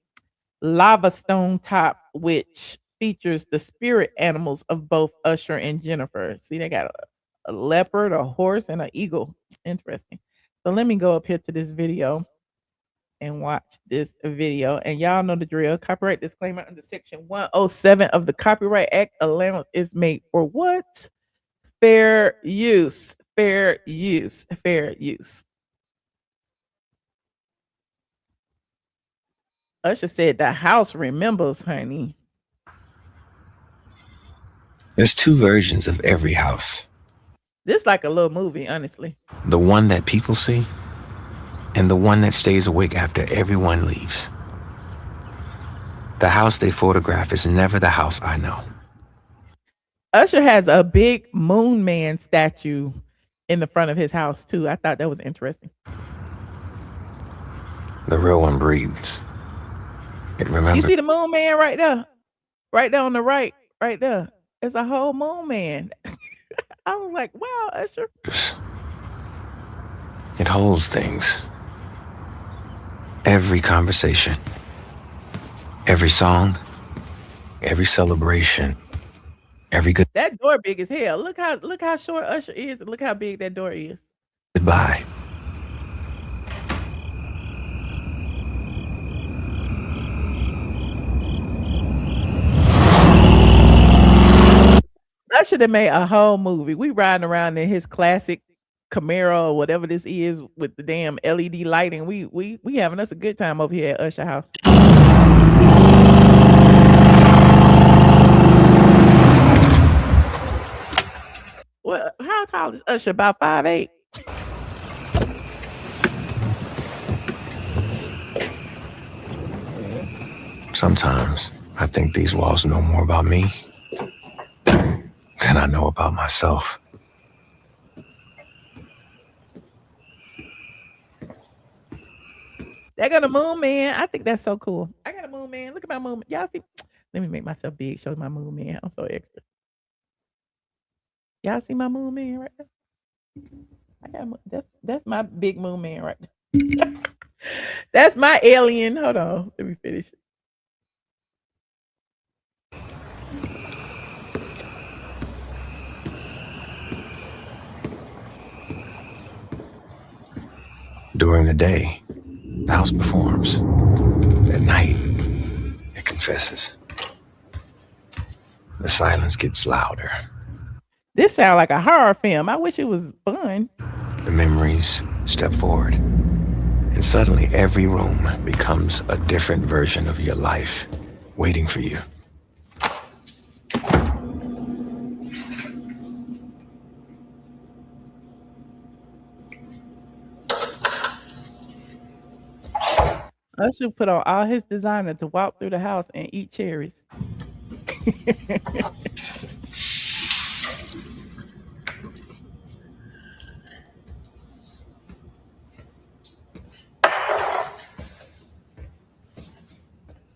lava stone top, which features the spirit animals of both Usher and Jennifer. See, they got a leopard, a horse, and an eagle. Interesting. So let me go up here to this video and watch this video. And y'all know the drill. Copyright disclaimer under section 107 of the Copyright Act. Allowance is made for what? Fair use. Fair use. Fair use. Usher said the house remembers, honey. There's two versions of every house. This like a little movie, honestly. The one that people see, and the one that stays awake after everyone leaves. The house they photograph is never the house I know. Usher has a big moon man statue in the front of his house, too. I thought that was interesting. The real one breathes. It remembers. You see the moon man right there? Right there on the right there. It's a whole moon man. I was like, wow, Usher. It holds things. Every conversation, every song, every celebration, every good that door big as hell. Look how short Usher is, and look how big that door is. goodbye. Usher done made a whole movie. We riding around in his classic Camaro or whatever this is with the damn LED lighting. We having us a good time over here at Usher House. Well, how tall is Usher? About 5'8". Sometimes I think these walls know more about me than I know about myself. They got a moon man. I think that's so cool. I got a moon man. Look at my moon. Y'all see? Let me make myself big. Show my moon man. I'm so extra. Y'all see my moon man right there? I got that's my big moon man right there. That's my alien. Hold on. Let me finish. During the day, the house performs. At night, it confesses. The silence gets louder. This sounds like a horror film. I wish it was fun. The memories step forward. And suddenly every room becomes a different version of your life waiting for you. Usher put on all his designer to walk through the house and eat cherries.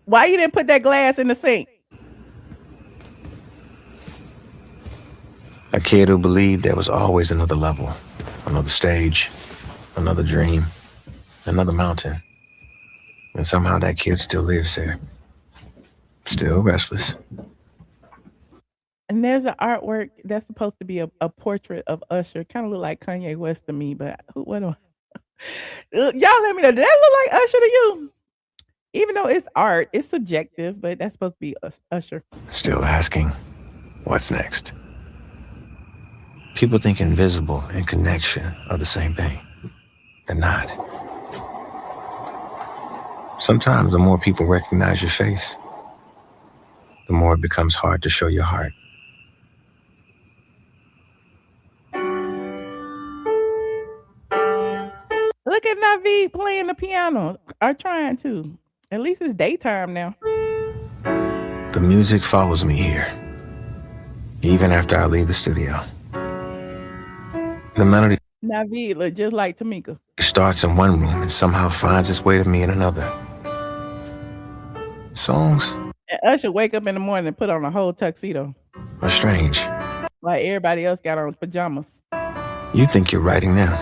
Why you didn't put that glass in the sink? A kid who believed there was always another level, another stage, another dream, another mountain. And somehow that kid still lives there. Still restless. And there's an artwork that's supposed to be a portrait of Usher. Kind of look like Kanye West to me, but what do y'all let me know? Did that look like Usher to you? Even though it's art, it's subjective, but that's supposed to be Usher. Still asking, what's next? People think invisible and connection are the same thing. They're not. Sometimes the more people recognize your face, the more it becomes hard to show your heart. Look at Naveed playing the piano, or trying to. At least it's daytime now. The music follows me here, even after I leave the studio. The melody Naveed look just like Tamika. starts in one room and somehow finds its way to me in another. Songs And Usher wake up in the morning and put on a whole tuxedo, are strange. like everybody else got on pajamas. You think you're writing them,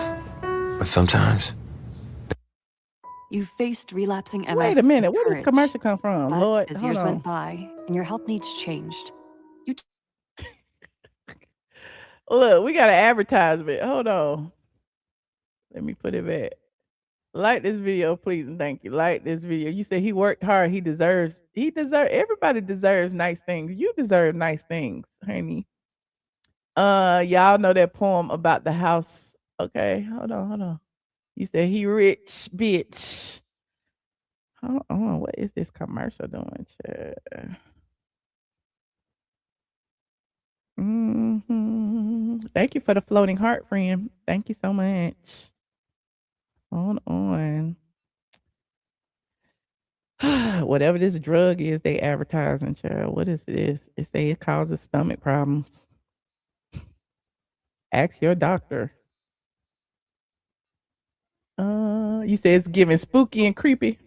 but sometimes You faced relapsing MS. Wait a minute, with where does courage. commercial come from? But Lord, as hold years on. went by and your health needs changed, Look, we got an advertisement. Hold on. Let me put it back. Like this video, please, and thank you. Like this video. You said he worked hard. He deserves. Everybody deserves nice things. You deserve nice things, honey. Y'all know that poem about the house. Okay, hold on. You said he rich, bitch. Hold on. What is this commercial doing? Thank you for the floating heart, friend. Thank you so much. Hold on. Whatever this drug is they advertising, child. What is this? It say it causes stomach problems. Ask your doctor. You say it's giving spooky and creepy.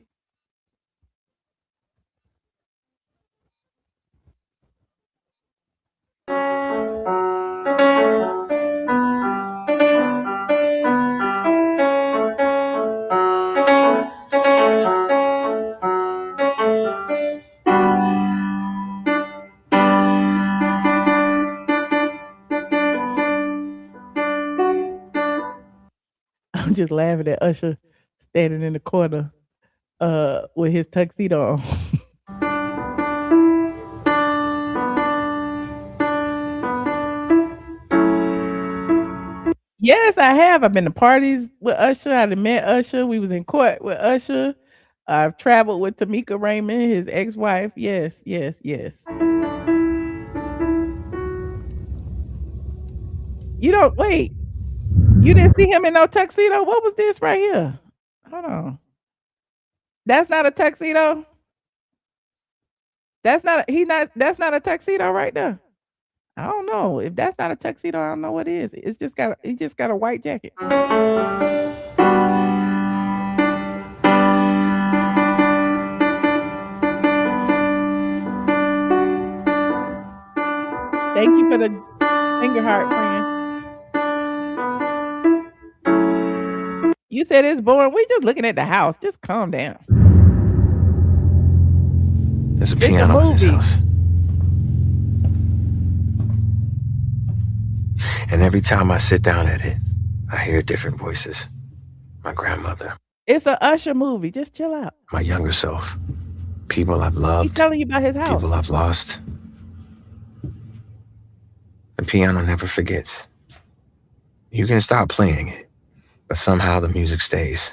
I'm just laughing at Usher standing in the corner with his tuxedo on. Yes, I have. I've been to parties with Usher. I done met Usher. We was in court with Usher. I've traveled with Tamika Raymond, his ex-wife. Yes. You don't wait. You didn't see him in no tuxedo? What was this right here? Hold on. That's not a tuxedo? That's not a tuxedo right there. I don't know. If that's not a tuxedo, I don't know what it is. He just got a white jacket. Thank you for the finger heart, friend. You said it's boring. We just looking at the house. Just calm down. there's a It's a piano in this movie. house. And every time I sit down at it, I hear different voices. My grandmother, It's a Usher movie. Just chill out. my younger self, people I've He's loved, telling you about his house. people I've lost. The piano never forgets. You can stop playing it, but somehow the music stays,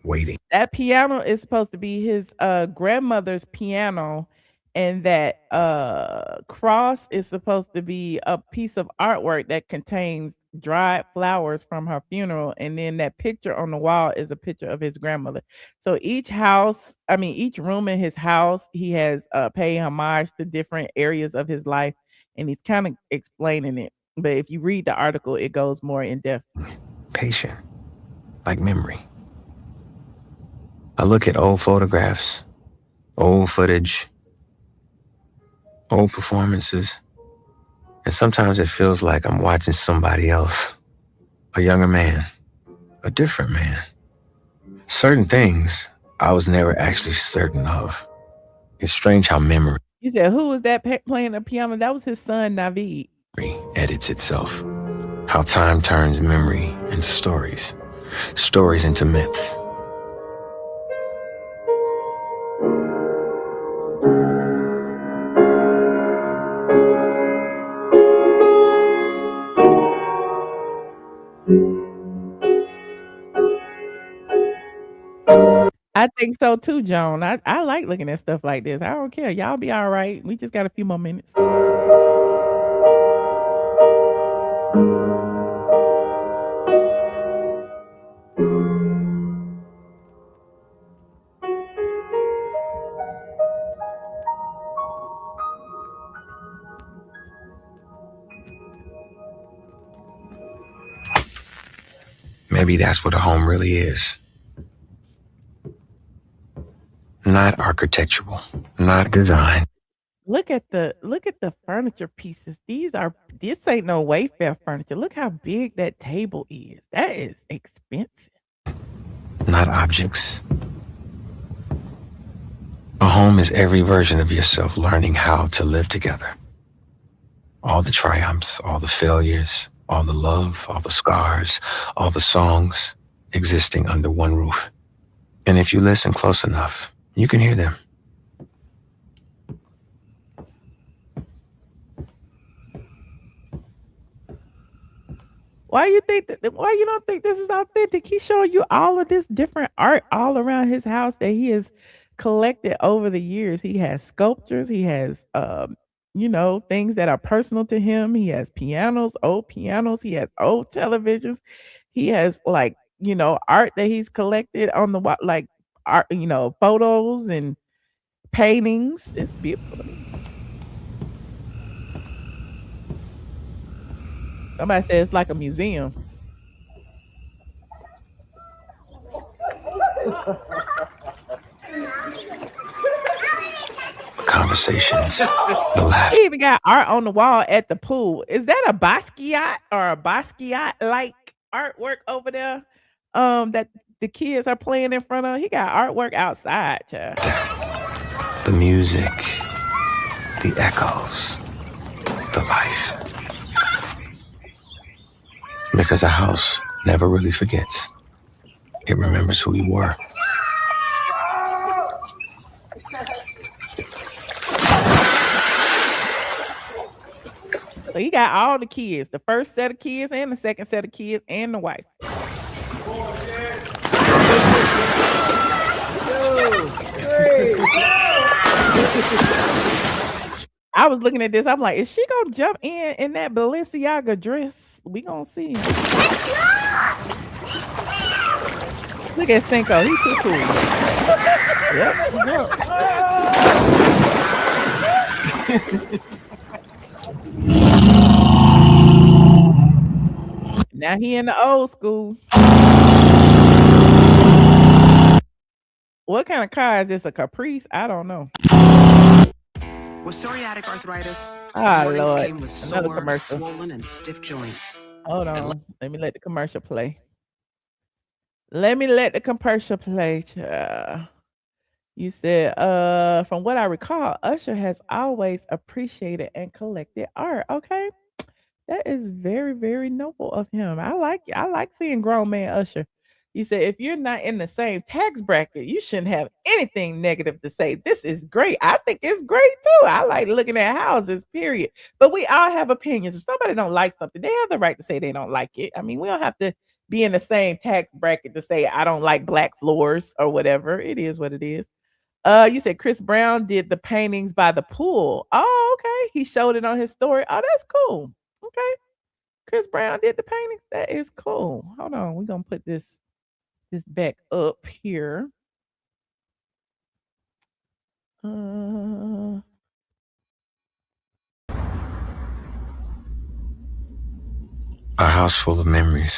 waiting. That piano is supposed to be his grandmother's piano, and that cross is supposed to be a piece of artwork that contains dried flowers from her funeral, and then that picture on the wall is a picture of his grandmother. So each room in his house, he has paid homage to different areas of his life, and he's kind of explaining it. But if you read the article, it goes more in depth. Patient, like memory. I look at old photographs, old footage, old performances, and sometimes it feels like I'm watching somebody else, a younger man, a different man. Certain things I was never actually certain of. It's strange how memory You said, who was that playing the piano? That was his son, Naveed. edits itself, how time turns memory into stories, stories into myths. I think so too, Joan. I like looking at stuff like this. I don't care. Y'all be all right. We just got a few more minutes. Maybe that's what a home really is. Not architectural, not design. Look at the furniture pieces. This ain't no Wayfair furniture. Look how big that table is. That is expensive. Not objects. A home is every version of yourself learning how to live together. All the triumphs, all the failures, all the love, all the scars, all the songs existing under one roof. And if you listen close enough, you can hear them. Why you don't think this is authentic? He's showing you all of this different art all around his house that he has collected over the years. He has sculptures, he has things that are personal to him. He has old pianos, he has old televisions. He has art that he's collected on the like art, photos and paintings. It's beautiful to me. Somebody said it's like a museum. Conversations, the laughter. He even got art on the wall at the pool. Is that a Basquiat or a Basquiat like artwork over there? That the kids are playing in front of. He got artwork outside, child. The music, the echoes, the life. Because a house never really forgets. It remembers who you were. So he got all the kids, the first set of kids and the second set of kids and the wife. I was looking at this. I'm like, is she gonna jump in that Balenciaga dress? We gonna see. Look at Cinco. He too cool. Yep. Now he in the old school. What kind of car is this? A Caprice? I don't know. With psoriatic arthritis, Lord. came with Another sore, commercial. swollen, and stiff joints. Hold on. Let me let the commercial play. Child. You said, from what I recall, Usher has always appreciated and collected art. Okay. That is very, very noble of him. I like seeing grown man Usher. You said if you're not in the same tax bracket, you shouldn't have anything negative to say. This is great. I think it's great too. I like looking at houses, period. But we all have opinions. If somebody don't like something, they have the right to say they don't like it. I mean, we don't have to be in the same tax bracket to say I don't like black floors or whatever. It is what it is. You said Chris Brown did the paintings by the pool. Oh, okay. He showed it on his story. Oh, that's cool. Okay. Chris Brown did the paintings. That is cool. Hold on. We're gonna put this back up here. A house full of memories.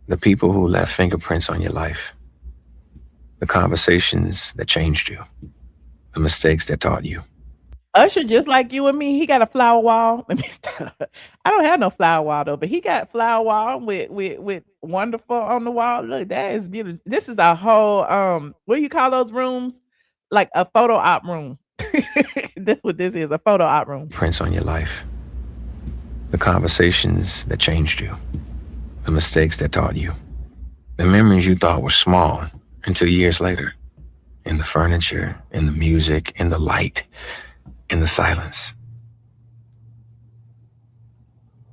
The people who left fingerprints on your life. The conversations that changed you. The mistakes that taught you. Usher, just like you and me, he got a flower wall. Let me stop. I don't have no flower wall though, but he got flower wall with wonderful on the wall. Look, that is beautiful. This is a whole what do you call those rooms? Like a photo op room. That's what this is, a photo op room. Prints on your life. The conversations that changed you. The mistakes that taught you. The memories you thought were small until years later. In the furniture, in the music, in the light, in the silence.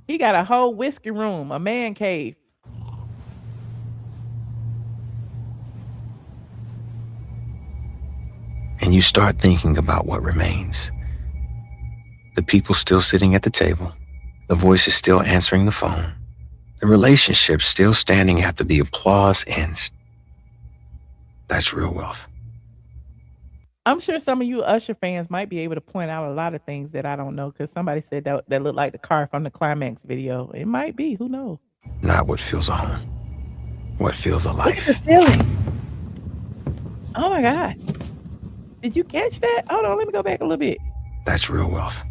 He got a whole whiskey room, a man cave. And you start thinking about what remains. The people still sitting at the table. The voices still answering the phone. The relationships still standing after the applause ends. That's real wealth. I'm sure some of you Usher fans might be able to point out a lot of things that I don't know, because somebody said that looked like the car from the Climax video. It might be, who knows? Not what feels a home. What feels a Look at life. the ceiling. Oh my God. Did you catch that? Hold on, let me go back a little bit. That's real wealth.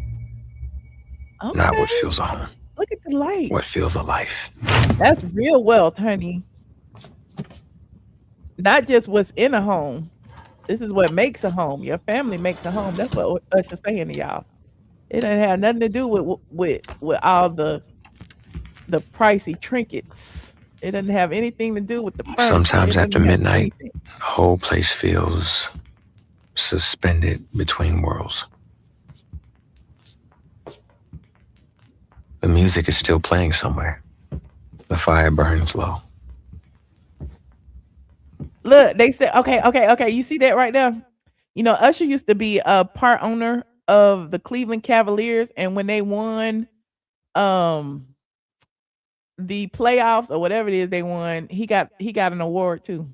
Okay. Not what feels a home. Look at the light. What feels a life. That's real wealth, honey. Not just what's in a home. This is what makes a home. Your family makes a home. That's what Usher's saying to y'all. It doesn't have nothing to do with all the pricey trinkets. It doesn't have anything to do with the furniture. Sometimes It after doesn't have midnight, anything. the whole place feels suspended between worlds. The music is still playing somewhere. The fire burns low. Look, they said, okay. You see that right there? You know, Usher used to be a part owner of the Cleveland Cavaliers, and when they won the playoffs or whatever it is they won, he got an award too.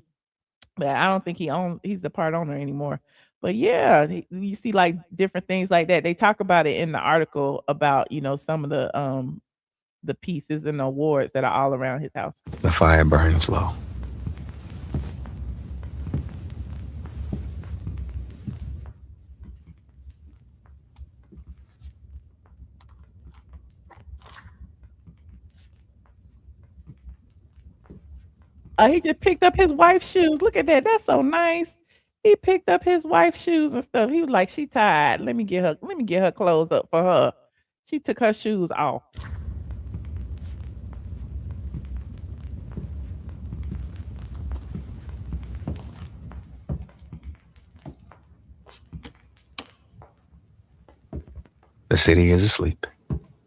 But I don't think he's the part owner anymore. But yeah, you see like different things like that. They talk about it in the article about, you know, some of the pieces and the awards that are all around his house. The fire burns low. He just picked up his wife's shoes. Look at that. That's so nice. He picked up his wife's shoes and stuff. He was like, she tired. Let me get her clothes up for her. She took her shoes off. The city is asleep.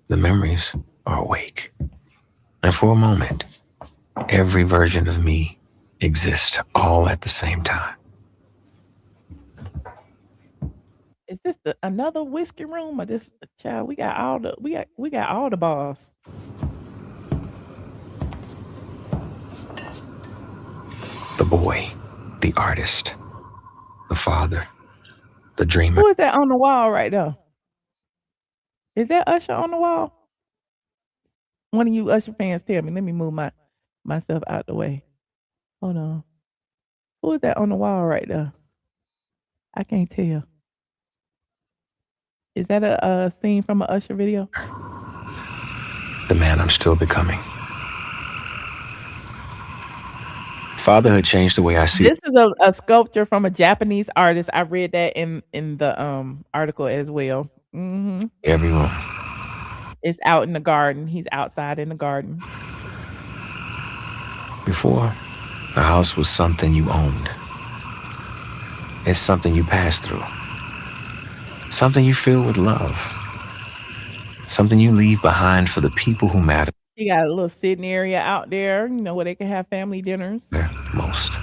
The memories are awake. And for a moment, every version of me exists all at the same time. Is this another whiskey room or this child? We got all the bars. The boy, the artist, the father, the dreamer. Who is that on the wall right there? Is that Usher on the wall? One of you Usher fans tell me. Let me move myself out the way. Hold on. Who is that on the wall right there? I can't tell. Is that a scene from an Usher video? The man I'm still becoming. Fatherhood changed the way I see This is a sculpture from a Japanese artist. I read that in the article as well. everyone. It's out in the garden. He's outside in the garden. Before, the house was something you owned. It's something you passed through. Something you fill with love. Something you leave behind for the people who matter He got a little sitting area out there, you know, where they can have family dinners. most.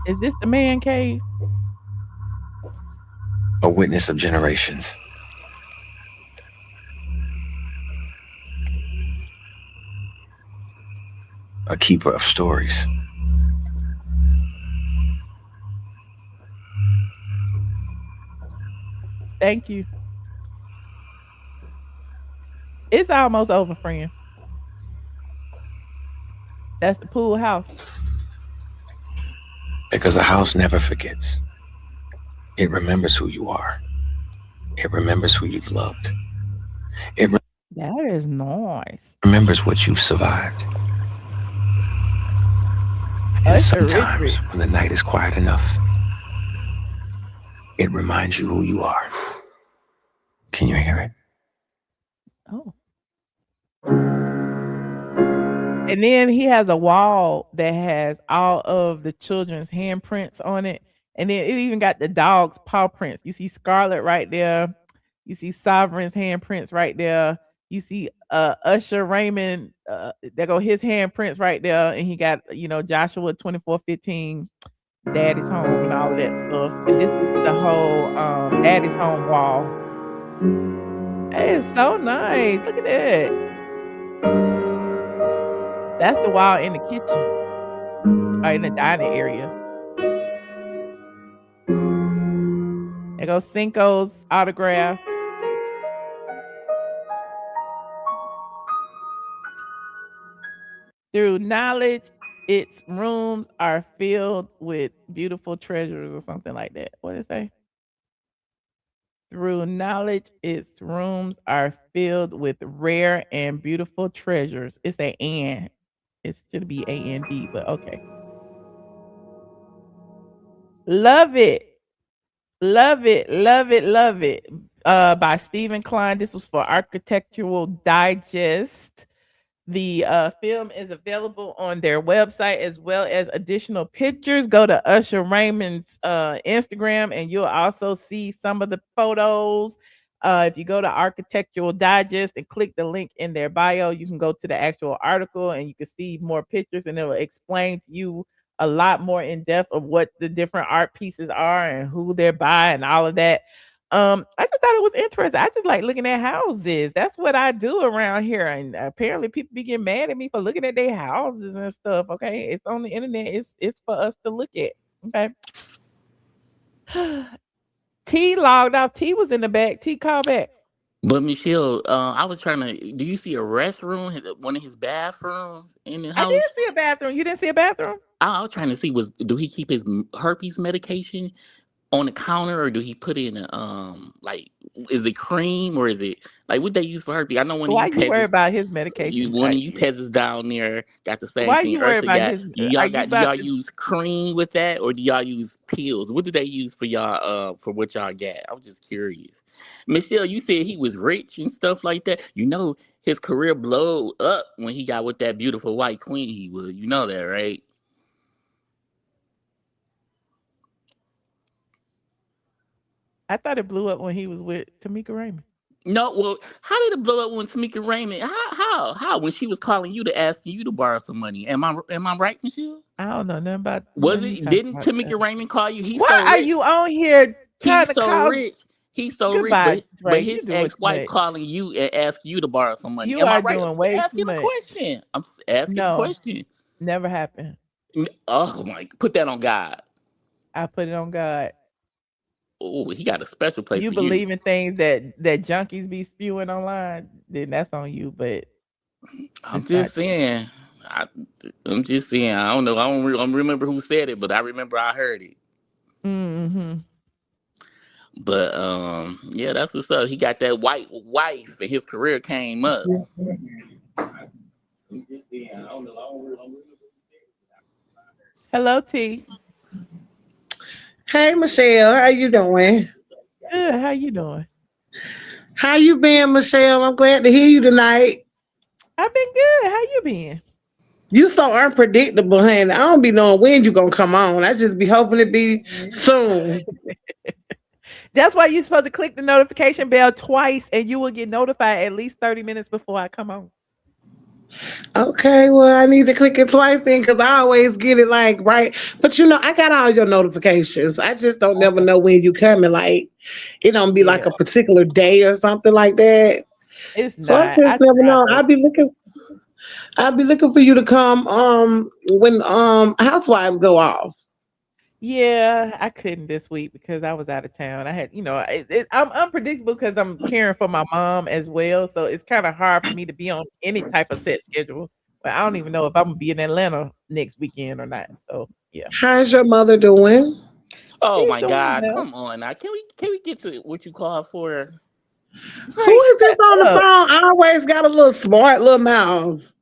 Is this the man cave? A witness of generations. A keeper of stories. Thank you. It's almost over, friend. That's the pool house. Because a house never forgets. It remembers who you are. It remembers who you've loved. It That is nice. remembers what you've survived. And Usher sometimes, when the night is quiet enough, it reminds you who you are. Can you hear it? Oh. And then he has a wall that has all of the children's handprints on it. And then it even got the dog's paw prints. You see Scarlett right there. You see Sovereign's handprints right there. You see Usher Raymond, there go his handprints right there. And he got, Joshua 2415, Daddy's Home and all of that stuff. And this is the whole Daddy's Home wall. That is so nice. Look at that. That's the wall in the kitchen. Or in the dining area. There goes Cinco's autograph. Through knowledge, its rooms are filled with beautiful treasures or something like that. What did it say? Through knowledge, its rooms are filled with rare and beautiful treasures. It's a and. It should be A-N-D, but okay. Love it. Love it. Love it. Love it. By Stephen Klein. This was for Architectural Digest. The film is available on their website as well as additional pictures. Go to Usher Raymond's Instagram and you'll also see some of the photos. If you go to Architectural Digest and click the link in their bio, you can go to the actual article and you can see more pictures and it will explain to you a lot more in depth of what the different art pieces are and who they're by and all of that. I just thought it was interesting. I just like looking at houses. That's what I do around here. And apparently people be getting mad at me for looking at their houses and stuff. Okay. It's on the internet. It's for us to look at. Okay. T logged off. T was in the back. T called back. But Michelle, I was trying to. Do you see a restroom? One of his bathrooms in the house? I did see a bathroom. You didn't see a bathroom? I was trying to see do he keep his herpes medication on the counter, or do he put it in like, is it cream or is it like what they use for herpes? I know Why you worry about his medication? One of you peasants down there got the same Why thing. you worry about got. his? Do y'all use cream with that, or do y'all use pills? What do they use for y'all for what y'all got? I was just curious. Michelle, you said he was rich and stuff like that. You know his career blew up when he got with that beautiful white queen he was. You know that, right? I thought it blew up when he was with Tamika Raymond. No, well, how did it blow up when Tamika Raymond? How? When she was calling you to ask you to borrow some money? Am I right, Michelle? I don't know nothing about. Didn't Tamika Raymond call you? Why are you on here trying He's to so call? rich. He's so Goodbye, rich, but Dre. his You doing ex-wife too much. calling you and asking you to borrow some money. You Am I are right? doing I'm way just too asking a much. question. I'm just asking a No, question. never happened. Oh my! Put that on God. I put it on God. Oh, he got a special place You for believe in things that junkies be spewing online, then that's on you. But I'm just saying. I'm just saying. I don't know. I don't remember who said it, but I remember I heard it. Mm-hmm. But yeah, that's what's up. He got that white wife, and his career came up. Hello, T. Hey, Michelle, how you doing? Good. How you doing? How you been, Michelle? I'm glad to hear you tonight. I've been good. How you been? You so unpredictable, honey. I don't be knowing when you gonna come on. I just be hoping it be soon. That's why you're supposed to click the notification bell twice, and you will get notified at least 30 minutes before I come on. Okay, well, I need to click it twice then because I always get it like right. But I got all your notifications. I just don't never know when you coming. Like, it don't be like Yeah, a particular day or something like that. it's So I not. just I never tried know. though. I'll be looking for you to come when housewives go off. Yeah, I couldn't this week because I was out of town. I had, I'm unpredictable because I'm caring for my mom as well. So it's kind of hard for me to be on any type of set schedule. But I don't even know if I'm gonna be in Atlanta next weekend or not. So yeah, How's your mother doing? Oh she's my doing God! well. Come on now. Can we get to what you call for? Who Right, is this shut on the up. phone? Always got a little smart little mouth.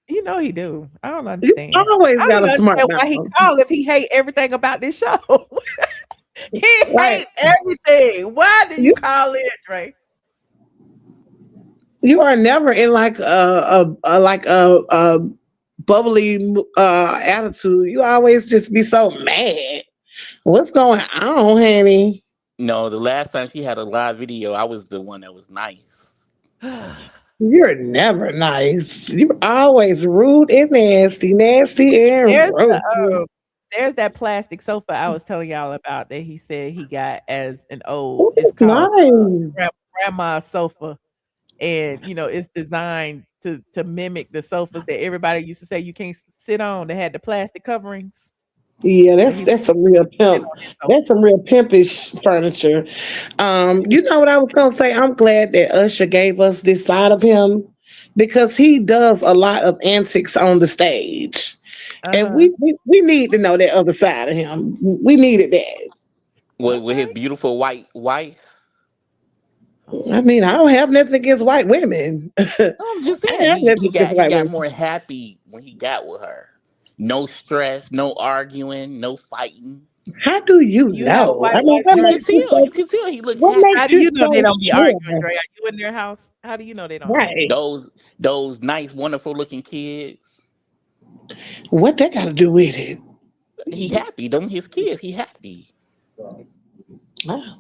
You know he do. I don't You understand. always I don't got even a smart understand why he mouth. called if he hate everything about this show. He Like hate everything. Why do you you, call it, Dre? you are never in like a bubbly attitude. You always just be so mad. What's going on, honey? No, the last time she had a live video, I was the one that was nice. You're never nice. You're always rude and nasty, nasty and There's rude. there's that plastic sofa I was telling y'all about that he said he got as an old. Oh, It's that's called nice. grandma's sofa, and it's designed to mimic the sofas that everybody used to say you can't sit on. They had the plastic coverings. Yeah, So that's he's that's some real sit pimp. on his sofa. That's some real pimpish furniture. You know what I was gonna say? I'm glad that Usher gave us this side of him because he does a lot of antics on the stage. And Uh-huh. we need to know that other side of him. We needed that. With his Okay. beautiful white wife. I mean, I don't have nothing against white women. I No, I'm just have saying nothing he against got he white got women. more happy when he got with her. No stress, no arguing, no fighting. How do you You have a know? white I mean, wife, what You Dre? can makes you tell. so You can tell he looked what happy. How makes do you you know they so don't be arguing, sure? Dre? Are you in their house? How do you know they don't argue? Right. Those nice, wonderful looking kids. What that got to do with it? He happy. Them his kids. He happy. Oh,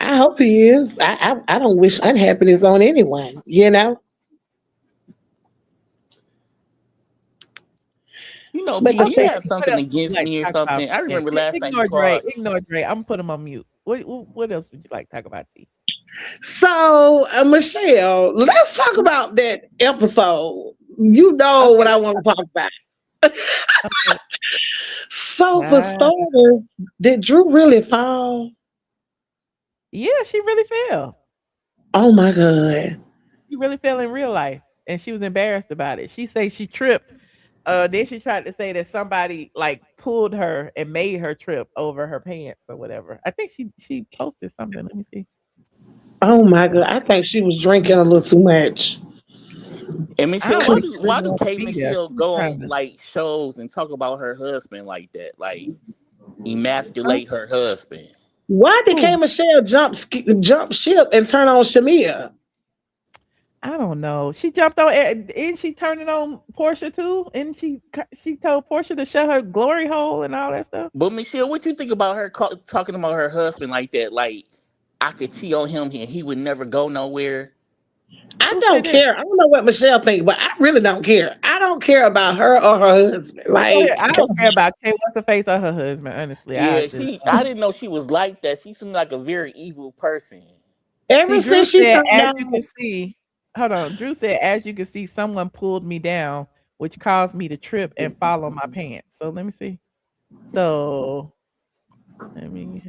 I hope he is. I don't wish unhappiness on anyone, you know? But P, do you Okay, okay. have what something else would you against like me or to talk about? something? I Yeah, remember last time you ignore Dre. called. Ignore Dre. I'm gonna put him on mute. What else would you like to talk about, T? So, Michelle, let's talk about that episode. You know Okay, what I let's want talk to talk about. about it. So, for Ah, starters, did Drew really fall? yeah, she really fell. Oh my God. She really fell in real life, and she was embarrassed about it. She say she tripped. Then she tried to say that somebody like pulled her and made her trip over her pants or whatever. I think she posted something. Let me see. Oh my God. I think she was drinking a little too much. And I Michelle, don't why think do she why really do wanted to K be there. Michelle She was go on trying to. like shows and talk about her husband like that? Like Huh? emasculate her husband. Why did K Who? Michelle jump ship and turn on Shamia? I don't know. She jumped on, and she turned it on Portia too, and she told Portia to shut her glory hole and all that stuff. But Michelle, what you think about her talking about her husband like that? Like I could cheat on him and he would never go nowhere. I Who don't said that? care. I don't know what Michelle thinks, but I really don't care. I don't care about her or her husband. Well, go ahead. Like, I come don't care about Kay. What's her face or her husband. Honestly, I Yeah, just I didn't know she was like that. She seemed like a very evil person. ever see. Drew since she said, found as out, you can see, hold on. Drew said, as you can see, someone pulled me down, which caused me to trip and fall on my pants. So let me see. So let me.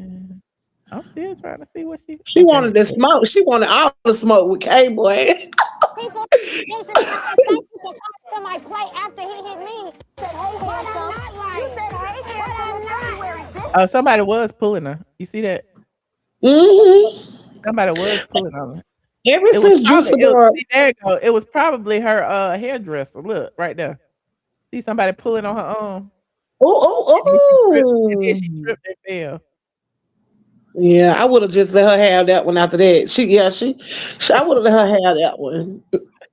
I'm still trying to see what she. she Okay. wanted to smoke. She wanted all the smoke with K Boy. People thank you for coming to my plate after he hit me. Said, hey, but I'm not like. You said, hey, but I'm not. Oh, somebody was pulling her. You see that? Hmm. Somebody was pulling on her. Ever It was since Drew probably it was Fedora, see, there you go. It was probably her hairdresser. Look, right there. See somebody pulling on her arm. And then she oh. tripped and fell. Yeah, I would have just let her have that one after that. I would have let her have that one.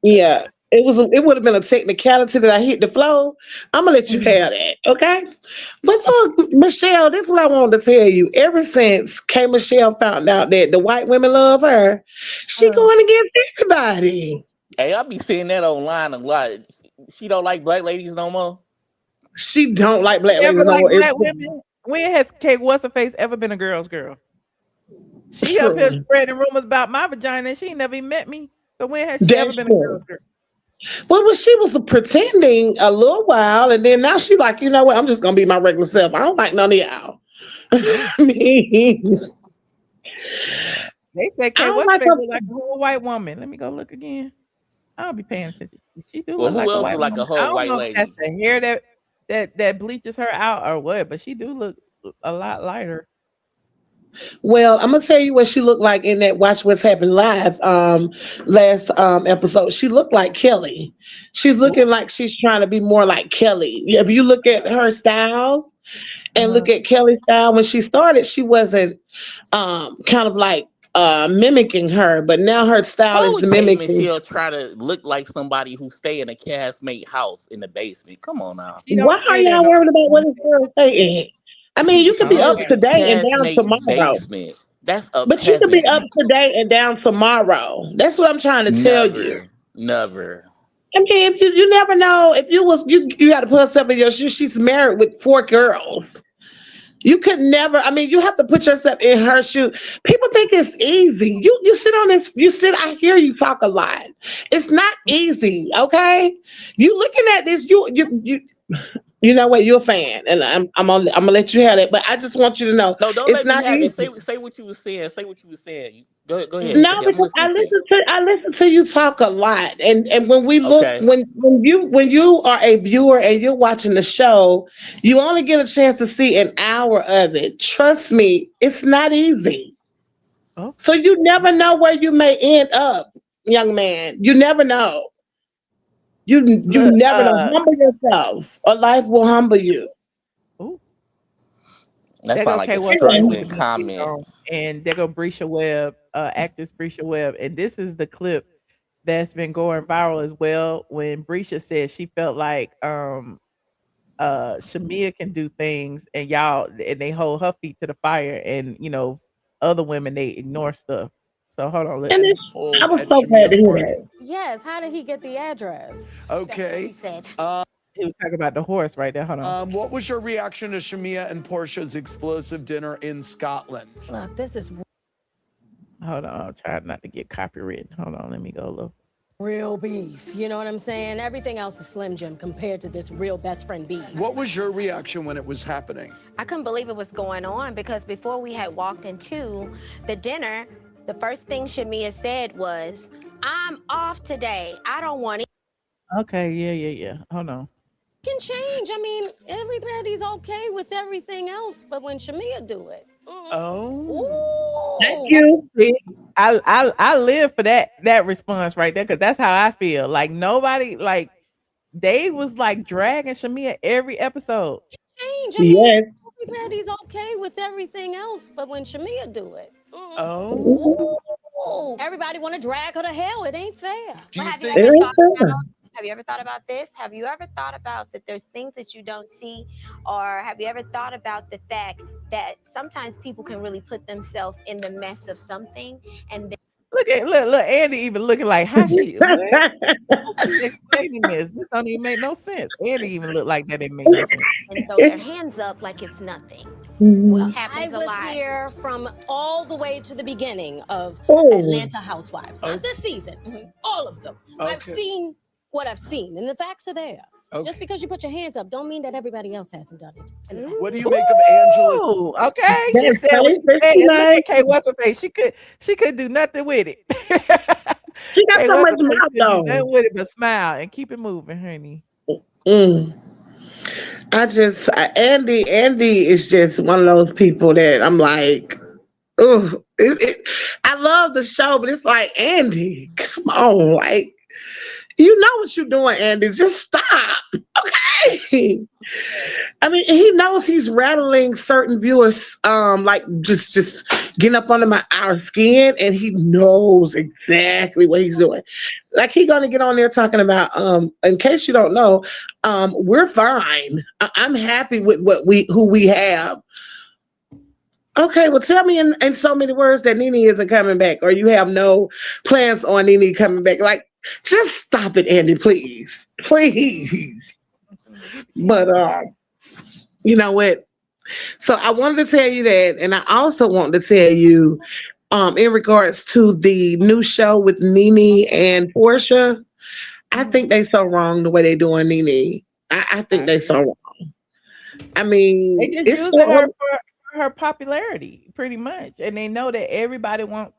Yeah, it would have been a technicality that I hit the floor. I'm gonna let you Mhm. have that, okay? But look, Michelle, this is what I wanted to tell you. Ever since K Michelle found out that the white women love her, she Uh, going against everybody. Hey, I be seeing that online a lot. She don't like black ladies no more. She don't like black Ever ladies no like more. black women? When has Kate What's her face ever been a girl's girl? She up here True. spreading rumors about my vagina and she ain't never even met me. So when has she ever That's been a true. girl's girl? Well, she was pretending a little while, and then now she like, you know what? I'm just gonna be my regular self. I don't like none of y'all. I mean, They say I Kate don't What's like face her. look like a whole white woman. Let me go look again. I'll be paying attention. She do Well, look who like a else white is like a woman. I whole don't white know if that's lady? the hair that bleaches her out or what, but she do look a lot lighter. Well, I'm gonna tell you what she looked like in that Watch What's Happened Live last episode. She looked like Kelly. She's looking like she's trying to be more like Kelly. If you look at her style and look at Kelly's style when she started, she wasn't kind of like mimicking her, but now her style Why is would K mimicking. Michelle try to look like somebody who stay in a castmate house in the basement? Come on now. She don't Why are stay there y'all no worried about what this girl saying? I mean, you could be up Look, Okay. today and down castmate tomorrow. basement. That's a But you could be up peasant. today and down tomorrow. That's what I'm trying to tell you. Never. I mean, if you never know if you got to put yourself in your shoes. She's married with 4 girls. You could never. I mean, you have to put yourself in her shoes. People think it's easy. You sit on this. I hear you talk a lot. It's not easy. Okay. You looking at this. You know what? You're a fan, and I'm gonna let you have it. But I just want you to know No, don't it's let me not have it. easy. Say what you was saying. Say what you was saying. Go ahead. Go ahead. No, I'm because listening to you. I listen to you talk a lot, and when we look Okay. when you are a viewer and you're watching the show, you only get a chance to see an hour of it. Trust me, it's not easy. Oh. So you never know where you may end up, young man. You never know. You Look, never know. Humble yourself, or life will humble you. ooh, That there sounds go like Kate a What's her face with struggling the big wig comment. on, and there go Brisha Webb, actress Brisha Webb, and this is the clip that's been going viral as well. When Brisha said she felt like Shamia can do things and y'all and they hold her feet to the fire, and other women they ignore stuff. So hold on, And listen. I was so glad to hear that. Yes, how did he get the address? Okay. He was talking about the horse right there. Hold on. What was your reaction to Shamia and Portia's explosive dinner in Scotland? Look, this is Hold on, I'm trying not to get copywritten. Hold on, let me go look. real beef. You know what I'm saying? Everything else is Slim Jim compared to this real best friend beef. What was your reaction when it was happening? I couldn't believe it was going on because before we had walked into the dinner, the first thing Shamia said was, "I'm off today. I don't want it." Okay, yeah. Hold on. Can change. I mean, everybody's okay with everything else, but when Shamia do it. Oh. Thank you. See, I live for that response right there because that's how I feel. Like nobody like they was like dragging Shamia every episode. Change. I mean, Yes. everybody's okay with everything else, but when Shamia do it. Oh. Everybody want to drag her to hell. It ain't fair. Do you Have you think ever It thought ain't fair. about Have you ever thought about this? Have you ever thought about that there's things that you don't see? Or have you ever thought about the fact that sometimes people can really put themselves in the mess of something and then Look Andy even looking like how she what? How she explaining this? This don't even make no sense. Andy even look like that didn't make no sense. and throw their hands up like it's nothing? Well, I Happens a was lot. here from all the way to the beginning of Oh. Atlanta Housewives. Not this season, all of them. I've Okay. seen what I've seen, and the facts are there. Okay. Just because you put your hands up, don't mean that everybody else hasn't done it. in the past. What do you make of Angela? Ooh, okay. She That's said what she crazy. said. And look Nice. at Kate What's her face. She could do nothing with it. She got Kate so What's much her face mouth couldn't do though. nothing with it but smile and keep it moving, honey. Andy is just one of those people that I'm like, oh, I love the show, but it's like, Andy, come on, like, you know what you're doing, Andy. Just stop. Okay. I mean, he knows he's rattling certain viewers, like just getting up under our skin, and he knows exactly what he's doing. Like he's gonna get on there talking about, in case you don't know, we're fine. I'm happy with who we have. Okay, well, tell me in so many words that NeNe isn't coming back, or you have no plans on NeNe coming back. Like, Just stop it, Andy, please. Please. But you know what? So I wanted to tell you that, and I also want to tell you, in regards to the new show with NeNe and Portia, I think they so wrong the way they doing NeNe. I think they so wrong. I mean, They just it's using her for her popularity, pretty much, and they know that everybody wants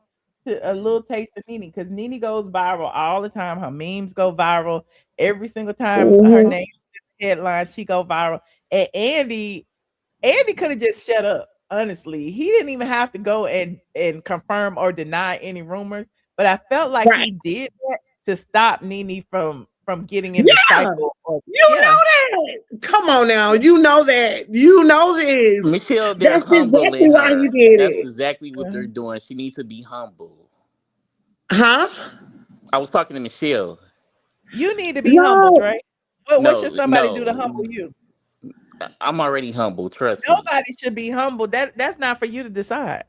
a little taste of NeNe because NeNe goes viral all the time. Her memes go viral every single time. Her Mhm. name is in the headline, she go viral. And Andy could have just shut up. Honestly, he didn't even have to go and confirm or deny any rumors. But I felt like Right. he did that to stop NeNe from getting in the Yeah. cycle. Of, You know that. Come on now. You know that. You know this. Michelle, they're That's exactly humbling why he her. did That's it. exactly what they're doing. She needs to be humble. Huh? I was talking to Michelle. You need to be humbled, No. right? What should No, somebody do to no, humble you? I'm already humble. Trust me. Nobody should be humbled. That's not for you to decide.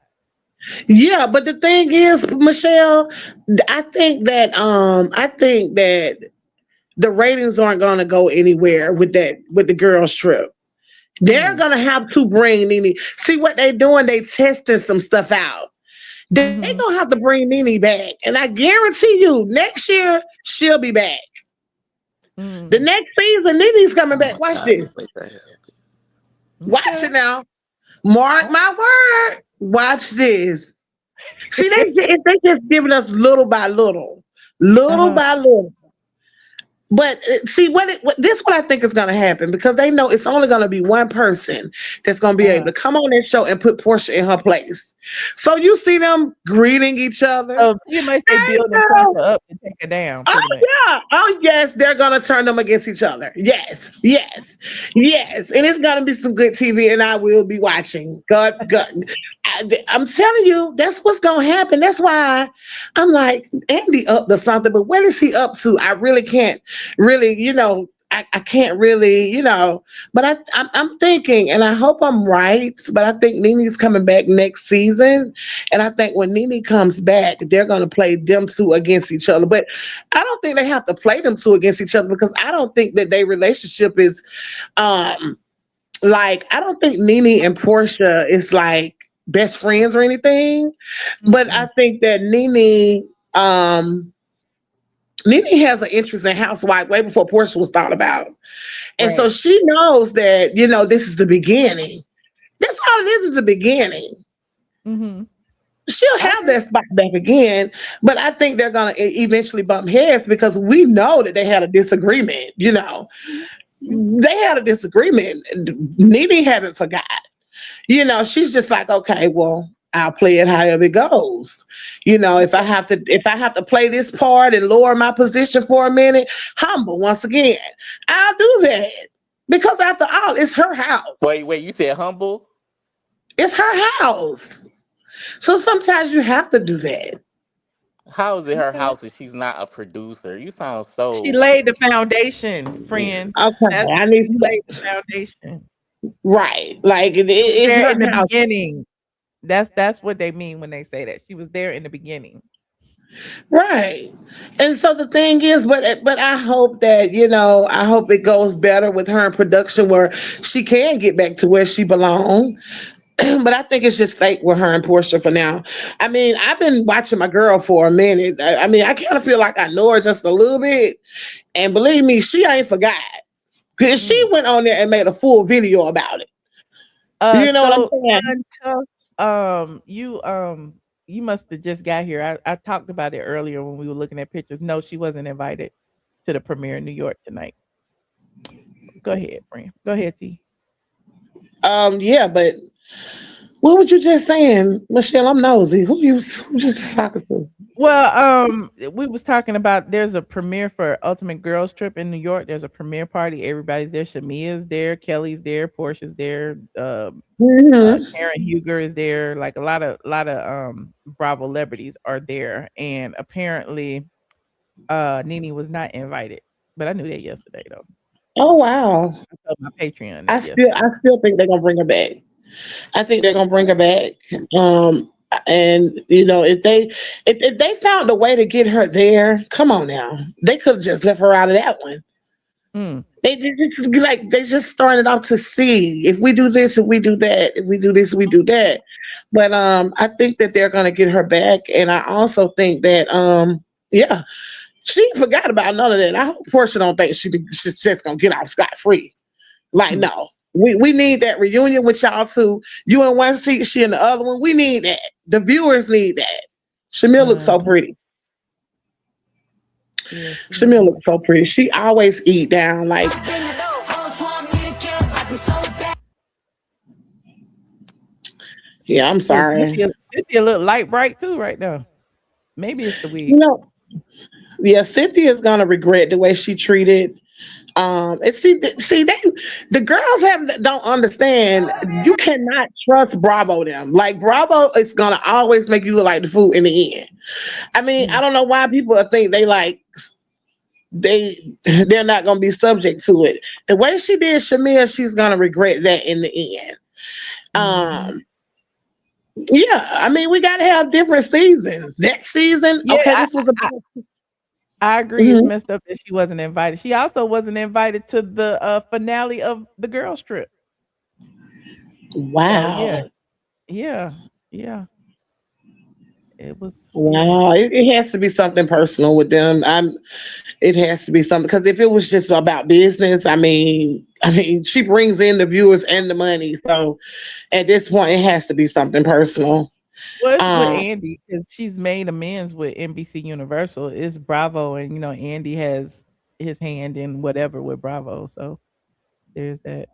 Yeah, but the thing is, Michelle, I think that the ratings aren't gonna go anywhere with the girls trip. They're gonna have to bring NeNe. See what they doing, they testing some stuff out. They gonna have to bring NeNe back. And I guarantee you, next year she'll be back. The next season, NeNe's coming back. Watch this. Watch it now. Mark my word. Watch this. See, they just giving us little by little, by little. But see, this what I think is going to happen because they know it's only going to be one person that's going to be able to come on that show and put Portia in her place. So you see them greeting each other. So pretty much they building Portia up to take her down. Oh yeah. Oh yes, they're gonna turn them against each other. Yes, yes, yes. And it's gonna be some good TV, and I will be watching. God. I'm telling you, that's what's gonna happen. That's why I'm like, Andy up to something, but what is he up to? I really can't I can't really, but I'm thinking, and I hope I'm right, but I think NeNe's coming back next season. And I think when NeNe comes back, they're going to play them two against each other. But I don't think they have to play them two against each other because I don't think that their relationship is, I don't think NeNe and Portia is like best friends or anything. But I think that NeNe has an interest in Housewives way before Portia was thought about. And so she knows that, this is the beginning. That's all it is the beginning. She'll have that spot back again, but I think they're going to eventually bump heads because we know that they had a disagreement, They had a disagreement. NeNe haven't forgot. She's just like, okay, well, I'll play it however it goes. If I have to play this part and lower my position for a minute, humble once again, I'll do that. Because after all, it's her house. Wait, you said humble? It's her house. So sometimes you have to do that. How is it her house if she's not a producer? You sound so. She laid the foundation, friend. Okay, I need to lay the foundation. Right, like it's there her in the house. beginning. That's what they mean when they say that she was there in the beginning. Right. And so the thing is, but I hope that, I hope it goes better with her in production where she can get back to where she belongs. But I think it's just fake with her and Portia for now. I mean, I've been watching my girl for a minute. I mean, I kind of feel like I know her just a little bit. And believe me, she ain't forgot. Because she went on there and made a full video about it. You know what I'm saying? You must have just got here. I talked about it earlier when we were looking at pictures. No, she wasn't invited to the premiere in New York tonight. Go ahead, friend. Go ahead, T. Yeah, but what were you just saying, Michelle? I'm nosy. Who you just talking to? Well, we was talking about there's a premiere for Ultimate Girls Trip in New York. There's a premiere party. Everybody's there. Shamia's there. Kelly's there. Portia's there. Karen Huger is there. Like a lot of Bravo celebrities are there. And apparently, NeNe was not invited. But I knew that yesterday though. Oh wow! I told my Patreon. I still think they're gonna bring her back. I think they're gonna bring her back. And if they found a way to get her there, come on now, they could have just left her out of that one. They just started off to see if we do this, if we do that, if we do this, we do that. But I think that they're gonna get her back, and I also think that yeah, she forgot about none of that. I hope Portia don't think she's just gonna get off scot free. Like no, we need that reunion with y'all too. You in one seat, she in the other one. We need that. The viewers need that. Shamir looks so pretty. Shamir looks so pretty. She always eat down like. Yeah, I'm sorry. Cynthia look light bright too right now. Maybe it's the wig. Yeah, Cynthia's gonna regret the way she treated. And the girls don't understand. You cannot trust Bravo them. Like Bravo is gonna always make you look like the fool in the end. I mean, I don't know why people think they're not gonna be subject to it. The way she did Shamir, she's gonna regret that in the end. Yeah, I mean, we gotta have different seasons. Next season, this was I agree. It's messed up that she wasn't invited. She also wasn't invited to the finale of the girls trip. Wow. Yeah. It was wow. It has to be something personal with them. It has to be something, because if it was just about business, I mean, she brings in the viewers and the money. So at this point, it has to be something personal. Well, it's with Andy, because she's made amends with NBC Universal. It's Bravo, and Andy has his hand in whatever with Bravo. So there's that.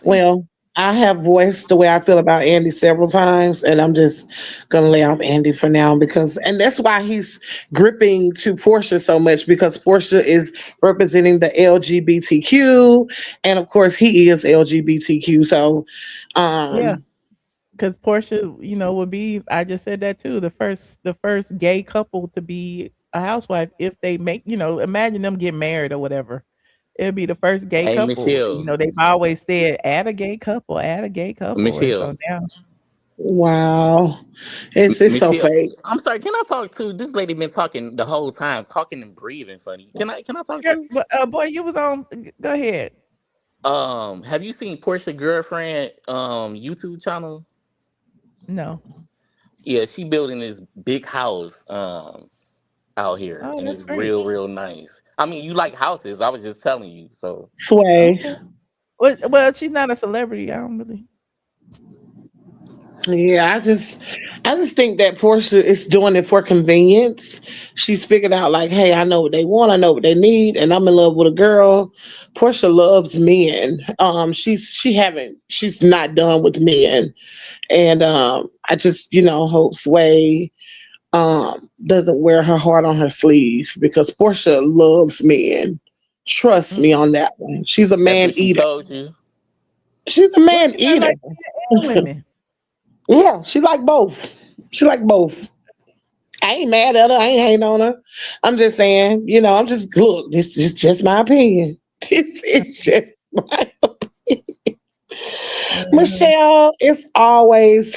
Well, I have voiced the way I feel about Andy several times, and I'm just gonna lay off Andy for now and that's why he's gripping to Portia so much, because Portia is representing the LGBTQ, and of course he is LGBTQ. So yeah. Because Portia, would be, I just said that too, the first gay couple to be a housewife if they make, imagine them get married or whatever. It'll be the first gay couple. Michelle. They've always said, add a gay couple. Michelle. So now, wow, it's so fake. I'm sorry. Can I talk to this lady? Been talking the whole time, talking and breathing funny. Can I talk to you? Boy, you was on. Go ahead. Have you seen Portia girlfriend YouTube channel? No. Yeah, she building this big house out here, and it's real nice. I mean, you like houses. I was just telling you. So Sway. Okay. Well, she's not a celebrity. I don't really. Yeah, I just think that Portia is doing it for convenience. She's figured out like, hey, I know what they want, I know what they need, and I'm in love with a girl. Portia loves men. She's not done with men. And I just, hope Sway doesn't wear her heart on her sleeve, because Portia loves men. Trust me on that one. She's a man eater. She's a man eater. Like women. Yeah, she like both. I ain't mad at her. I ain't hating on her. I'm just saying, look, this is just my opinion. This is just my opinion. Michelle is always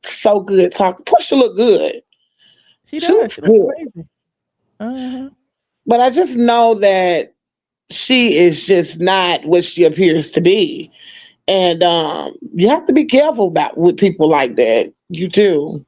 so good talking. Portia look good. She looks crazy. But I just know that she is just not what she appears to be. And you have to be careful with people like that. You do.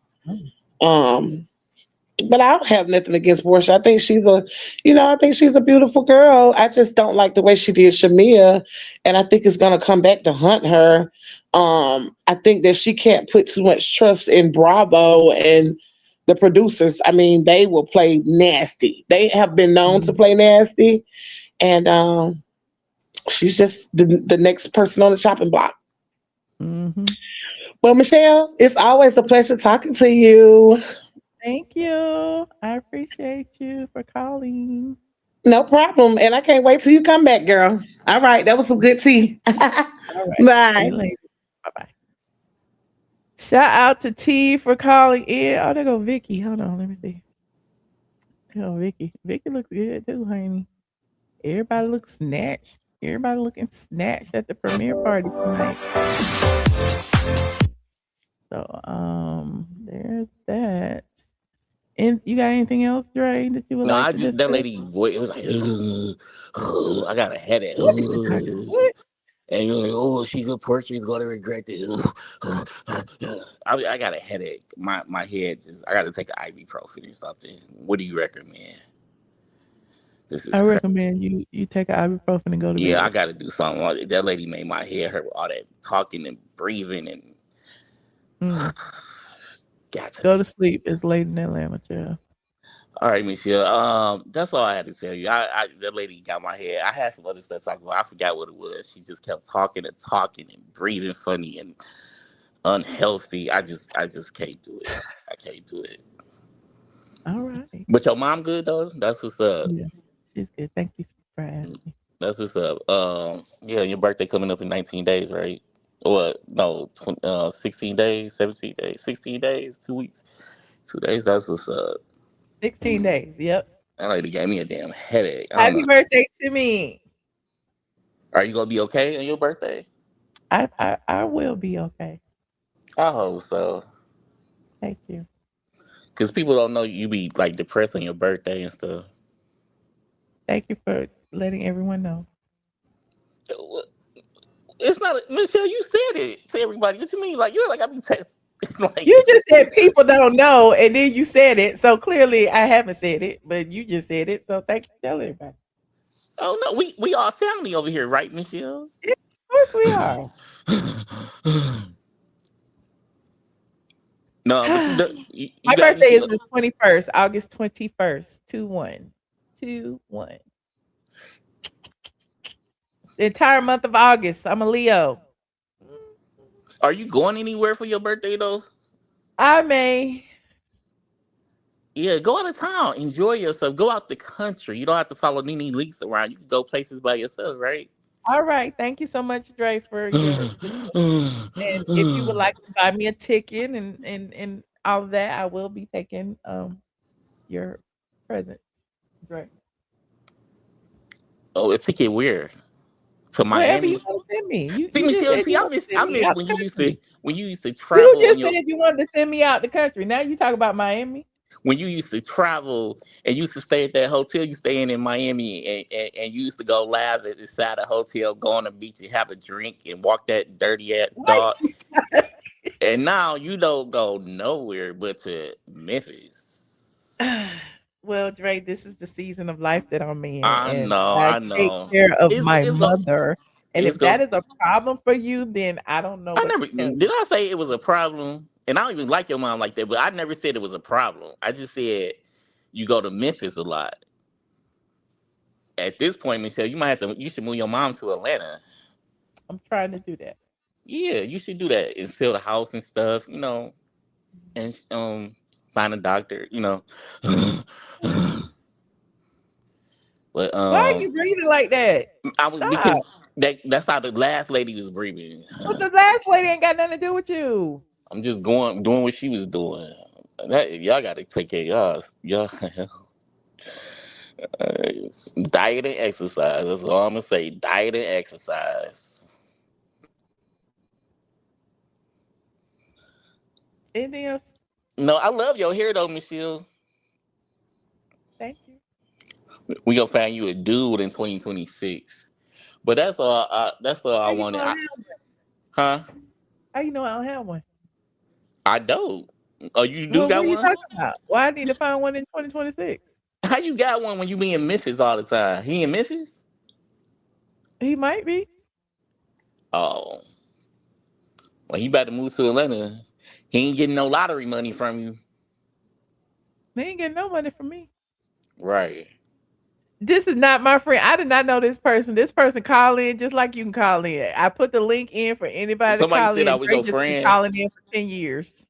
But I don't have nothing against Portia. I think she's a beautiful girl. I just don't like the way she did Shamir, and I think it's gonna come back to haunt her. I think that she can't put too much trust in Bravo and the producers. I mean, they will play nasty. They have been known to play nasty, and she's just the next person on the chopping block. Well, Michelle, it's always a pleasure talking to you. Thank you. I appreciate you for calling. No problem. And I can't wait till you come back, girl. All right. That was some good tea. All right. Bye. See you later. Bye-bye. Shout out to T for calling in. Oh, there go Vicky. Hold on. Let me see. Oh, Vicky. Vicky looks good too, honey. Everybody looks snatched. Everybody looking snatched at the premiere party tonight. So there's that. And you got anything else, Dre, that you would No, like I to just that discuss? lady voice. It was like, I got a headache. What? What? And you're like, oh, she's a pork. She's gonna regret it. I got a headache. My head just. I got to take an ibuprofen or something. What do you recommend? This is I crazy. recommend you take an ibuprofen and go to Yeah, I bed. got to do something. That lady made my head hurt with all that talking and breathing and Mm. got to Go to be. sleep. It's late in Atlanta, child. All right, Michelle. That's all I had to tell you. That lady got my head. I had some other stuff to talk about. I forgot what it was. She just kept talking and breathing funny and unhealthy. I just can't do it. I can't do it. All right. But your mom good though? That's what's up. Yeah, she's good. Thank you for asking. That's what's up. Yeah, your birthday coming up in 19 days, right? What? No, 16 days, 17 days, 16 days, 2 weeks, 2 days. That's what's up. 16 days. Yep. That lady gave me a damn headache. I don't Happy know. birthday to me. Are you gonna be okay on your birthday? I will be okay. I hope so. Thank you. Cause people don't know you be like depressed on your birthday and stuff. Thank you for letting everyone know. It's not Michelle. You said it to everybody. What you mean? Like you're like I be texting. Like You just said people don't know, and then you said it. So clearly, I haven't said it, but you just said it. So thank you for telling everybody. oh no, we all family over here, right, Michelle? Yeah, of course we are. No, but you My got birthday is anything? the 21st, August 21st. 2-1. 2-1. The entire month of August. I'm a Leo. Are you going anywhere for your birthday though? I may. Yeah, go out of town, enjoy yourself, go out the country. You don't have to follow NeNe Leakes around. You can go places by yourself, right? All right. Thank you so much, Dre, for your suggestion. And if you would like to buy me a ticket and all of that, I will be taking your presents, Dre. Oh, a ticket where? To Wherever you Miami? want to send me. See, You just Michelle, said see, you I want to miss send I me miss out when the country. when you used to You travel on just your said you wanted to send me out the country. Now you talk about Miami. when you used to travel and you used to stay at that hotel you staying in Miami and you used to go live at the side of the hotel, go on the beach and have a drink and walk that dirty ass What? dog. And now you don't go nowhere but to Memphis. Well, Dre, this is the season of life that I'm in, I and know, I I take know. care of It's my it's go mother. And it's if that go is a problem for you, then I don't know I what never to tell did you. I say it was a problem? And I don't even like your mom like that, but I never said it was a problem. I just said you go to Memphis a lot. At this point, Michelle, you should move your mom to Atlanta. I'm trying to do that. Yeah, you should do that and sell the house and stuff, and find a doctor, But Why are you breathing like that? I was Stop. because that's how the last lady was breathing. But the last lady ain't got nothing to do with you. I'm just doing what she was doing. Y'all got to take care of y'all. Diet and exercise. That's all I'm gonna say. Diet and exercise. Anything else? No, I love your hair though, Michelle. Thank you. We gonna find you a dude in 2026. But that's all. That's all I How you know wanted. I have one? Huh? How you know I don't have one? I don't. Oh, you do Well, what got are you one? talking about? Why I need to find one in 2026? How you got one when you be in Memphis all the time? He in Memphis? He might be. Oh, well, he about to move to Atlanta. He ain't getting no lottery money from you, They ain't getting no money from me. right? This is not my friend. I did not know this person. This person call in just like you can call in. I put the link in for anybody to Somebody call said I in. was Dre your just been friend. calling in for 10 years.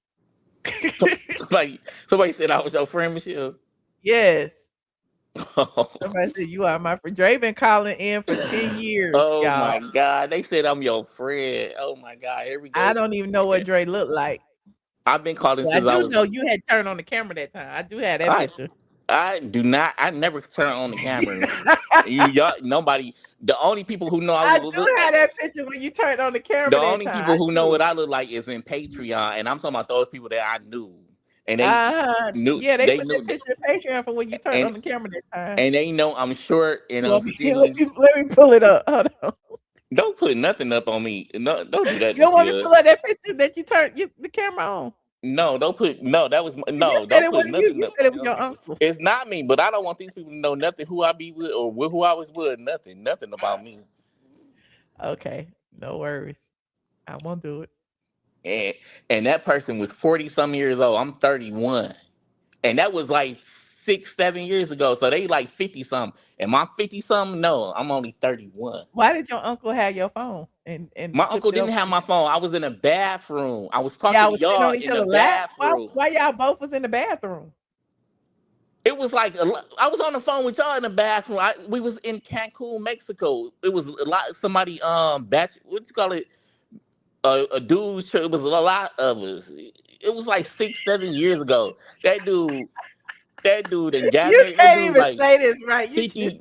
Somebody said I was your friend, Michelle. Yes. Somebody said you are my friend. Dre been calling in for 10 years, Oh y'all. my God, they said I'm your friend. Oh my God, here we I go. don't even know what Dre looked like. I've been calling But I since I do was. know you had turned on the camera that time. I do have that I picture. I do not. I never turn on the camera. Y'all, nobody. The only people who know I I look. do have that picture when you turned on the The camera that only time. people who know what I look like is in Patreon, and I'm talking about those people that I knew, and they knew Yeah, they they put that knew, picture in Patreon for when you turned and on the camera that time. and they know I'm short and I'm Let me, skinny. let me pull it up. Hold on. Don't put nothing up on me. No, don't do that, You don't want me to Michelle. pull up that picture that you turned the camera on? No, don't put no. That was You no. said Don't it put wasn't you. nothing You up said it on was those your people. uncle. It's not me, but I don't want these people to know nothing who I be with or who I was with. Nothing about me. Okay, no worries. I won't do it. And that person was 40 some years old. I'm 31. And that was like 6, 7 years ago. So they like 50 something. Am I 50 something? No, I'm only 31. Why did your uncle have your phone and My flipped uncle it didn't over? have my phone. I was in a bathroom. I was talking Y'all to was sitting y'all on each in the other's lap. bathroom. Why y'all both was in the bathroom? It was like I was on the phone with y'all in the bathroom. We was in Cancun, Mexico. It was a lot. Somebody what you call it? A dude's church. It was a lot of us. It was like 6, 7 years ago. That dude and You gathered. That can't dude even like say this right. 50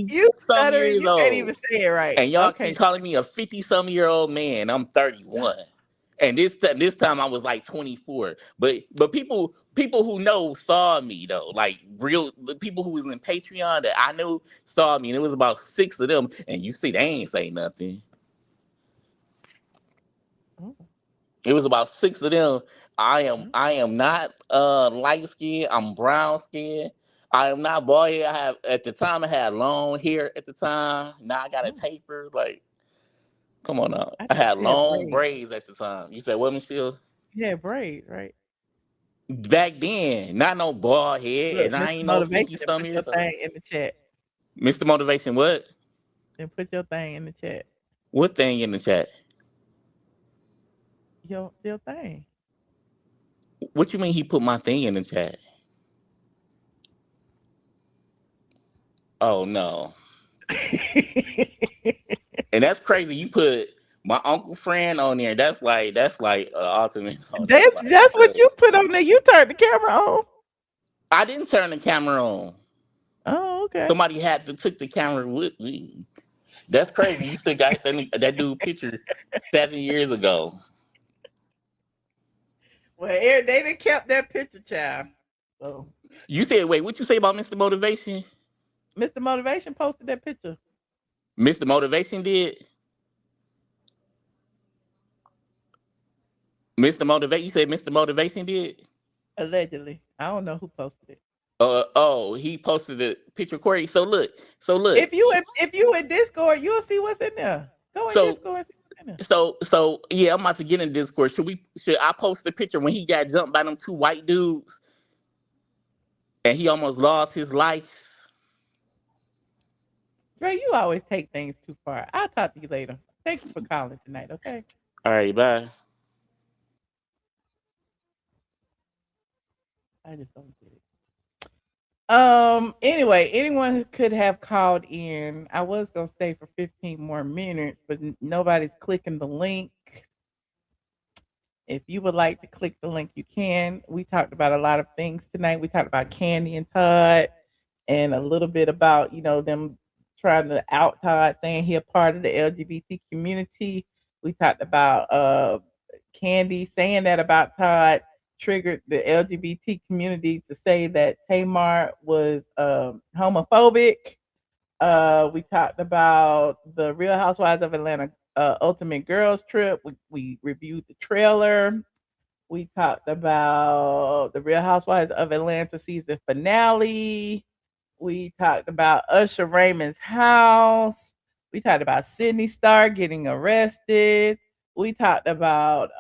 You some stuttering. years You can't even old. say it right. And y'all Okay. keep calling me a 50-some-year-old man. I'm 31. And this time I was like 24. But people who know saw me though. Like the people who was in Patreon that I knew saw me. And it was about 6 of them. And you see they ain't say nothing. Oh. It was about 6 of them. I am not light skinned. I'm brown skinned. I am not bald head. At the time I had long hair at the time. Now I got a taper. Like, come on now. I I thought had you had long braids. braids at the time. You said what, Michelle? You had braids, right? Back then, not no bald head, Look, and I Mr. ain't no Motivation, 50 and some put your years old. thing in the chat. Mr. Motivation, what? And put your thing in the chat. What thing in the chat? Your thing. What you mean he put my thing in the chat? Oh no. And that's crazy. You put my uncle friend on there. That's like ultimate. Oh, that's like That's what crazy. you put on there. You turned the camera on. I didn't turn the camera on. Oh, okay. Somebody had to took the camera with me. That's crazy. You still got that dude picture 7 years ago. Well, they done kept that picture, child. So You said, wait, what you say about Mr. Motivation? Mr. Motivation posted that picture. Mr. Motivation did? Mr. Motivation? You said Mr. Motivation did? Allegedly. I don't know who posted it. He posted the picture, Corey. So look. If you in Discord, you'll see what's in there. Go in So Discord and see what's in there. So yeah, I'm about to get in Discord. Should I post the picture when he got jumped by them 2 white dudes and he almost lost his life? Dre, you always take things too far. I'll talk to you later. Thank you for calling tonight, okay? All right, bye. I just don't get it. Anyway, anyone could have called in. I was gonna stay for 15 more minutes, but nobody's clicking the link. If you would like to click the link, you can. We talked about a lot of things tonight. We talked about Kandi and Todd and a little bit about, them trying to out Todd, saying he a part of the LGBT community. We talked about Kandi saying that about Todd triggered the LGBT community to say that Tamar was homophobic. We talked about the Real Housewives of Atlanta Ultimate Girls Trip. We reviewed the trailer. We talked about the Real Housewives of Atlanta season finale. We talked about Usher Raymond's house. We talked about Sidney Starr getting arrested. We talked about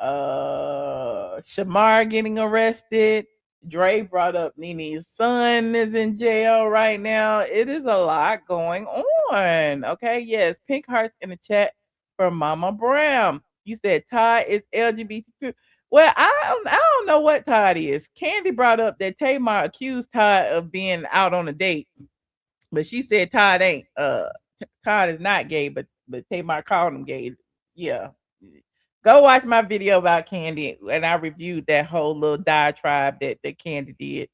Shamar getting arrested. Dre brought up NeNe's son is in jail right now. It is a lot going on. Okay, yes, pink hearts in the chat from Mama Brown. You said Todd is LGBTQ. Well, I don't know what Todd is. Kandi brought up that Tamar accused Todd of being out on a date, but she said Todd ain't. Todd is not gay, but Tamar called him gay. Yeah. Go watch my video about Kandi, and I reviewed that whole little diatribe that Kandi did.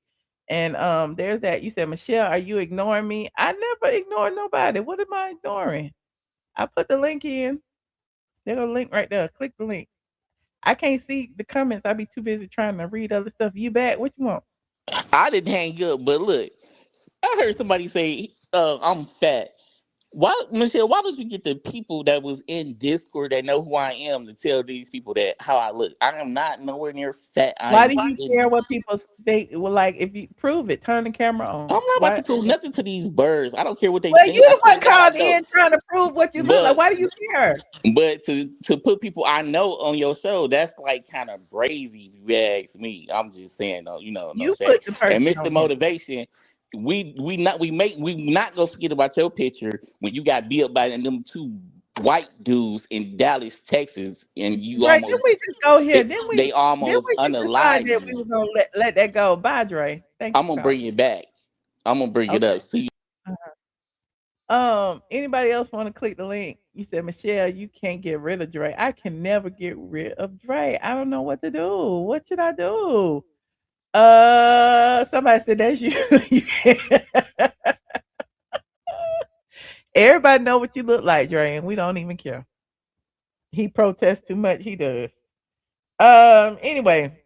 And there's that. You said, Michelle, are you ignoring me? I never ignore nobody. What am I ignoring? I put the link in. There's a link right there. Click the link. I can't see the comments. I be too busy trying to read other stuff. You back? What you want? I didn't hang up, but look, I heard somebody say, I'm fat. Why, Michelle, why don't you get the people that was in Discord that know who I am to tell these people that how I look? I am not nowhere near fat. Why do you care what people think? Well, like, if you prove it, turn the camera on. I'm not about to prove nothing to these birds. I don't care what they Well, think. you I the swear one to God, I called don't. in trying to prove what you look like. Why do you care? But to put people I know on your show, that's like kind of brazy if you ask me. I'm just saying, no, no You shade. put the And person Mr. on here. Motivation, we not gonna forget about your picture when you got beat up by them two white dudes in Dallas, Texas, and you Dre, almost didn't we just go here? Didn't they we almost just decide unalived that we you. were gonna let that go? Bye, Dre. Thank you. I'm gonna bring it back. I'm gonna bring it up. See you. Anybody else want to click the link? You said, Michelle, you can't get rid of Dre. I can never get rid of Dre. I don't know what to do. What should I do? Somebody said that's you. You can't. Everybody know what you look like, Dre, and we don't even care. He protests too much. He does. Anyway,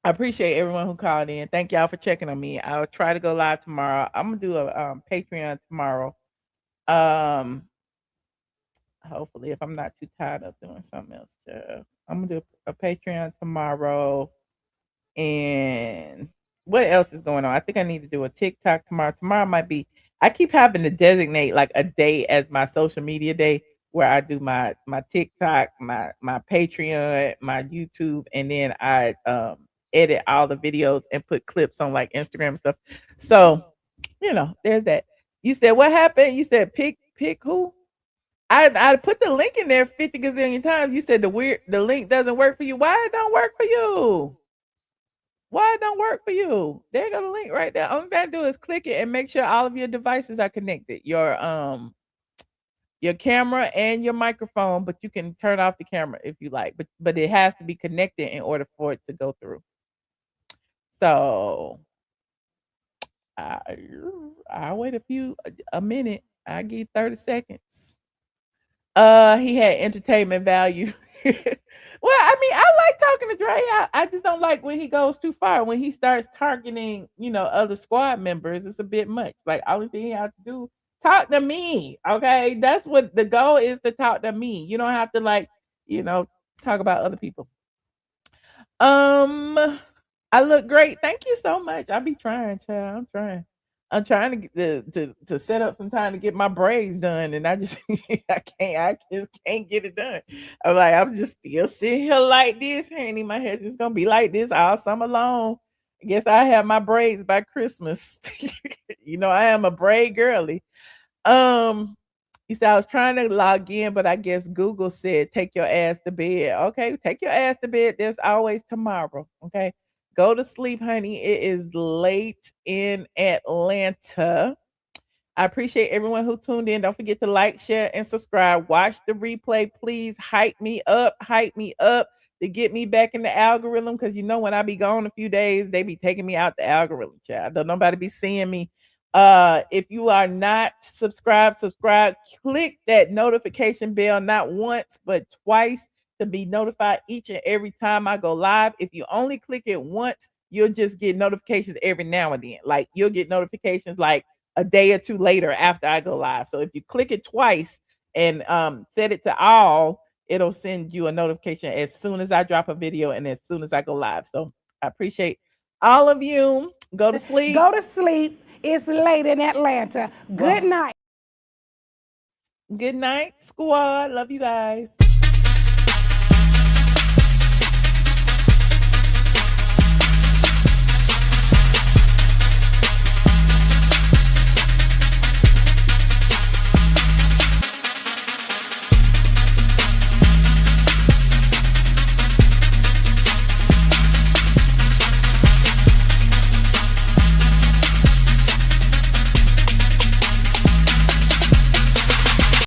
I appreciate everyone who called in. Thank y'all for checking on me. I'll try to go live tomorrow. I'm gonna do a Patreon tomorrow. Hopefully, if I'm not too tired of doing something else, I'm gonna do a Patreon tomorrow. And what else is going on? I think I need to do a TikTok tomorrow. Tomorrow might be. I keep having to designate like a day as my social media day where I do my TikTok, my Patreon, my YouTube, and then I edit all the videos and put clips on like Instagram and stuff. So, there's that. You said what happened? You said pick who? I put the link in there 50 gazillion times. You said the link doesn't work for you. Why it don't work for you? Why it don't work for you? There you go, the link right there. Only thing to do is click it and make sure all of your devices are connected. Your camera and your microphone, but you can turn off the camera if you like. But it has to be connected in order for it to go through. So I'll wait a minute. I'll give 30 seconds. He had entertainment value. Well, I mean, I like talking to Dre. I just don't like when he goes too far. When he starts targeting, other squad members, it's a bit much. Like, only thing you have to do, talk to me. Okay. That's what the goal is, to talk to me. You don't have to talk about other people. I look great. Thank you so much. I'll be trying, child. I'm trying to set up some time to get my braids done, and I just I just can't get it done. I'm just still sitting here like this, honey. My hair just gonna be like this all summer long. I guess I have my braids by Christmas. I am a braid girly. He said I was trying to log in, but I guess Google said take your ass to bed. Okay, take your ass to bed. There's always tomorrow. Okay. Go to sleep, honey. It is late in Atlanta. I appreciate everyone who tuned in. Don't forget to like, share, and subscribe. Watch the replay. Please hype me up to get me back in the algorithm. Because when I be gone a few days, they be taking me out the algorithm, child. Don't nobody be seeing me. If you are not subscribed, click that notification bell, not once, but twice, to be notified each and every time I go live. If you only click it once, you'll just get notifications every now and then. Like, you'll get notifications like a day or two later after I go live. So if you click it twice and set it to all, it'll send you a notification as soon as I drop a video and as soon as I go live. So I appreciate all of you. Go to sleep. Go to sleep. It's late in Atlanta. Good night. Good night, squad. Love you guys.